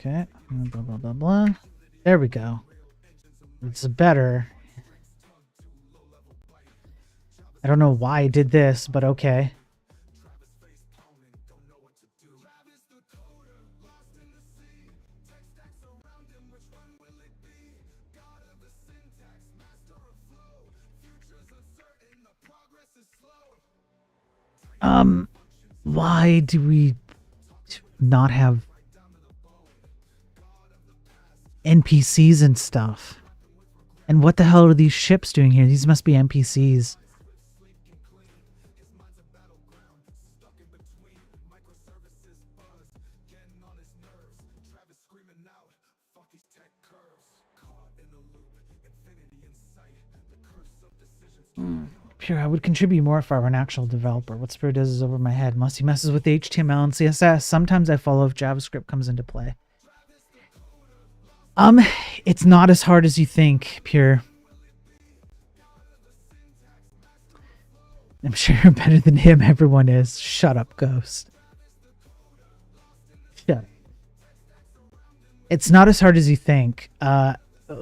Okay. Blah, blah, blah, blah. There we go. It's better. I don't know why I did this, but okay. Why do we not have NPCs and stuff? And what the hell are these ships doing here? These must be NPCs. Pure, I would contribute more if I were an actual developer. What Spirit does is over my head. Must he messes with HTML and CSS. Sometimes I follow if JavaScript comes into play. It's not as hard as you think, Pure. I'm sure you're better than him. Everyone is. Shut up, Ghost. Shut up. It's not as hard as you think.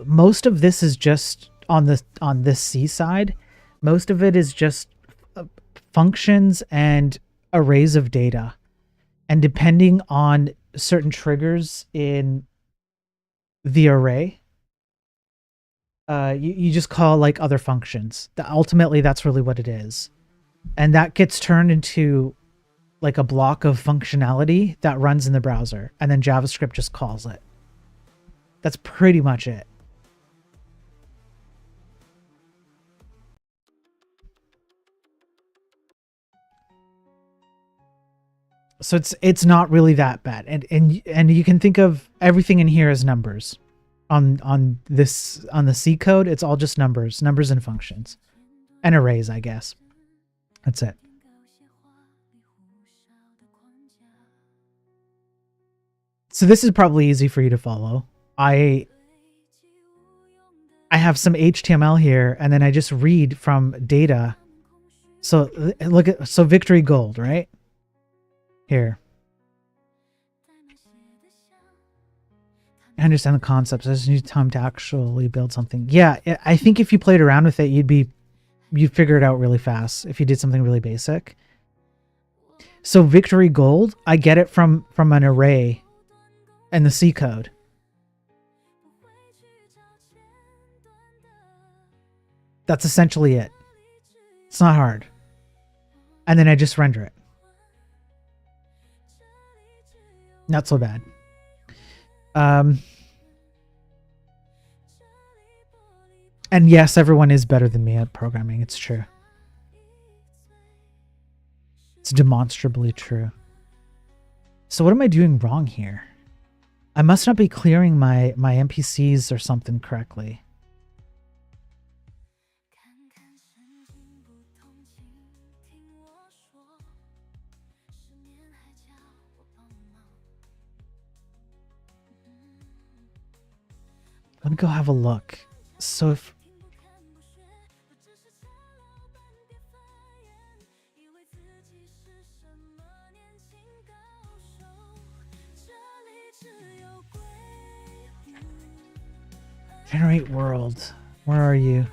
Most of this is just on this C side. Most of it is just functions and arrays of data. And depending on certain triggers in the array, you just call like other functions. Ultimately, that's really what it is. And that gets turned into like a block of functionality that runs in the browser. And then JavaScript just calls it. That's pretty much it. So it's not really that bad, and you can think of everything in here as numbers. On the C code, it's all just numbers and functions, and arrays, I guess. That's it. So this is probably easy for you to follow. I have some HTML here, and then I just read from data. So look at Victory Gold, right? Here. I understand the concepts. I just need time to actually build something. Yeah, I think if you played around with it, you'd figure it out really fast if you did something really basic. So Victory Gold, I get it from an array and the C code. That's essentially it. It's not hard. And then I just render it. Not so bad. And yes, everyone is better than me at programming. It's true. It's demonstrably true. So what am I doing wrong here? I must not be clearing my NPCs or something correctly. Let me go have a look. So if generate world, where are you?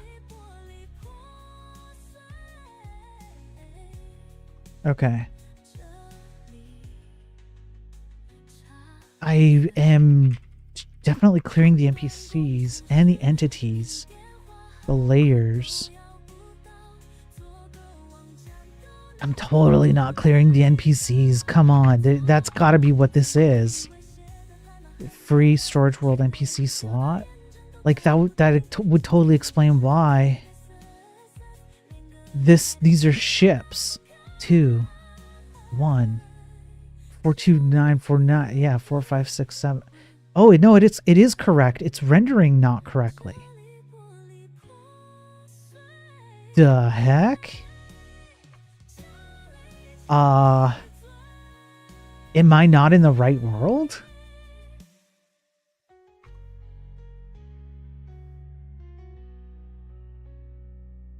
Okay. I am definitely clearing the NPCs and the entities, the layers. I'm totally not clearing the NPCs. Come on, that's got to be what this is. Free storage world NPC slot. Like that would totally explain why. These are ships. 2, 1, 4, 2, 9, 4, 9. Yeah, 4, 5, 6, 7. Oh no, it is correct. It's rendering not correctly. The heck? Am I not in the right world?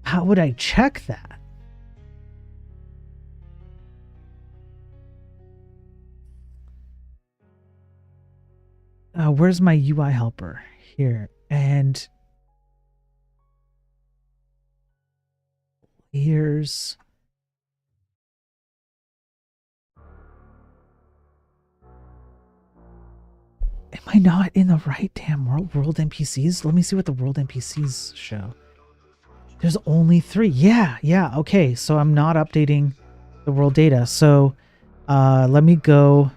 How would I check that? Where's my UI helper? Here. And here's... Am I not in the right damn world NPCs? Let me see what the world NPCs show. There's only 3. Yeah, okay. So I'm not updating the world data. So let me go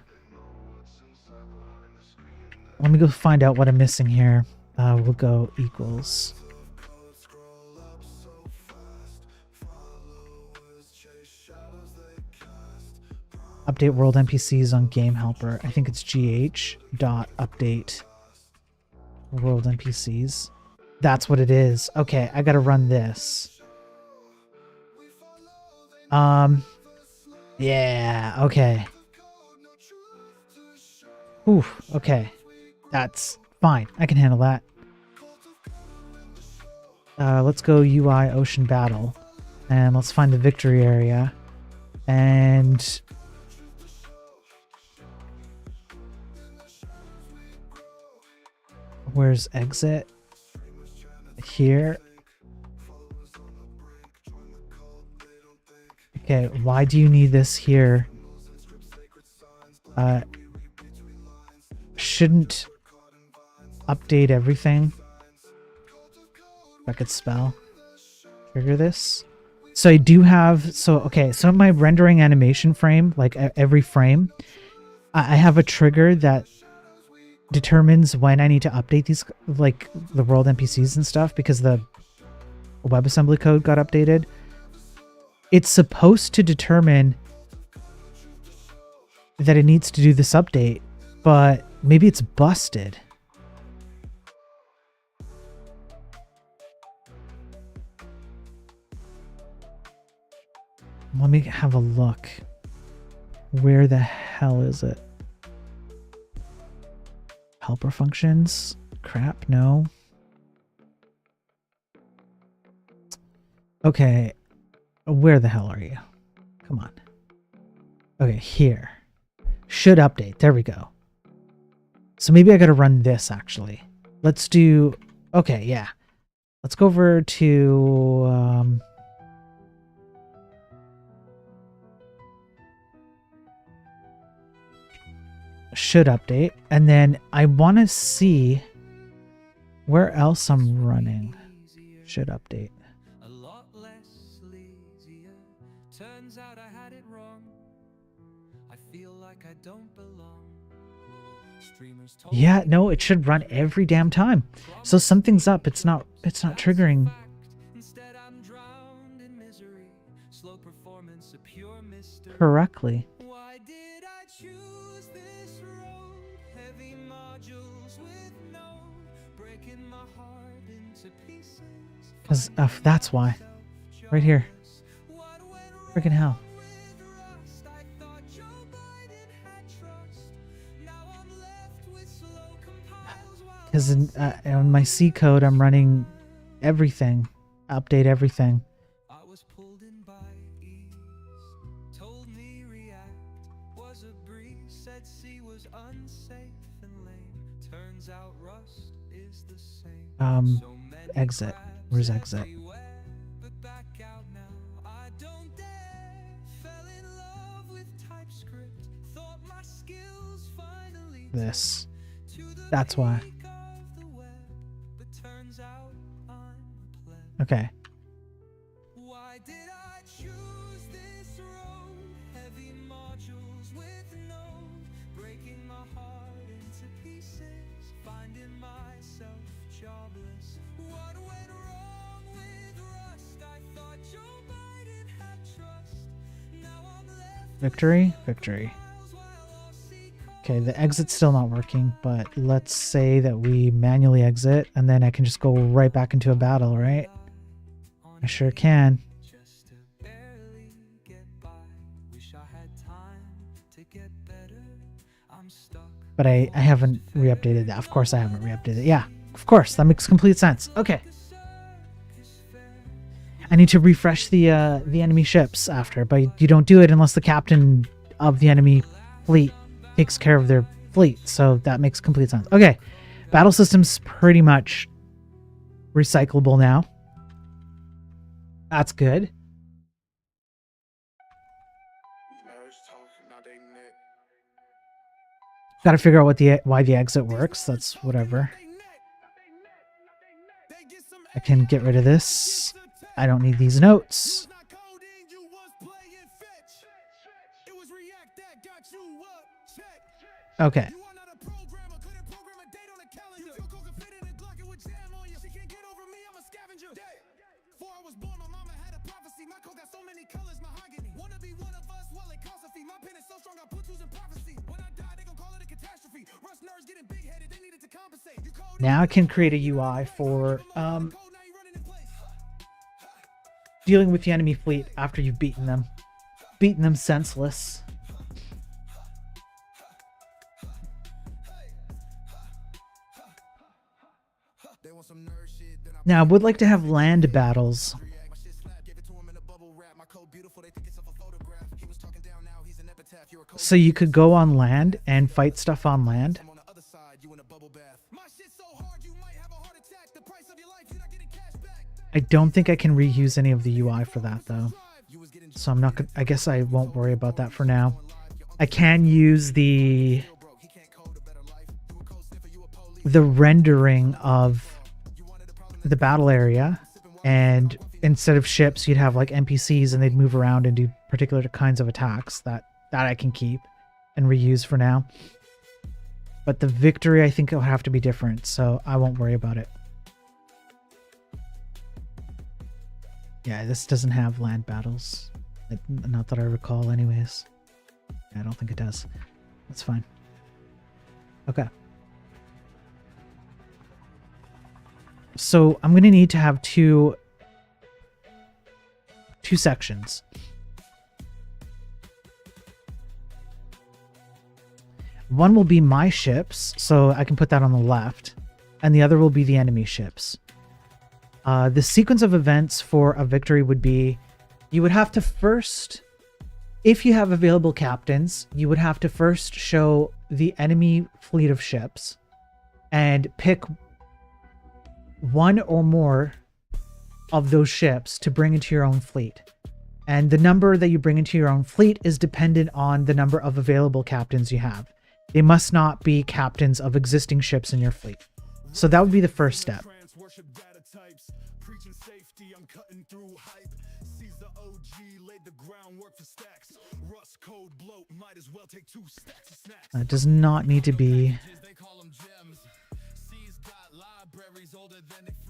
find out what I'm missing here. We'll go equals. Update world NPCs on game helper. I think it's gh.update world NPCs. That's what it is. Okay, I gotta run this. Yeah, okay. Oof, okay. That's fine. I can handle that. Let's go UI Ocean Battle. And let's find the victory area. And... where's exit? Here. Okay, why do you need this here? Shouldn't update everything. If I could spell. Trigger this. So I do have, so in my rendering animation frame, like every frame, I have a trigger that determines when I need to update these, like the world NPCs and stuff, because the WebAssembly code got updated. It's supposed to determine that it needs to do this update, but maybe it's busted. Let me have a look. Where the hell is it? Helper functions? Crap, no. Okay, where the hell are you? Come on. Okay, here. Should update. There we go. So maybe I gotta run this, actually. Let's do... okay, yeah. Let's go over to... should update, and then I want to see where else I'm running. Should update. A lot less lazier. Turns out I had it wrong. I feel like I don't belong. Streamers told Yeah, no, it should run every damn time. So something's up. It's not triggering instead I'm drowned in misery. Slow performance, a pure mystery. correctly. Why did I choose this road? Heavy modules with no breaking my heart into pieces. Because that's why. Right here. What went wrong Freaking hell. with Rust? I thought Joe Biden had trust. Now I'm left with slow compiles while Because in my C code, I'm running everything. Update everything. I was pulled in by ease. Told me React was a breeze. Said C was unsafe and lame. Turns out Rust is the same. So many Exit. crabs Where's exit? everywhere, but back out now. I don't dare. Fell in love with TypeScript. Thought my skills finally This. to the That's why. peak of the web, but turns out I'm a pleb. Okay. Why did I choose this road? Heavy modules with no breaking my heart into pieces, finding myself jobless. What went wrong with Rust? I thought Joe Biden had trust. Now I'm left Victory. Victory. miles while all see Okay, the exit's still not working, but let's say that we manually exit, and then I can just go right back into a battle, right? I sure can. just to barely get by. Wish I had time to get better. I'm stuck. But I haven't re-updated that. Of course I haven't re-updated it. Yeah, of course. That makes complete sense. Okay. I need to refresh the enemy ships after, but you don't do it unless the captain of the enemy fleet takes care of their fleet, so that makes complete sense. Okay, battle system's pretty much recyclable now. That's good. Got to figure out why the exit works. That's whatever. I can get rid of this. I don't need these notes. Okay. Now I can create a UI for dealing with the enemy fleet after you've beaten them senseless. Now I would like to have land battles. So you could go on land and fight stuff on land. I don't think I can reuse any of the UI for that though. So I'm not gonna, I guess I won't worry about that for now. I can use the rendering of the battle area, and instead of ships you'd have like NPCs and they'd move around and do particular kinds of attacks that I can keep and reuse for now. But the victory I think will have to be different, so I won't worry about it. Yeah, this doesn't have land battles. Not that I recall anyways. Yeah, I don't think it does. That's fine. Okay. So I'm going to need to have two sections. One will be my ships, so I can put that on the left, and the other will be the enemy ships. The sequence of events for a victory would be, you would have to first, if you have available captains, you would have to first show the enemy fleet of ships and pick one or more of those ships to bring into your own fleet. And the number that you bring into your own fleet is dependent on the number of available captains you have. They must not be captains of existing ships in your fleet. So that would be the first step. It does not need to be...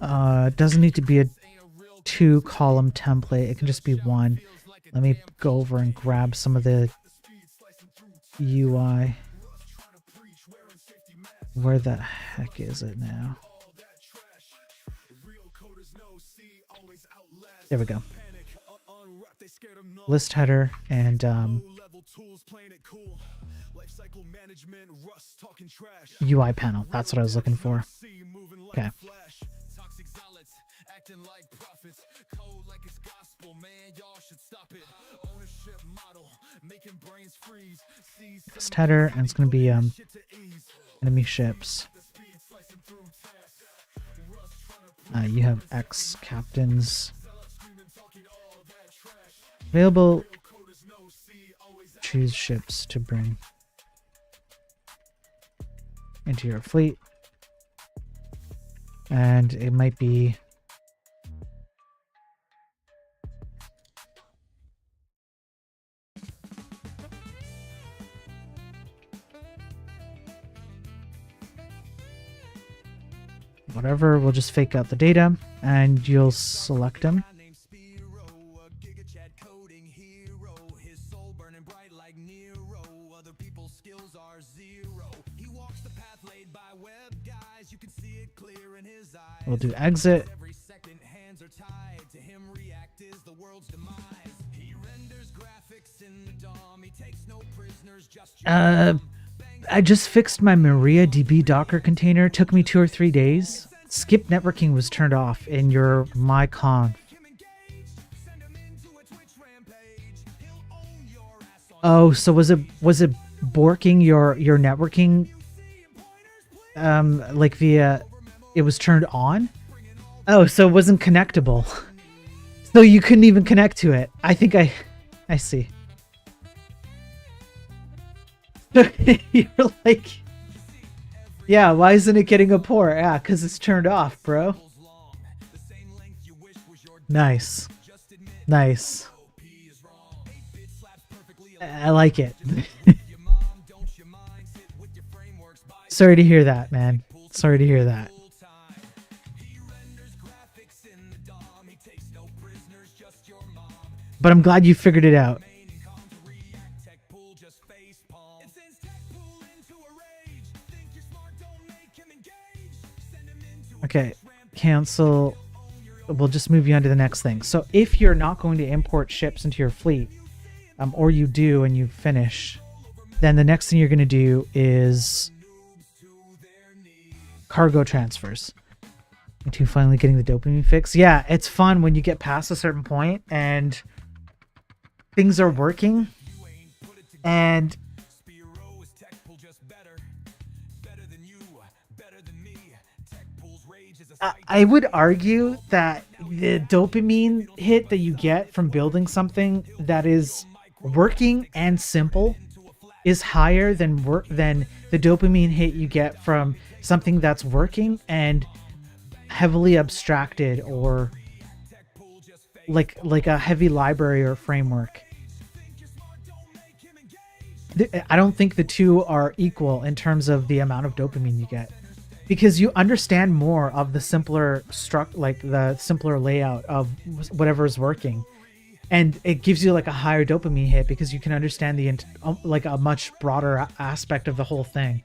it doesn't need to be a 2-column template. It can just be one. Let me go over and grab some of the UI. Where the heck is it now? There we go. List header and UI panel. That's what I was looking for. Okay. List header, and it's going to be enemy ships. You have X captains available. Choose ships to bring into your fleet, and it might be whatever. We'll just fake out the data and you'll select them. We'll do exit. I just fixed my MariaDB Docker container. It took me 2 or 3 days. Skip networking was turned off in your myconf. Oh, so was it borking your networking like via it was turned on. Oh, so it wasn't connectable. So you couldn't even connect to it. I think I see. You're like, yeah, why isn't it getting a port? Yeah, because it's turned off, bro. Nice. Nice. I like it. Sorry to hear that, man. Sorry to hear that. But I'm glad you figured it out. Okay, cancel. We'll just move you on to the next thing. So if you're not going to import ships into your fleet, or you do and you finish, then the next thing you're going to do is cargo transfers. Into finally getting the dopamine fix. Yeah, it's fun when you get past a certain point and things are working, and I would argue that the dopamine hit that you get from building something that is working and simple is higher than the dopamine hit you get from something that's working and heavily abstracted, or like a heavy library or framework. I don't think the two are equal in terms of the amount of dopamine you get, because you understand more of the simpler the simpler layout of whatever is working, and it gives you like a higher dopamine hit because you can understand like a much broader aspect of the whole thing.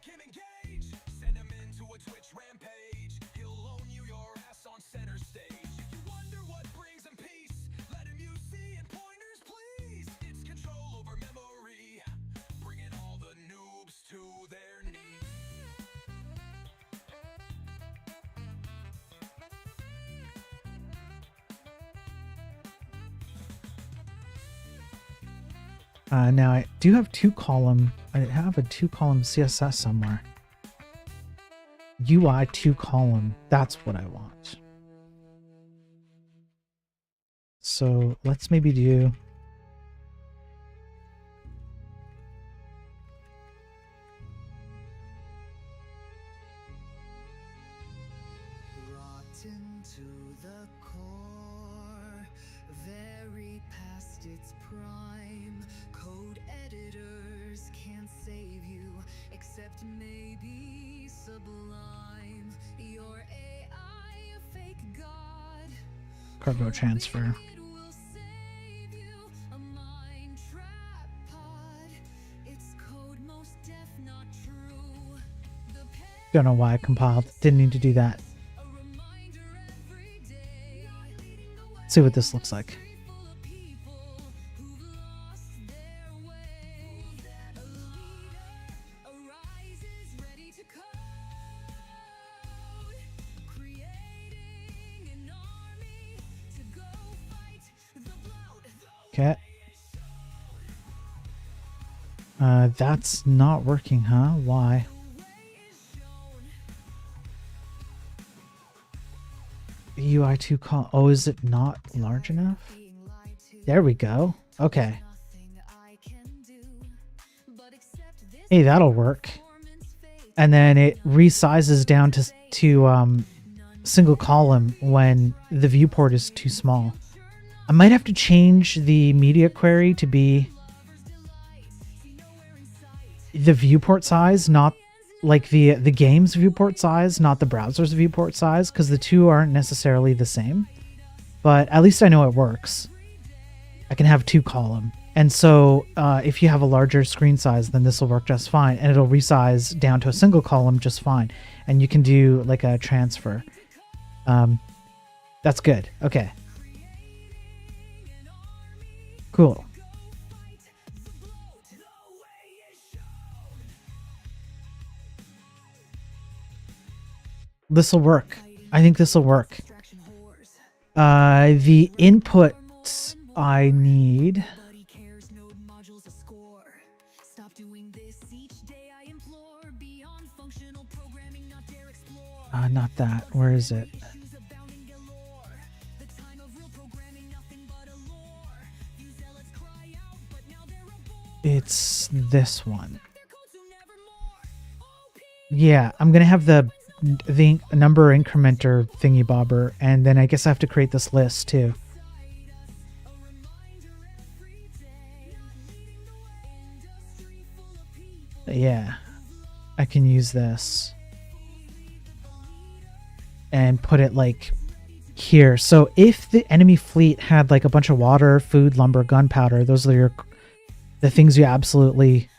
Now I do have I have a 2-column CSS somewhere. UI 2-column, that's what I want. So let's maybe do rotten to the core, very past its prime. Code editors can't save you, except maybe Sublime. Your AI a fake god. cargo transfer. It will save you, a mind trap pod. It's code most def not true. The Don't know why I compiled. Didn't need to do that. a reminder every day. Leading the way. See what this looks like. Full of people who've lost their way. A leader arises ready to code, creating an army to go fight the bloat. Okay. That's not working, huh? Why? UI 2 call. Oh, is it not large enough? Being lied to, There we go. Okay. nothing I can do but accept this Hey, that'll work. performance fate. And then it resizes down to single column when the viewport is too small. I might have to change the media query to be the viewport size, not like the game's viewport size, not the browser's viewport size, because the two aren't necessarily the same. But at least I know it works. I can have 2-column. And so if you have a larger screen size, then this will work just fine. And it'll resize down to a single column just fine. And you can do like a transfer. That's good. Okay. Cool. This will work. I think this will work. The inputs I need. Nobody cares, node modules a score. Stop doing this Not that. Where is it? It's this one. Yeah, I'm gonna have the number incrementer thingy bobber, and then I guess I have to create this list too. Yeah, I can use this and put it like here. So if the enemy fleet had like a bunch of water, food, lumber, gunpowder, those are the things you absolutely,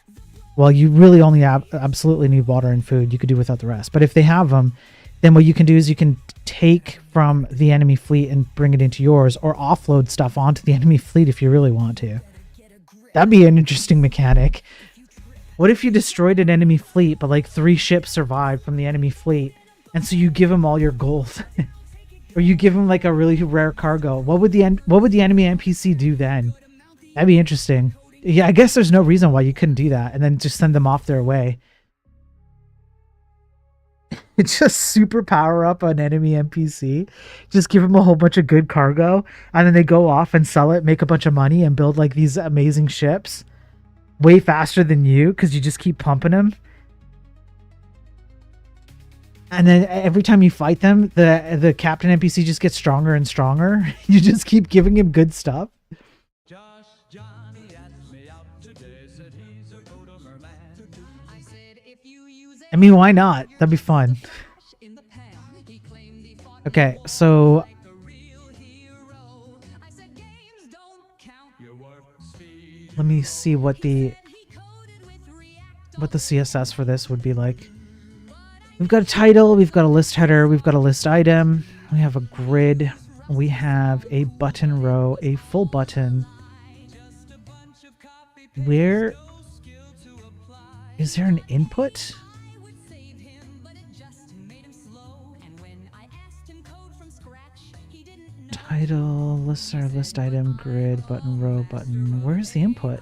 well, you really only absolutely need water and food. You could do without the rest. But if they have them, then what you can do is you can take from the enemy fleet and bring it into yours, or offload stuff onto the enemy fleet if you really want to. That'd be an interesting mechanic. What if you destroyed an enemy fleet, but like 3 ships survived from the enemy fleet, and so you give them all your gold, or you give them like a really rare cargo? What would the enemy NPC do then? That'd be interesting. Yeah, I guess there's no reason why you couldn't do that, and then just send them off their way. It's just super power up an enemy NPC. Just give them a whole bunch of good cargo, and then they go off and sell it, make a bunch of money, and build like these amazing ships. Way faster than you, because you just keep pumping them. And then every time you fight them, the captain NPC just gets stronger and stronger. You just keep giving him good stuff. I mean, why not? That'd be fun. Okay, so let me see what the CSS for this would be like. We've got a title, we've got a list header, we've got a list item, we have a grid, we have a button row, a full button. Where is there an input? Title, list or list item, grid, button row, button. Where's the input?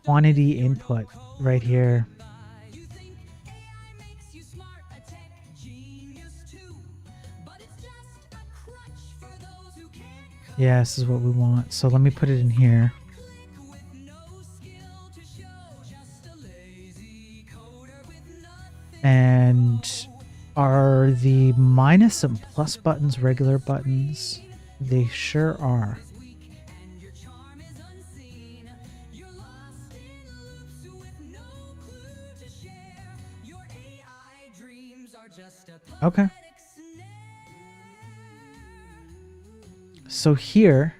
Quantity input right here. Yeah, this is what we want. So let me put it in here. And are the minus and plus buttons regular buttons? They sure are. Okay. So here,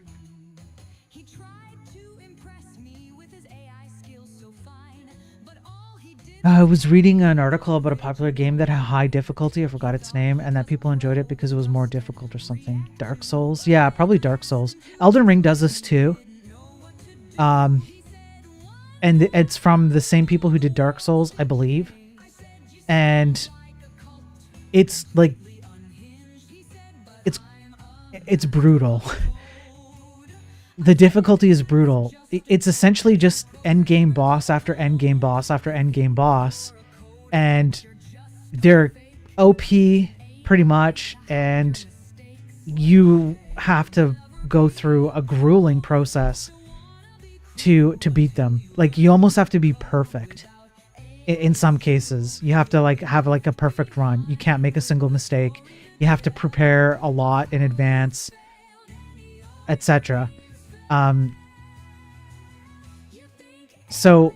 I was reading an article about a popular game that had high difficulty. I forgot its name, and that people enjoyed it because it was more difficult or something. Dark Souls? Yeah, probably Dark Souls. Elden Ring does this too. And it's from the same people who did Dark Souls, I believe. And it's like, it's brutal. The difficulty is brutal. It's essentially just endgame boss after endgame boss after endgame boss, and they're OP pretty much, and you have to go through a grueling process to beat them. Like, you almost have to be perfect. In some cases, you have to like have like a perfect run. You can't make a single mistake. You have to prepare a lot in advance, etc. So,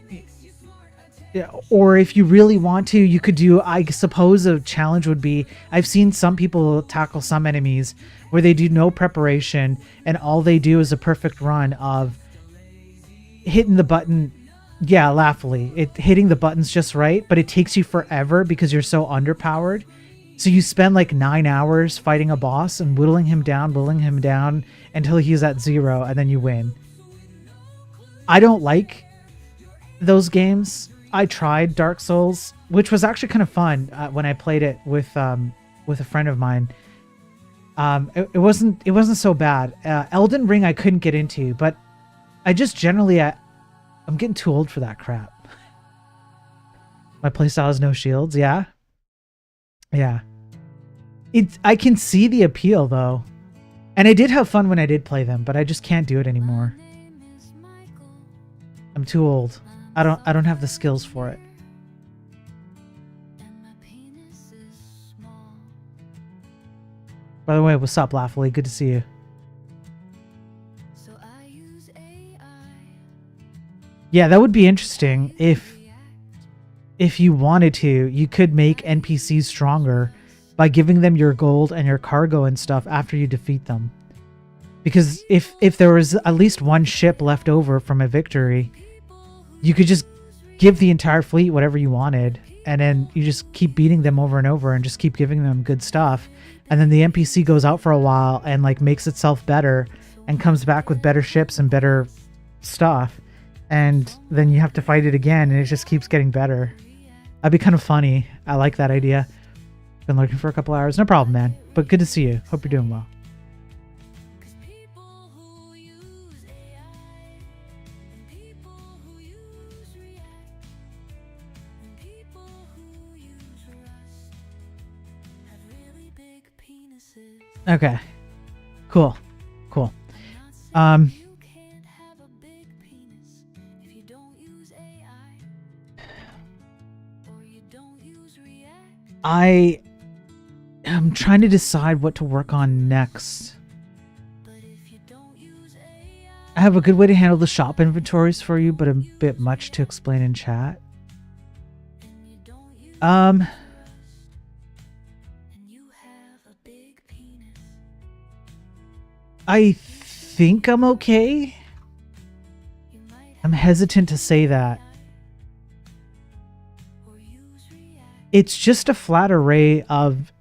or if you really want to, you could do, I suppose a challenge would be, I've seen some people tackle some enemies where they do no preparation and all they do is a perfect run of hitting the button. Yeah, laughably, hitting the buttons just right, but it takes you forever because you're so underpowered. So you spend like 9 hours fighting a boss and whittling him down until he's at 0, and then you win. I don't like those games. I tried Dark Souls, which was actually kind of fun when I played it with a friend of mine. It wasn't so bad. Elden Ring I couldn't get into, but I just generally I'm getting too old for that crap. My playstyle has no shields. Yeah. Yeah. I can see the appeal though. And I did have fun when I did play them, but I just can't do it anymore. I'm too old. I don't have the skills for it. By the way, what's up, Laughly? Good to see you. Yeah, that would be interesting if you wanted to. You could make NPCs stronger by giving them your gold and your cargo and stuff after you defeat them. Because if there was at least one ship left over from a victory, you could just give the entire fleet whatever you wanted, and then you just keep beating them over and over and just keep giving them good stuff. And then the NPC goes out for a while and like makes itself better and comes back with better ships and better stuff. And then you have to fight it again and it just keeps getting better. That'd be kind of funny. I like that idea. Been looking for a couple hours. No problem, man. But good to see you. Hope you're doing well. Okay. Cool. Cool. I am trying to decide what to work on next. I have a good way to handle the shop inventories for you, but a bit much to explain in chat. I think I'm okay. I'm hesitant to say that. It's just a flat array of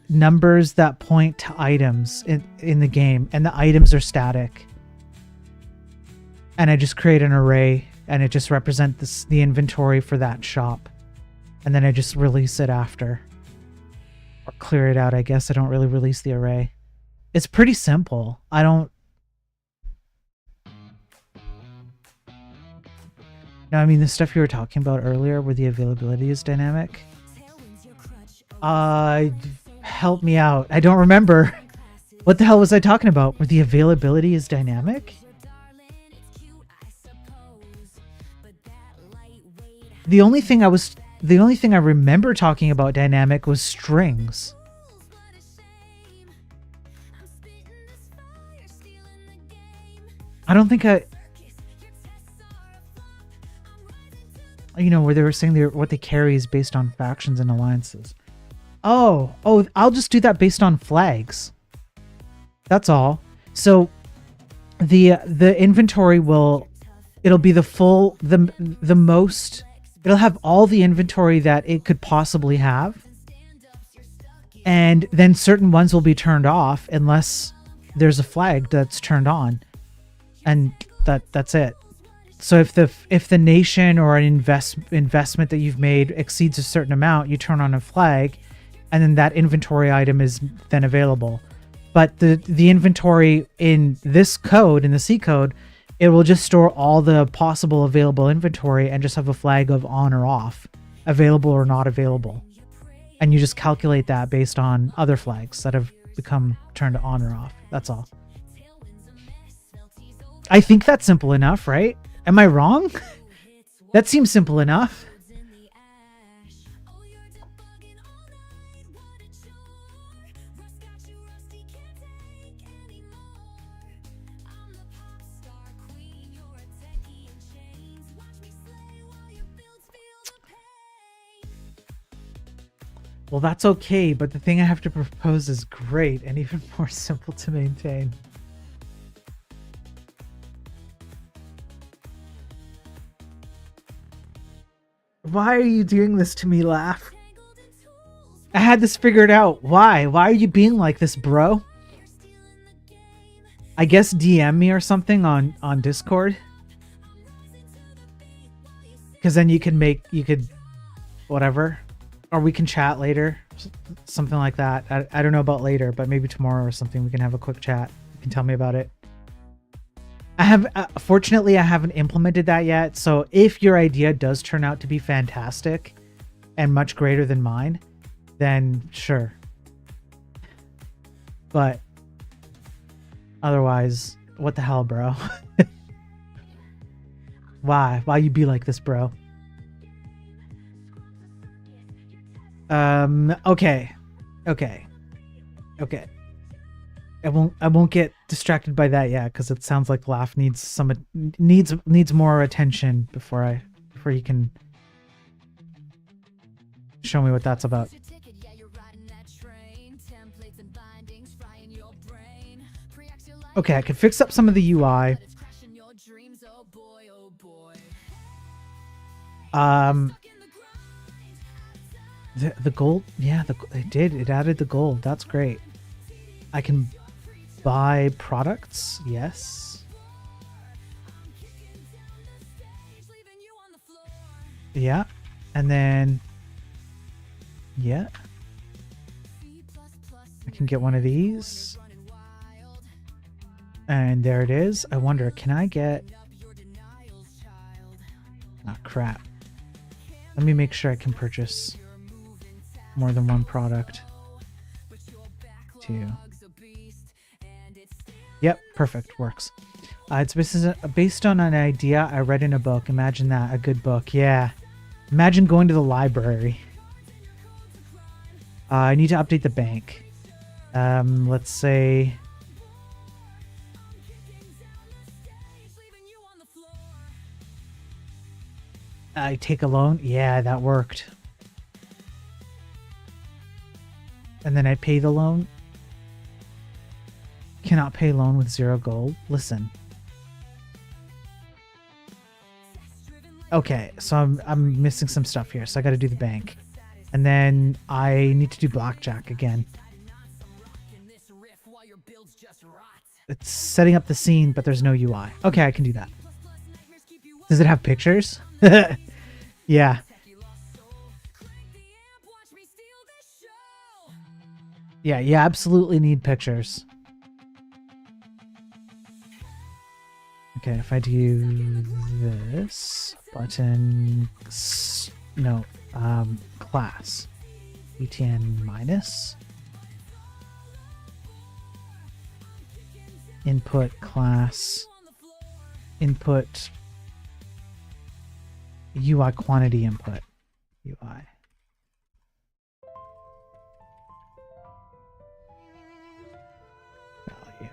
numbers that point to items in the game, and the items are static. And I just create an array, and it just represents the inventory for that shop. And then I just release it after. Or clear it out, I guess. I don't really release the array. It's pretty simple. I don't... No, I mean, the stuff you were talking about earlier where the availability is dynamic. Help me out. I don't remember. What the hell was I talking about? Where the availability is dynamic? The only thing I remember talking about dynamic was strings. I don't think where they were saying what they carry is based on factions and alliances. Oh, I'll just do that based on flags. That's all. So the inventory it'll be the most, it'll have all the inventory that it could possibly have. And then certain ones will be turned off unless there's a flag that's turned on. And that's it. So if the nation or an investment that you've made exceeds a certain amount, you turn on a flag, and then that inventory item is then available. But the inventory in this code, in the C code, it will just store all the possible available inventory and just have a flag of on or off, available or not available. And you just calculate that based on other flags that have become turned on or off. That's all. I think that's simple enough, right? Am I wrong? That seems simple enough. Well, that's okay, but the thing I have to propose is great and even more simple to maintain. Why are you doing this to me, Laugh? I had this figured out. Why? Why are you being like this, bro? I guess DM me or something on Discord. Because then you could whatever. Or we can chat later. Something like that. I don't know about later, but maybe tomorrow or something we can have a quick chat. You can tell me about it. Fortunately, I haven't implemented that yet. So if your idea does turn out to be fantastic, and much greater than mine, then sure. But otherwise, what the hell, bro? Why you be like this, bro? Okay. I won't get distracted by that yet, because it sounds like Laugh needs more attention before he can show me what that's about. Okay, I could fix up some of the UI. The gold, yeah, it added the gold. That's great. I can buy products, yes. Yeah, and then yeah, I can get one of these, and there it is. I wonder, can I get? Ah, crap. Let me make sure I can purchase more than one product. 2. Yep, perfect, works. It's based on an idea I read in a book. Imagine that, a good book. Yeah, imagine going to the library. I need to update the bank. Let's say I take a loan. Yeah, that worked. And then I pay the loan. Cannot pay loan with 0 gold. Listen. Okay, so I'm missing some stuff here, so I got to do the bank, and then I need to do blackjack again. It's setting up the scene, but there's no UI. Okay, I can do that. Does it have pictures? Yeah. Yeah, you absolutely need pictures. Okay, if I do this button, no, class, ETN minus, input class, input, UI quantity input, UI. Value.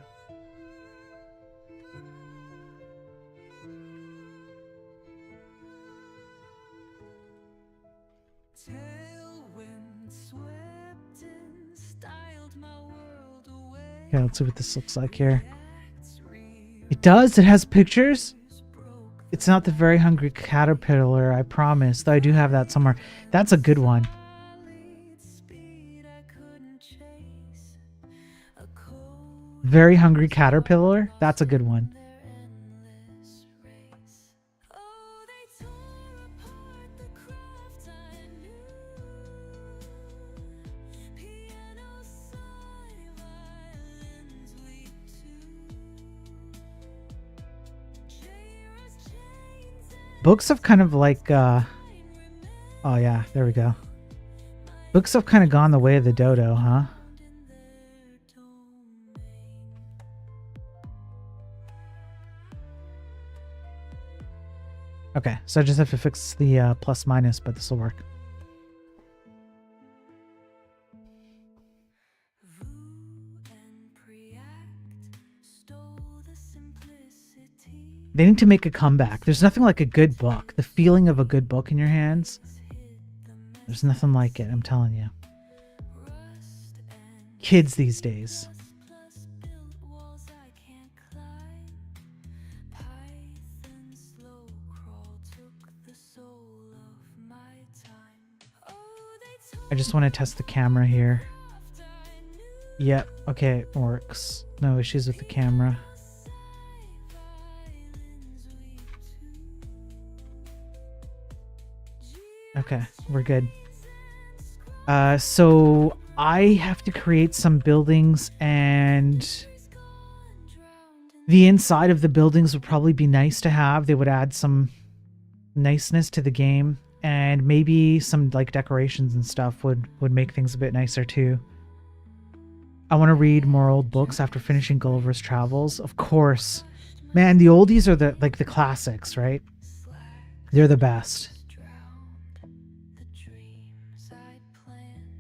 Okay, let's see what this looks like here. It does? It has pictures? It's not the Very Hungry Caterpillar, I promise. Though I do have that somewhere. That's a good one. Very Hungry Caterpillar? That's a good one. Books have kind of like, oh yeah, there we go. Books have kind of gone the way of the dodo, huh? Okay, so I just have to fix the plus minus, but this will work. They need to make a comeback. There's nothing like a good book. The feeling of a good book in your hands. There's nothing like it, I'm telling you. Kids these days. I just want to test the camera here. Yep, okay, it works. No issues with the camera. Okay, we're good. So I have to create some buildings, and the inside of the buildings would probably be nice to have. They would add some niceness to the game. and maybe some like decorations and stuff would make things a bit nicer too. I want to read more old books after finishing Gulliver's Travels. Of course. Man, the oldies are the like the classics, right? They're the best. The dreams I planned,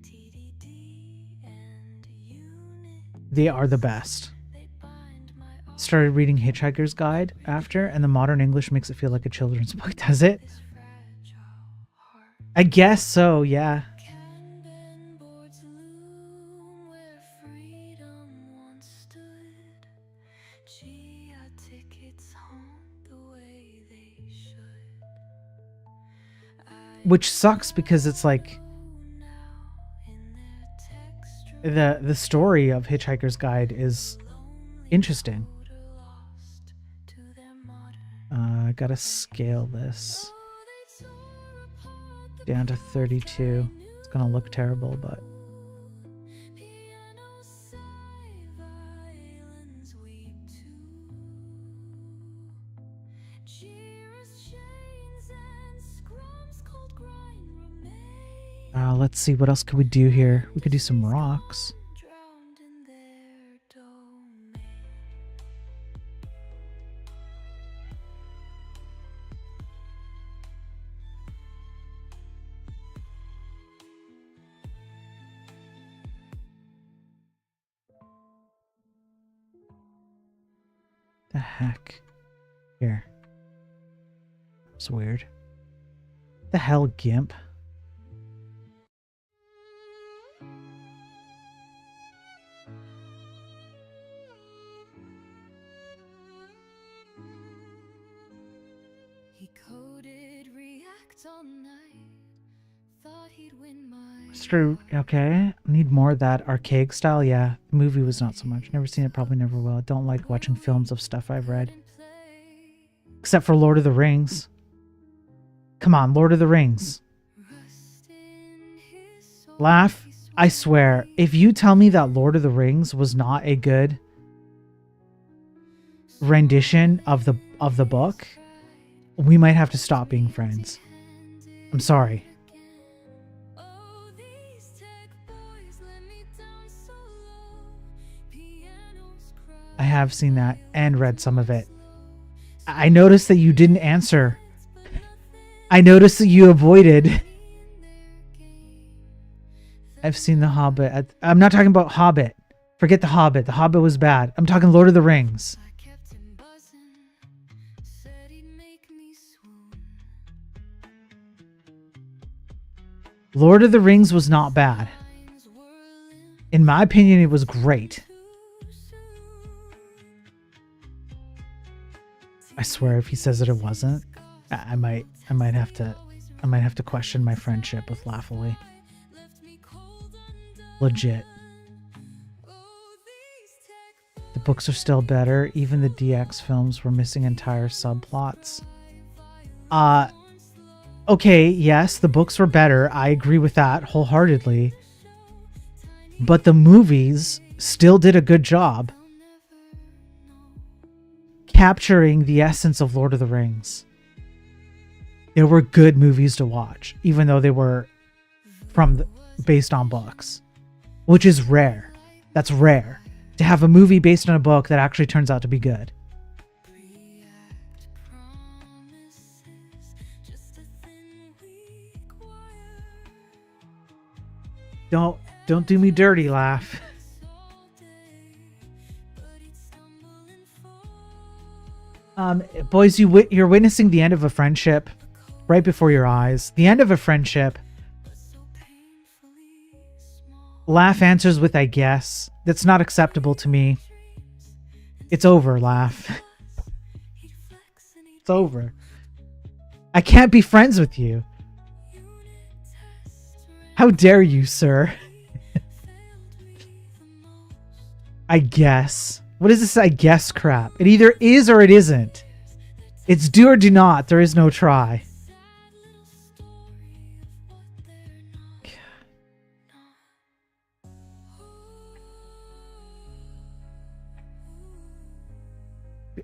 TDD and unit, They are the best. they bind my Started reading Hitchhiker's Guide after, and the modern English makes it feel like a children's book, does it? fragile heart. I guess so, yeah. Can bend boards loom where freedom once stood. GI tickets haunt the way they should. I Which sucks because it's like know now in their texture the story of Hitchhiker's Guide is interesting. lost to their modern. I gotta scale this Oh, they tore apart the down to 32. It's gonna look terrible, but piano sigh, violins weep too. Cheers, chains, and scrums cold grind remain. let's see, what else could we do here? We could do some rocks. Drowned in their domain. The heck? Here. It's weird. The hell, Gimp? He coded React all night. Thought he'd win my Okay. Need more of that archaic style. Yeah, the movie was not so much. Never seen it, probably never will. Don't like watching films of stuff I've read. play. Except for Lord of the Rings. Come on, Lord of the Rings. Rust in his soul. Laugh. I swear, if you tell me that Lord of the Rings was not a good rendition of the book, we might have to stop being friends. I'm sorry. Oh, these tech boys let me down so low. Pianos cry. I have seen that and read some of it. I noticed that you didn't answer. I noticed that you avoided. I've seen The Hobbit. I'm not talking about Hobbit. Forget The Hobbit. The Hobbit was bad. I'm talking Lord of the Rings. I kept him buzzing. Said he'd make me swoon. Lord of the Rings was not bad. Lines whirling In my opinion, it was great. too soon. I swear, if he says that it wasn't, I might have to question my friendship with Laughley. Left me cold undone. Legit. Oh, these tech The books are still better. Even the DX films were missing entire subplots. Okay, yes, the books were better. I agree with that wholeheartedly. But the movies still did a good job capturing the essence of Lord of the Rings. There were good movies to watch, even though they were based on books, which is rare. That's rare to have a movie based on a book that actually turns out to be good. react promises. Just a thin, weak wire. Don't do me dirty, Laugh. All day, but he'd stumble and fall. Boys, you're witnessing the end of a friendship right before your eyes. The end of a friendship. So painfully small. Laugh answers with I guess. That's not acceptable to me. It's over, Laugh. He'd flex and he'd It's over. I can't be friends with you. unit test. How dare you, sir? Failed me the most. I guess. What is this I guess crap? It either is or it isn't. It's do or do not. There is no try. Story of what they're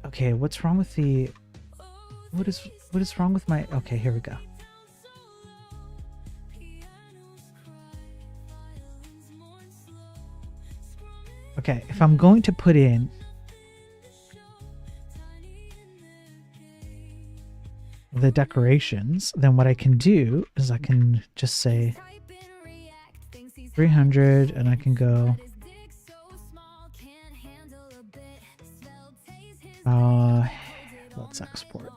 Okay, what's wrong with the... What is wrong with my... Okay, here we go. Okay, if I'm going to put in the decorations, then what I can do is I can just say 300 and I can go let's export.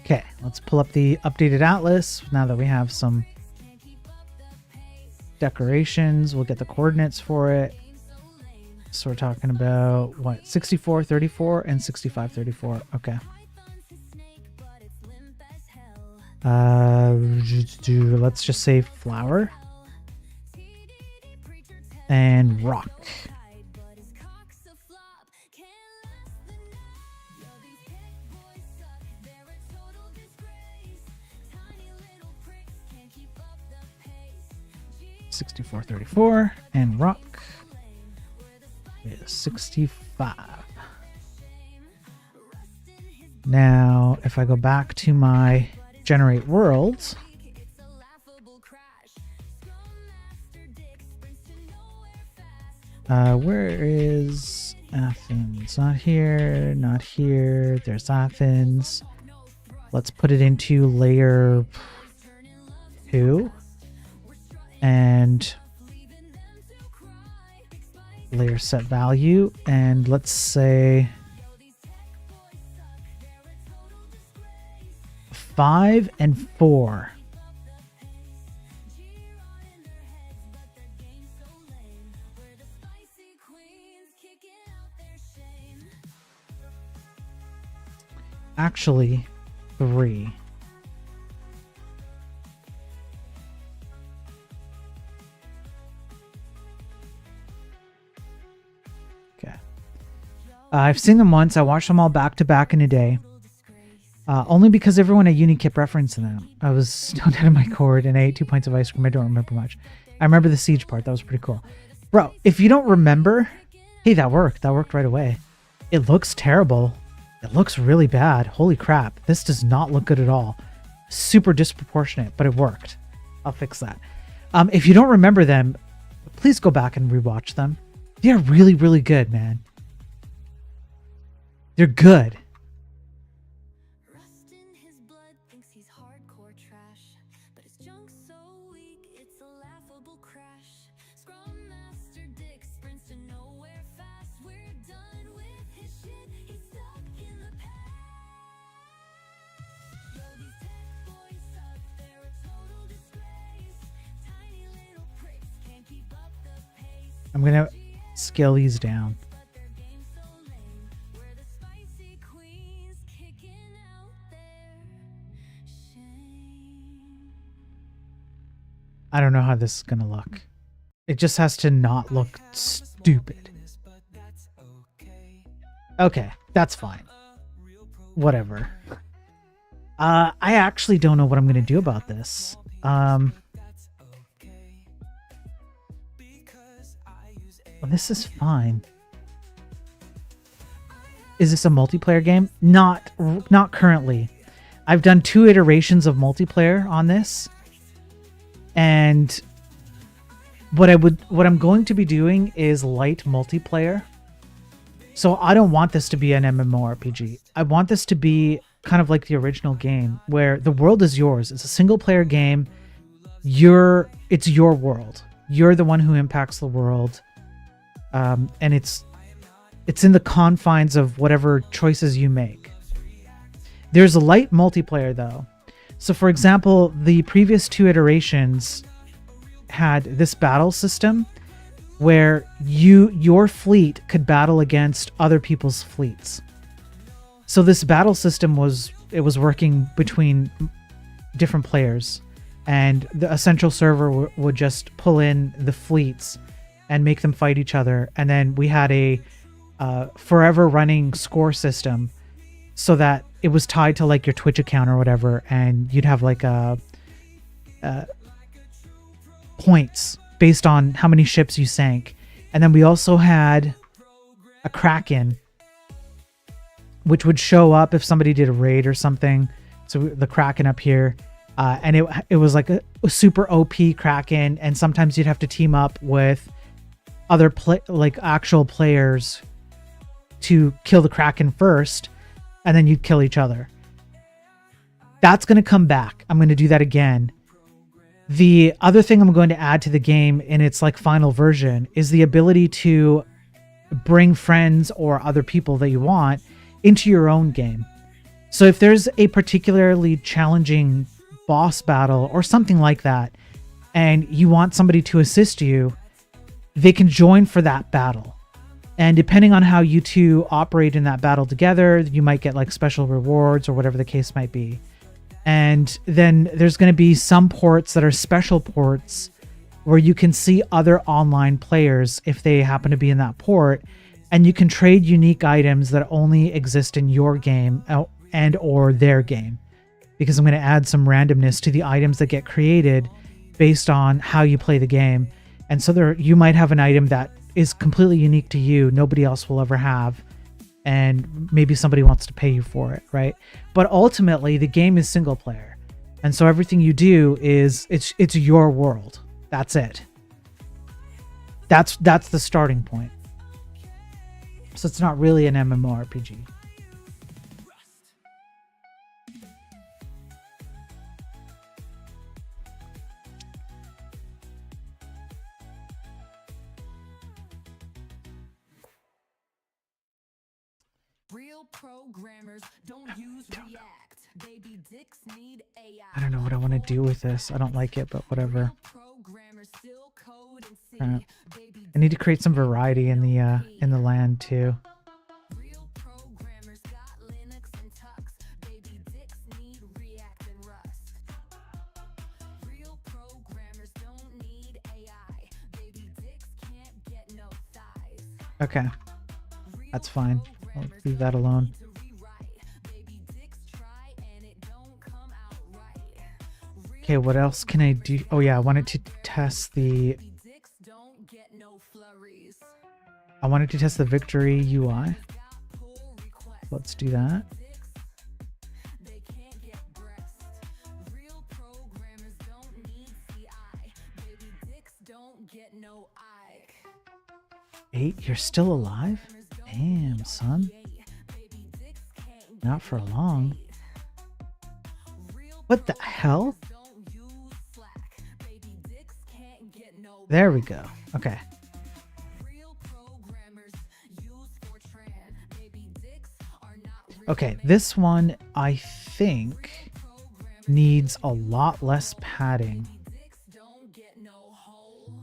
Okay, let's pull up the updated atlas now that we have some decorations. We'll get the coordinates for it. So we're talking about what, 6434 and 6534. Okay. Let's just say flower and rock. $64.34 and rock is $65. Now, if I go back to my generate worlds, where is Athens? Not here, not here. There's Athens. Let's put it into layer 2 and layer set value, and let's say 5 and 4. Actually, 3. Okay. I've seen them once. I watched them all back to back in a day. Only because everyone at uni kept referencing them. I was stoned out of my cord and I ate 2 pints of ice cream. I don't remember much. I remember the siege part. That was pretty cool. Bro, if you don't remember, hey, that worked. That worked right away. It looks terrible. It looks really bad. Holy crap. This does not look good at all. Super disproportionate, but it worked. I'll fix that. If you don't remember them, please go back and rewatch them. They're really, really good, man. They're good. Rust in his blood thinks he's hardcore trash, but his junk's so weak it's a laughable crash. Scrum Master Dick sprints to nowhere fast. We're done with his shit. He's stuck in the past. Yo, these tech boys suck. They're a total disgrace. Tiny little pricks can't keep up the pace. I'm gonna scale these down. But their game's so lame. We're the spicy queens kicking out their shame. I don't know how this is gonna look. It just has to not look stupid. Okay, that's fine. Whatever. I actually don't know what I'm gonna do about this. Well, this is fine. Is this a multiplayer game? Not currently. I've done 2 iterations of multiplayer on this. And what I'm going to be doing is light multiplayer. So I don't want this to be an MMORPG. I want this to be kind of like the original game where the world is yours. It's a single player game. It's your world. You're the one who impacts the world. And it's in the confines of whatever choices you make. There's a light multiplayer though. So for example, the previous 2 iterations had this battle system where your fleet could battle against other people's fleets. So this battle system was working between different players, and a central server would just pull in the fleets and make them fight each other. And then we had a forever running score system so that it was tied to like your Twitch account or whatever, and you'd have like points based on how many ships you sank. And then we also had a Kraken, which would show up if somebody did a raid or something. So the Kraken up here, and it was like a super OP Kraken, and sometimes you'd have to team up with other actual players to kill the Kraken first, and then you'd kill each other. That's going to come back. I'm going to do that again. The other thing I'm going to add to the game in its like final version is the ability to bring friends or other people that you want into your own game. So if there's a particularly challenging boss battle or something like that, and you want somebody to assist you, they can join for that battle. And depending on how you two operate in that battle together, you might get like special rewards or whatever the case might be. And then there's going to be some ports that are special ports where you can see other online players if they happen to be in that port, and you can trade unique items that only exist in your game and or their game. Because I'm going to add some randomness to the items that get created based on how you play the game. And so you might have an item that is completely unique to you, nobody else will ever have, and maybe somebody wants to pay you for it, right? But ultimately, the game is single player. And so everything you do is it's your world. That's it. That's the starting point. So it's not really an MMORPG. Real programmers don't use React. Baby dicks need AI. I don't know what I want to do with this. I don't like it, but whatever. Programmers still code and C. Baby I need to create some variety in the land too. real programmers got Linux and Tux. Baby dicks need React and Rust. Real programmers don't need AI. Baby dicks can't get no thighs. Okay, that's fine. I'll leave that alone. To rewrite. Baby dicks try and it don't come out right. Okay, what else can I do? Oh yeah, I wanted to test the Baby dicks don't get no flurries. Victory UI. Got pull requests. Let's do that. Dicks, they can't get breast. Real programmers don't need CI. Baby dicks don't get no ike. 8, you're still alive? Damn, son. Baby dicks can't Not for long. What the hell? don't use Slack. Baby dicks can't get no There we go. Okay. real programmers use Fortran. Baby dicks are not real. Okay, this one I think needs a lot less padding. Dicks don't get no hole.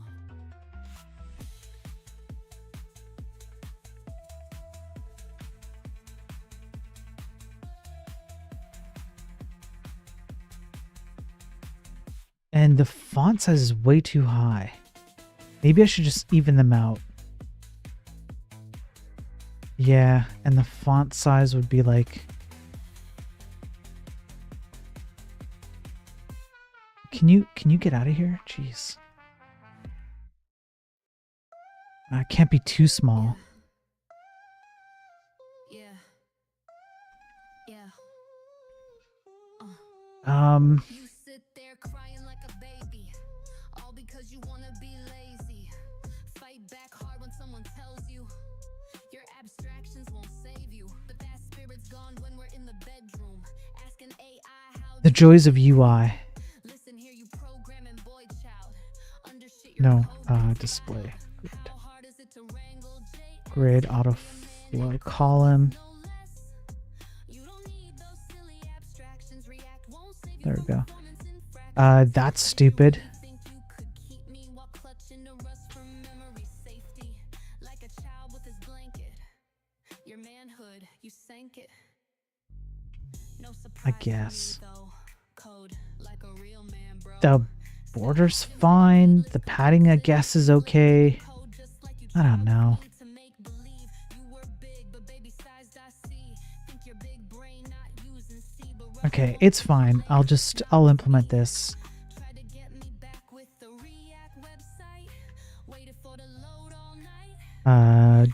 And the font size is way too high. Maybe I should just even them out. Yeah, and the font size would be like... Can you get out of here? Jeez. It can't be too small. Yeah. Yeah. You sit there crying like a baby, all because you wanna be lazy. Fight back hard when someone tells you your abstractions won't save you. But that spirit's gone when we're in the bedroom, asking AI how The joys of UI. listen here, you programming boy child. Undershit your No, code. display. Grid. How hard is it to wrangle J? Grid, auto flow column. No less. You don't need those silly abstractions. React won't save you There we from go. performance infractions. That's stupid. Think you could keep me while clutching the rust from memory safety, like a child with his blanket. Your manhood, you sank it. No surprise to me, guess. though. Code like a real man, bro. The border's fine. The padding, I guess, is okay. Code just like you I don't know. tried to make believe you were big, but baby sized I see. Think your big brain not using C, but Okay, it's fine. I'll implement this. try to get me back with the React website. Waited for the load all night.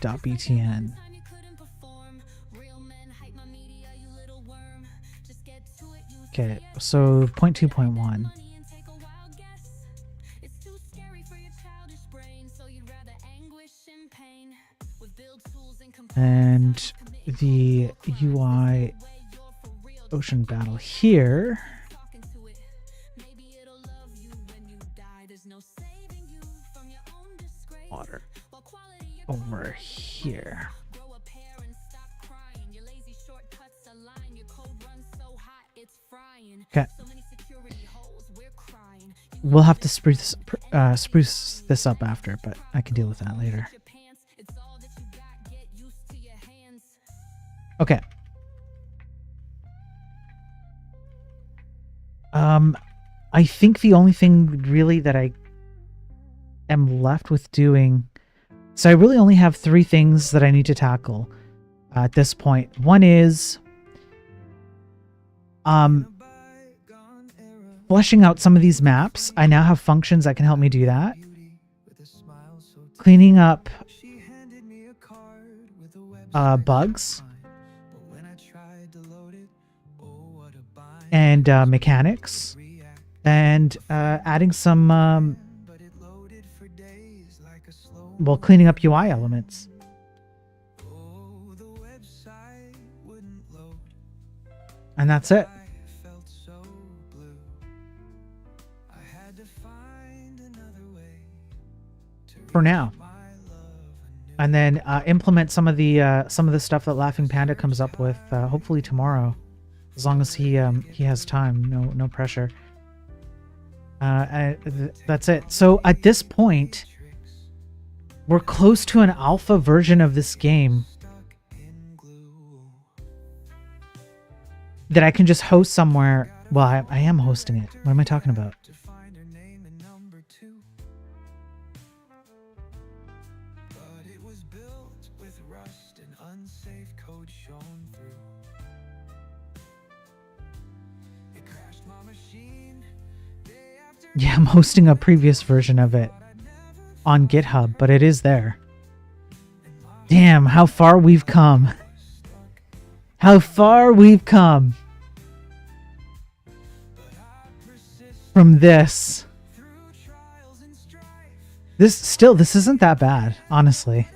.btn. Time you couldn't perform. Real men hype my media, you little worm. Just get to it, use Okay, so 0.2.1. money and take a wild guess. It's too scary for your childish brain, so you'd rather anguish and pain. With build tools and And the UI ocean battle here. talking to it. Maybe it'll love you when you die. There's no saving you from your own disgrace. Water While quality over here. grow a pair and stop crying. Your lazy shortcuts align. Your code runs so hot it's frying. Okay. So many security holes, we're crying. We'll have to spruce this up after, but I can deal with that later. Your pants, it's all that you got. Get used to your hands. Okay. I think the only thing really that I am left with doing, so I really only have 3 things that I need to tackle at this point. One is fleshing out some of these maps. I now have functions that can help me do that. Cleaning up bugs and mechanics, and adding some well, cleaning up UI elements. And that's it. For now. And then implement some of the stuff that Laughing Panda comes up with hopefully tomorrow, as long as he has time. No pressure. That's it. So at this point, we're close to an alpha version of this game that I can just host somewhere. Well, I am hosting it. What am I talking about? Yeah, I'm hosting a previous version of it on GitHub, but it is there. Damn, how far we've come. How far we've come from this. This isn't that bad, honestly.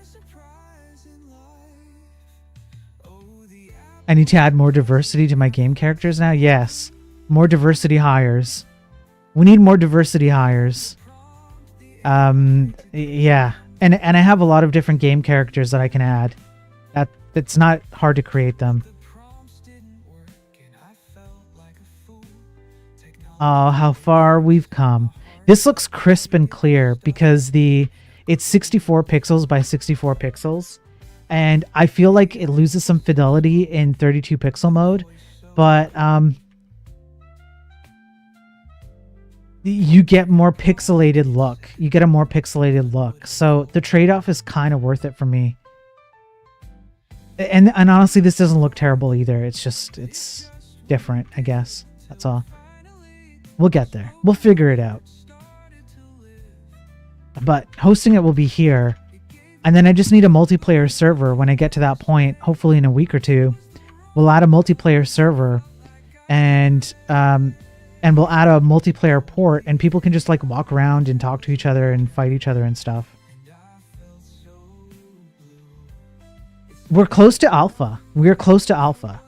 I need to add more diversity to my game characters now. Yes, more diversity hires. We need more diversity hires. Yeah, and I have a lot of different game characters that I can add. It's not hard to create them. Oh, how far we've come. This looks crisp and clear because it's 64 pixels by 64 pixels. And I feel like it loses some fidelity in 32 pixel mode, but you get more pixelated look. You get a more pixelated look. So the trade-off is kind of worth it for me. And honestly, this doesn't look terrible either. It's different, I guess. That's all. We'll get there. We'll figure it out. But hosting it will be here. And then I just need a multiplayer server when I get to that point, hopefully in a week or two. We'll add a multiplayer server and we'll add a multiplayer port, and people can just like walk around and talk to each other and fight each other and stuff. We're close to alpha. We're close to alpha.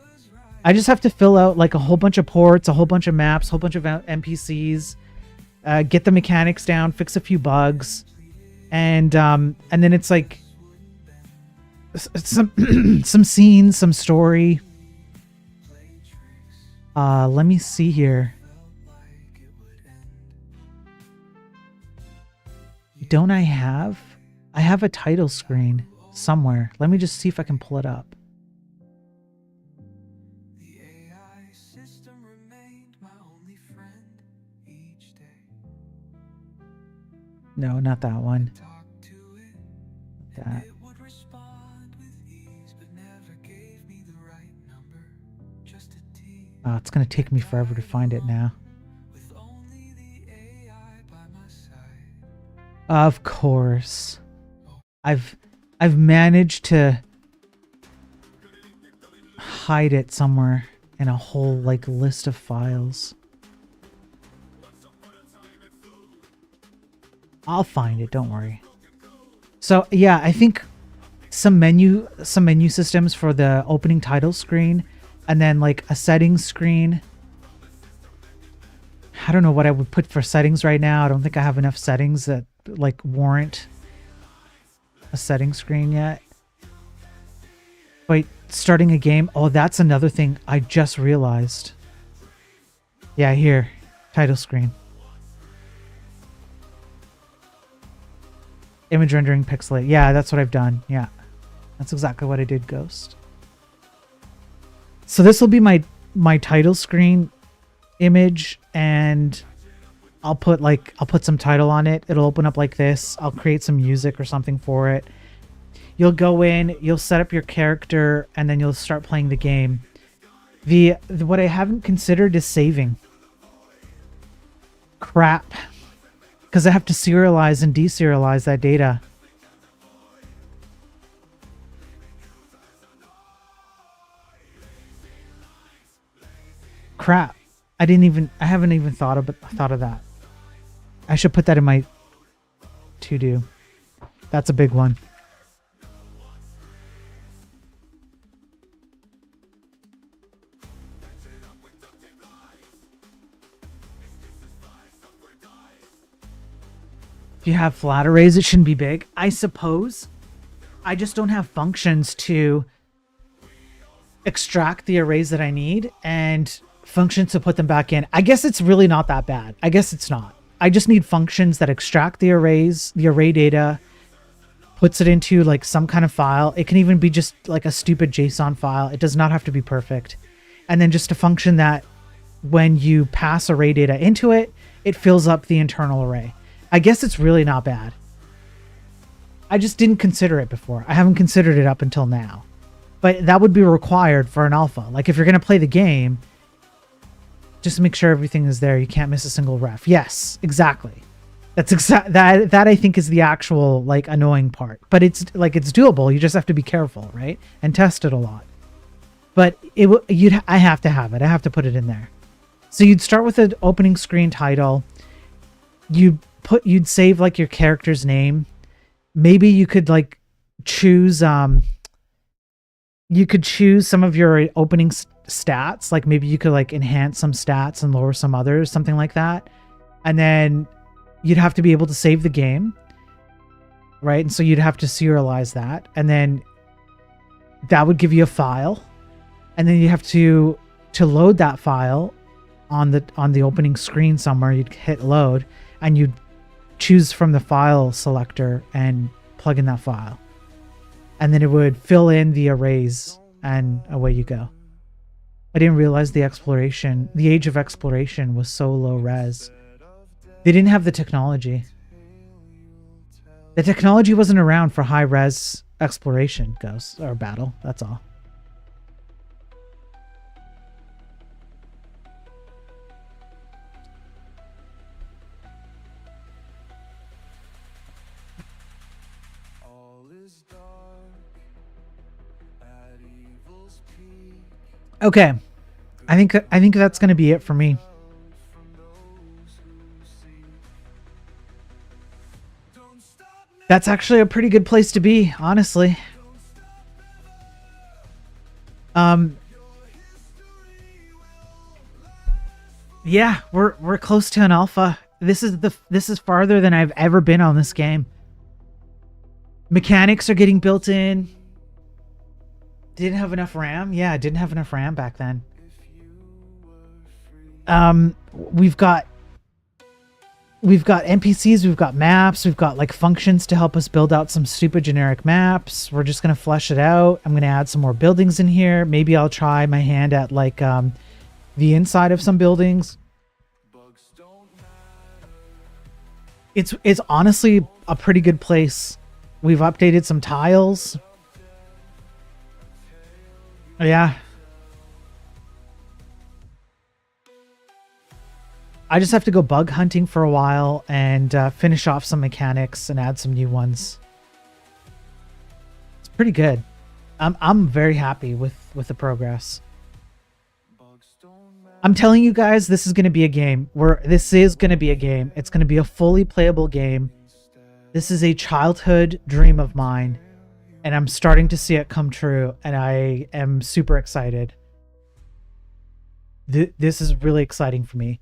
I just have to fill out like a whole bunch of ports, a whole bunch of maps, a whole bunch of NPCs, get the mechanics down, fix a few bugs, and then it's like some scenes, some story. Let me see here. Don't I have a title screen somewhere. Let me just see if I can pull it up. No, not that one. That. Oh, it's gonna take me forever to find it now. Of course. I've managed to hide it somewhere in a whole like list of files. I'll find it, don't worry. So yeah, I think some menu systems for the opening title screen, and then like a settings screen. I don't know what I would put for settings right now. I don't think I have enough settings that like warrant a setting screen yet. Wait, starting a game. Oh, that's another thing I just realized. Yeah, here, title screen. Image rendering pixelate. Yeah, that's what I've done. Yeah, that's exactly what I did, Ghost. So this will be my title screen image, and I'll put some title on it. It'll open up like this. I'll create some music or something for it. You'll go in, you'll set up your character, and then you'll start playing the game. What I haven't considered is saving. Crap. Because I have to serialize and deserialize that data. Crap. I haven't even thought of that. I should put that in my to-do. That's a big one. If you have flat arrays, it shouldn't be big. I suppose. I just don't have functions to extract the arrays that I need and functions to put them back in. I guess it's really not that bad. I guess it's not. I just need functions that extract the arrays, the array data, puts it into like some kind of file. It can even be just like a stupid JSON file. It does not have to be perfect. And then just a function that when you pass array data into it, it fills up the internal array. I guess it's really not bad. I just didn't consider it before. I haven't considered it up until now. But that would be required for an alpha. Like if you're going to play the game, just make sure everything is there. You can't miss a single ref. Yes, exactly. That's that I think is the actual like annoying part. But it's like it's doable. You just have to be careful, right? And test it a lot. But I have to have it. I have to put it in there. So you'd start with an opening screen title. You'd save like your character's name. Maybe you could like choose you could choose some of your opening stats. Like maybe you could like enhance some stats and lower some others, something like that. And then you'd have to be able to save the game, right? And so you'd have to serialize that, and then that would give you a file, and then you have to load that file on the opening screen somewhere. You'd hit load, and you'd choose from the file selector and plug in that file, and then it would fill in the arrays, and away you go. I didn't realize the age of exploration was so low res. They didn't have the technology. The technology wasn't around for high res exploration, Ghost, or battle, that's all. Okay, I think that's gonna be it for me. That's actually a pretty good place to be, honestly. Yeah, we're close to an alpha. This is farther than I've ever been on this game. Mechanics are getting built in. Didn't have enough RAM. Yeah, I didn't have enough RAM back then. We've got NPCs, we've got maps, we've got like functions to help us build out some stupid generic maps. We're just gonna flesh it out. I'm gonna add some more buildings in here. Maybe I'll try my hand at like the inside of some buildings. It's honestly a pretty good place. We've updated some tiles. Yeah. I just have to go bug hunting for a while and finish off some mechanics and add some new ones. It's pretty good. I'm very happy with the progress. I'm telling you guys, this is going to be a game. This is going to be a game. It's going to be a fully playable game. This is a childhood dream of mine, and I'm starting to see it come true, and I am super excited. This is really exciting for me.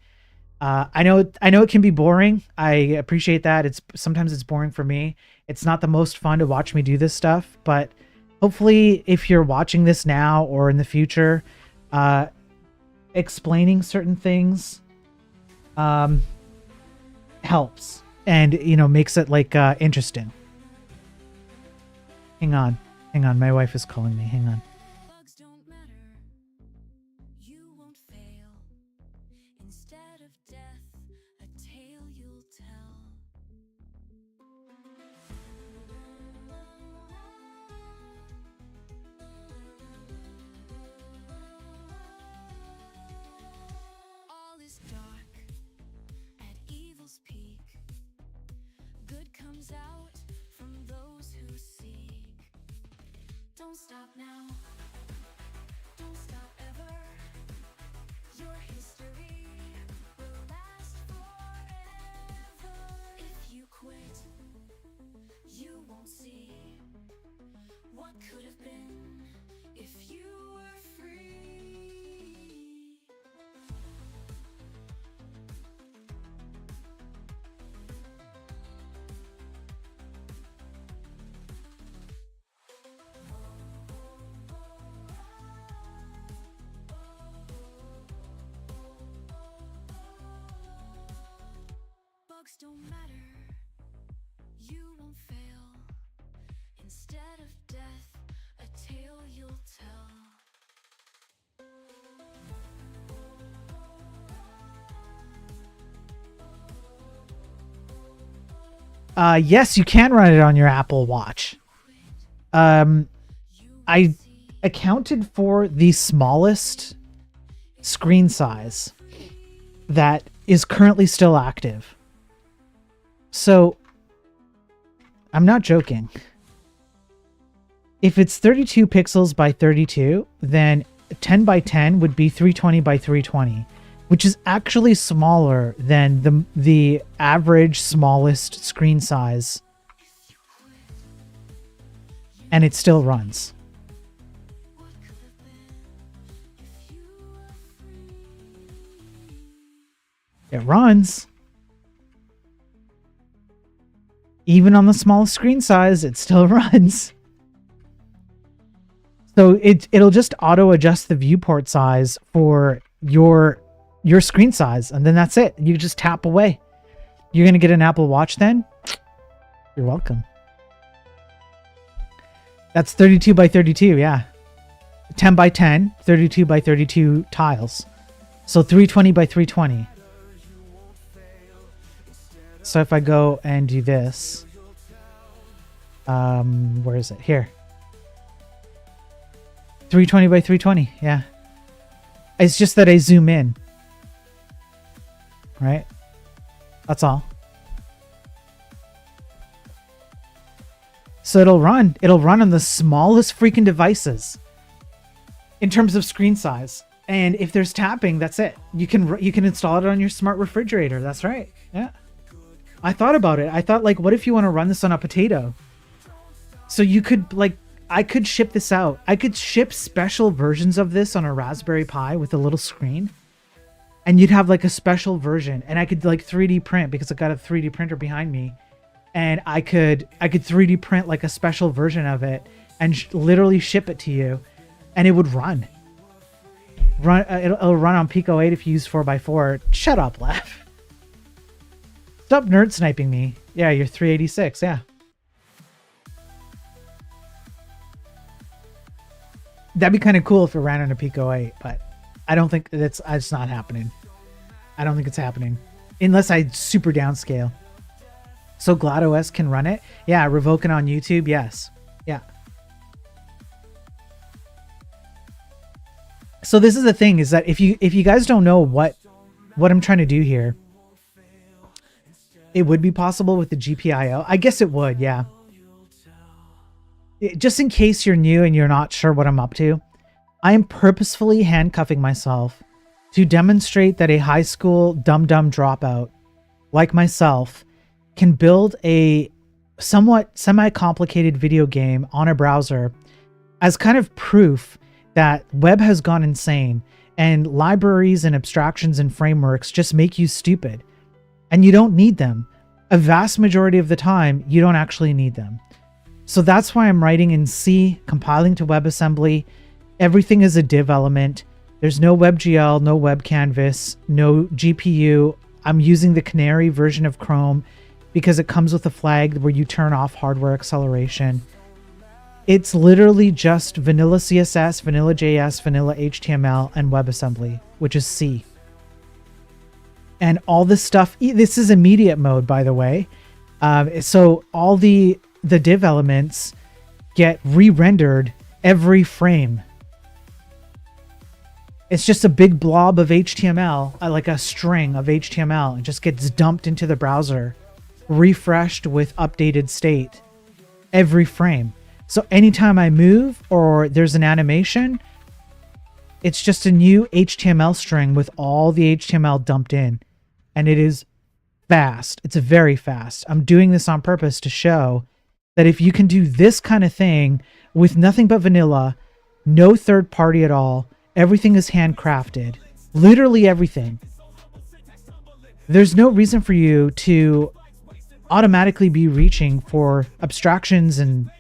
I know it can be boring. I appreciate that. Sometimes it's boring for me. It's not the most fun to watch me do this stuff, but hopefully if you're watching this now or in the future, explaining certain things helps and, you know, makes it like interesting. Hang on. My wife is calling me. Hang on. Bugs don't matter. You won't fail. Instead of death, a tale you'll tell. All is dark at evil's peak. Good comes out from those who seek. Don't stop now. Don't stop ever. Your history will last forever. If you quit, you won't see what could have been if you were free. Bugs don't matter. You won't fail. Instead of death, a tale you'll tell. Yes, you can run it on your Apple Watch. I accounted for the smallest screen size that is currently still active. So, I'm not joking. If it's 32 pixels by 32, then 10 by 10 would be 320 by 320, which is actually smaller than the average smallest screen size. And it still runs. It runs. Even on the smallest screen size, it still runs. So it'll just auto adjust the viewport size for your screen size, and then that's it. You just tap away. You're gonna get an Apple Watch then? You're welcome. That's 32 by 32, yeah. 10 by 10, 32 by 32 tiles. So 320 by 320. So if I go and do this, where is it? Here. 320 by 320, yeah. It's just that I zoom in. Right? That's all. So it'll run on the smallest freaking devices in terms of screen size. And if there's tapping, that's it. You can install it on your smart refrigerator. That's right. Yeah. I thought about it. I thought, like, what if you want to run this on a potato? So you could, like, I could ship this out. I could ship special versions of this on a Raspberry Pi with a little screen. And you'd have like a special version, and I could like 3D print because I got a 3D printer behind me, and I could 3D print like a special version of it and literally ship it to you, and it would run. It'll run on Pico 8 if you use 4x4. Shut up, Laugh. Stop nerd sniping me. Yeah, you're 386. Yeah. That'd be kind of cool if it ran on a Pico 8, but I don't think it's not happening. I don't think it's happening unless I super downscale. So GladeOS can run it. Yeah, Revoking on YouTube. Yes. Yeah. So this is the thing, is that if you guys don't know what I'm trying to do here, it would be possible with the GPIO. I guess it would. Yeah. Just in case you're new and you're not sure what I'm up to, I am purposefully handcuffing myself to demonstrate that a high school dumb dropout like myself can build a somewhat semi-complicated video game on a browser as kind of proof that web has gone insane and libraries and abstractions and frameworks just make you stupid and you don't need them. A vast majority of the time, you don't actually need them. So that's why I'm writing in C, compiling to WebAssembly. Everything is a div element. There's no WebGL, no web canvas, no GPU. I'm using the Canary version of Chrome because it comes with a flag where you turn off hardware acceleration. It's literally just vanilla CSS, vanilla JS, vanilla HTML, and WebAssembly, which is C. And all this stuff, this is immediate mode, by the way. So all the div elements get re-rendered every frame. It's just a big blob of HTML, like a string of HTML. It just gets dumped into the browser, refreshed with updated state every frame. So anytime I move or there's an animation, it's just a new HTML string with all the HTML dumped in. And it is fast. It's very fast. I'm doing this on purpose to show that if you can do this kind of thing with nothing but vanilla, no third party at all, everything is handcrafted, literally everything. There's no reason for you to automatically be reaching for abstractions and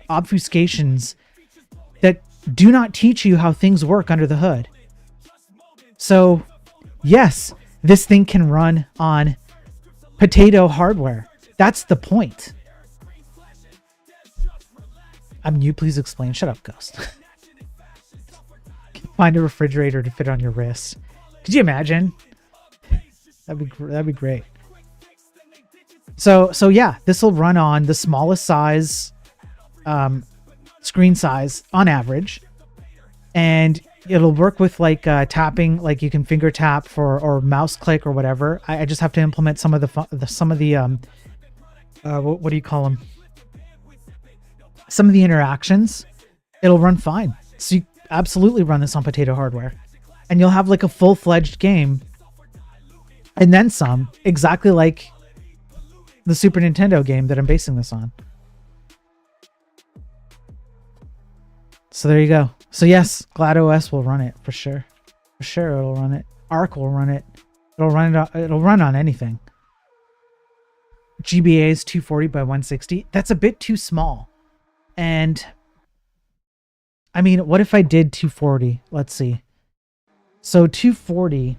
obfuscations that do not teach you how things work under the hood. So, yes, this thing can run on potato hardware. That's the point. You please explain. Shut up, Ghost. Find a refrigerator to fit on your wrist. Could you imagine? That'd be great. So yeah, this will run on the smallest size screen size on average, and it'll work with like tapping, like you can finger tap or mouse click or whatever. I just have to implement some of the what do you call them? Some of the interactions. It'll run fine. So you absolutely run this on potato hardware, and you'll have like a full-fledged game, and then some, exactly like the Super Nintendo game that I'm basing this on. So there you go. So yes, GladOS will run it for sure. For sure, it'll run it. Arc will run it. It'll run on anything. GBA is 240 by 160. That's a bit too small. And I mean, what if I did 240? Let's see. So 240,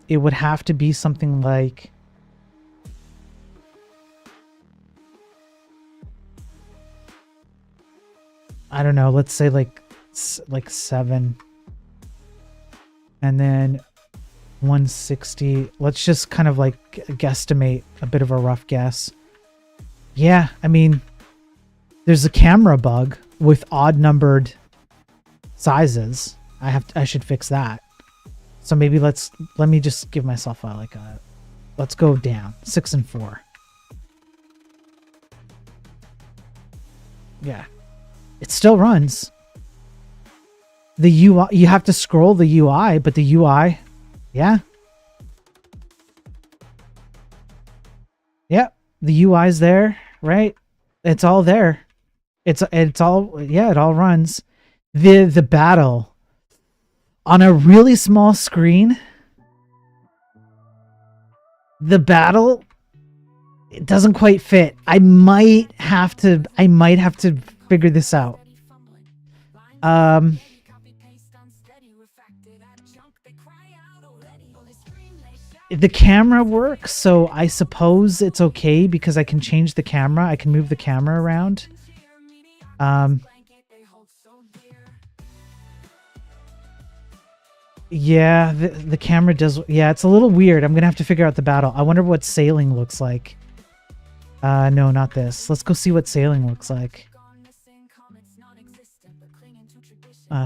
it would have to be something like, I don't know, let's say like 7. And then 160. Let's just kind of like guesstimate a bit of a rough guess. Yeah, I mean, there's a camera bug with odd numbered sizes. I should fix that. So maybe let me just give myself let's go down 6 and 4. Yeah, it still runs. The UI, you have to scroll the UI, but the UI, yeah. Yep, the UI's there, right? It's all there. It's all, yeah, it all runs. The battle on a really small screen. The battle, it doesn't quite fit. I might have to figure this out. The camera works, so I suppose it's okay because I can change the camera. I can move the camera around. Yeah, the camera does. Yeah, it's a little weird. I'm gonna have to figure out the battle. I wonder what sailing looks like. No, not this. Let's go see what sailing looks like.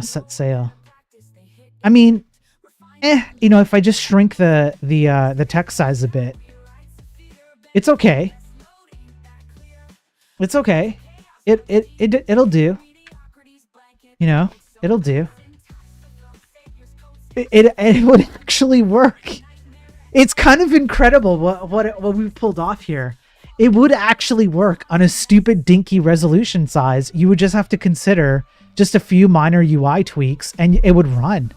Set sail. I mean, you know, if I just shrink the text size a bit, it's okay. It's okay. It'll do. You know, it'll do. it would actually work. It's kind of incredible what we've pulled off here. It would actually work on a stupid dinky resolution size. You would just have to consider just a few minor UI tweaks and it would run.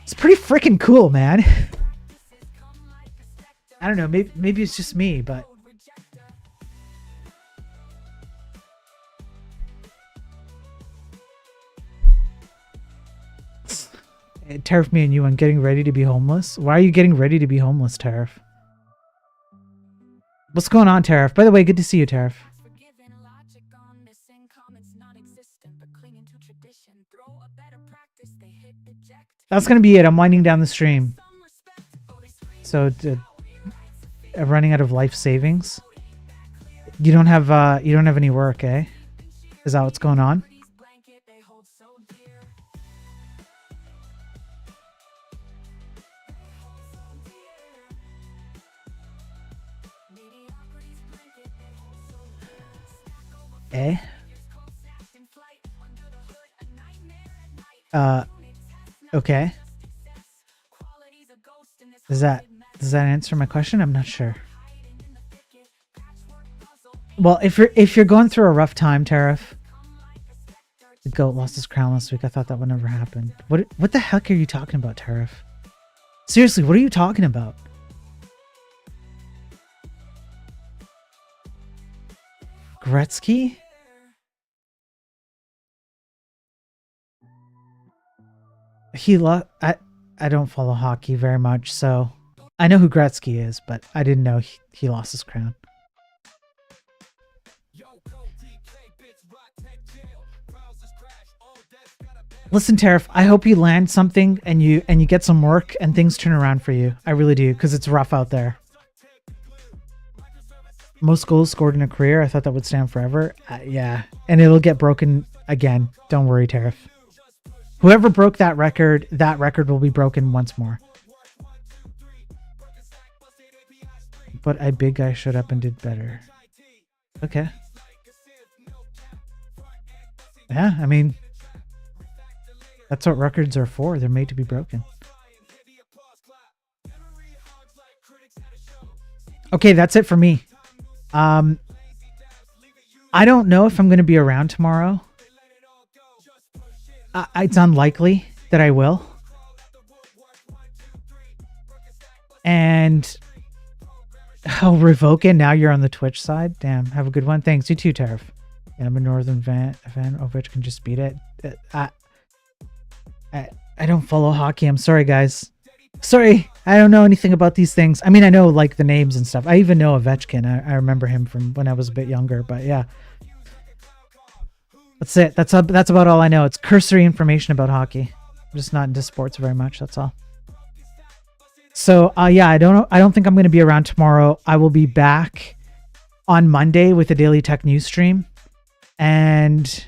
It's pretty freaking cool, man. I don't know, maybe it's just me, but Tariff, me and you on getting ready to be homeless. Why are you getting ready to be homeless, Tariff? What's going on, Tariff? By the way, good to see you, Tariff. Forgiven logic on missing comments non-existent, but clinging to tradition. Throw a better practice, they hit eject. That's gonna be it. I'm winding down the stream. Some respect, oh they scream. So, running out of life savings. You don't have any work, eh? Is that what's going on? These blanket they hold so dear. Mediocrity's blanket they hold so dear. Stack over Eh? figures, cold sacked in flight. Under the hood, a nightmare at night. Okay. Quality's a ghost in this Does that answer my question? I'm not sure. Well, if you're going through a rough time, Tariff. The goat lost his crown last week. I thought that would never happen. What the heck are you talking about, Tariff? Seriously, what are you talking about? Gretzky? I don't follow hockey very much, so I know who Gretzky is, but I didn't know he lost his crown. Listen, Tariff, I hope you land something and you get some work and things turn around for you. I really do, because it's rough out there. Most goals scored in a career. I thought that would stand forever. Yeah, and it'll get broken again. Don't worry, Tariff. Whoever broke that record will be broken once more. But I big guy showed up and did better. Okay. Yeah, I mean, that's what records are for. They're made to be broken. Okay, that's it for me. I don't know if I'm going to be around tomorrow. It's unlikely that I will. And Revoken, now you're on the Twitch side. Damn, have a good one. Thanks. You too, Tariff. Yeah, I'm a Northern fan. Ovechkin just beat it. I don't follow hockey. I'm sorry, guys. Sorry, I don't know anything about these things. I mean, I know like the names and stuff. I even know Ovechkin. I remember him from when I was a bit younger. But yeah, that's it. That's about all I know. It's cursory information about hockey. I'm just not into sports very much. That's all. So yeah, I don't think I'm going to be around tomorrow. I will be back on Monday with the Daily Tech News stream, and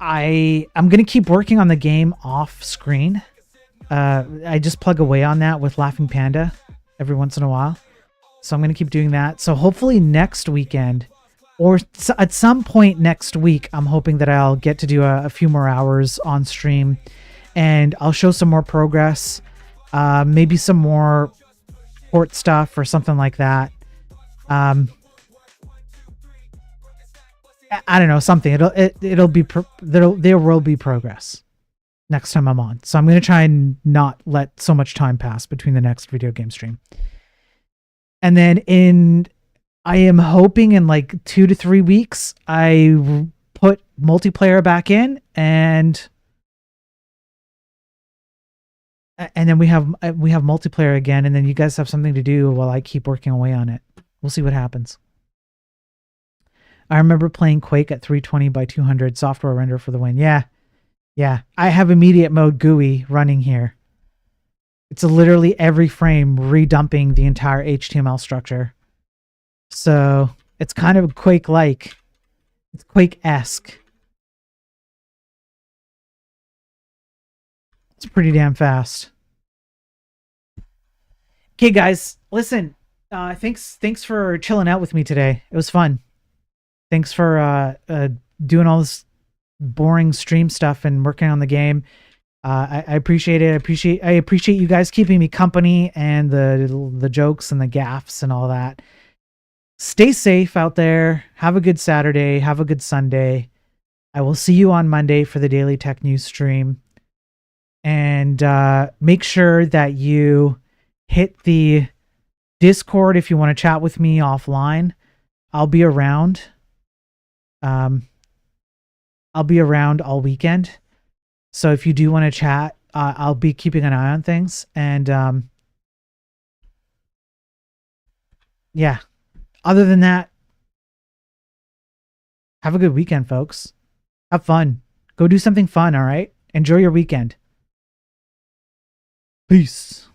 I'm going to keep working on the game off screen. I just plug away on that with Laughing Panda every once in a while. So I'm going to keep doing that. So hopefully next weekend or at some point next week, I'm hoping that I'll get to do a few more hours on stream and I'll show some more progress. Maybe some more port stuff or something like that. I don't know, something. It'll be there will be progress next time I'm on. So I'm going to try and not let so much time pass between the next video game stream. And then I am hoping in like 2 to 3 weeks I put multiplayer back in and then we have multiplayer again, and then you guys have something to do while I keep working away on it. We'll see what happens. I remember playing Quake at 320 by 200 software render for the win. Yeah. I have immediate mode GUI running here. It's literally every frame redumping the entire HTML structure. So it's kind of Quake-like. It's Quake-esque. It's pretty damn fast. Okay, guys, listen. Thanks for chilling out with me today. It was fun. Thanks for doing all this boring stream stuff and working on the game. I appreciate it. I appreciate you guys keeping me company and the jokes and the gaffes and all that. Stay safe out there. Have a good Saturday. Have a good Sunday. I will see you on Monday for the Daily Tech News stream. And make sure that you hit the Discord if you want to chat with me offline. I'll be around. I'll be around all weekend. So if you do want to chat, I'll be keeping an eye on things. And yeah, other than that, have a good weekend, folks. Have fun. Go do something fun, all right? Enjoy your weekend. Peace.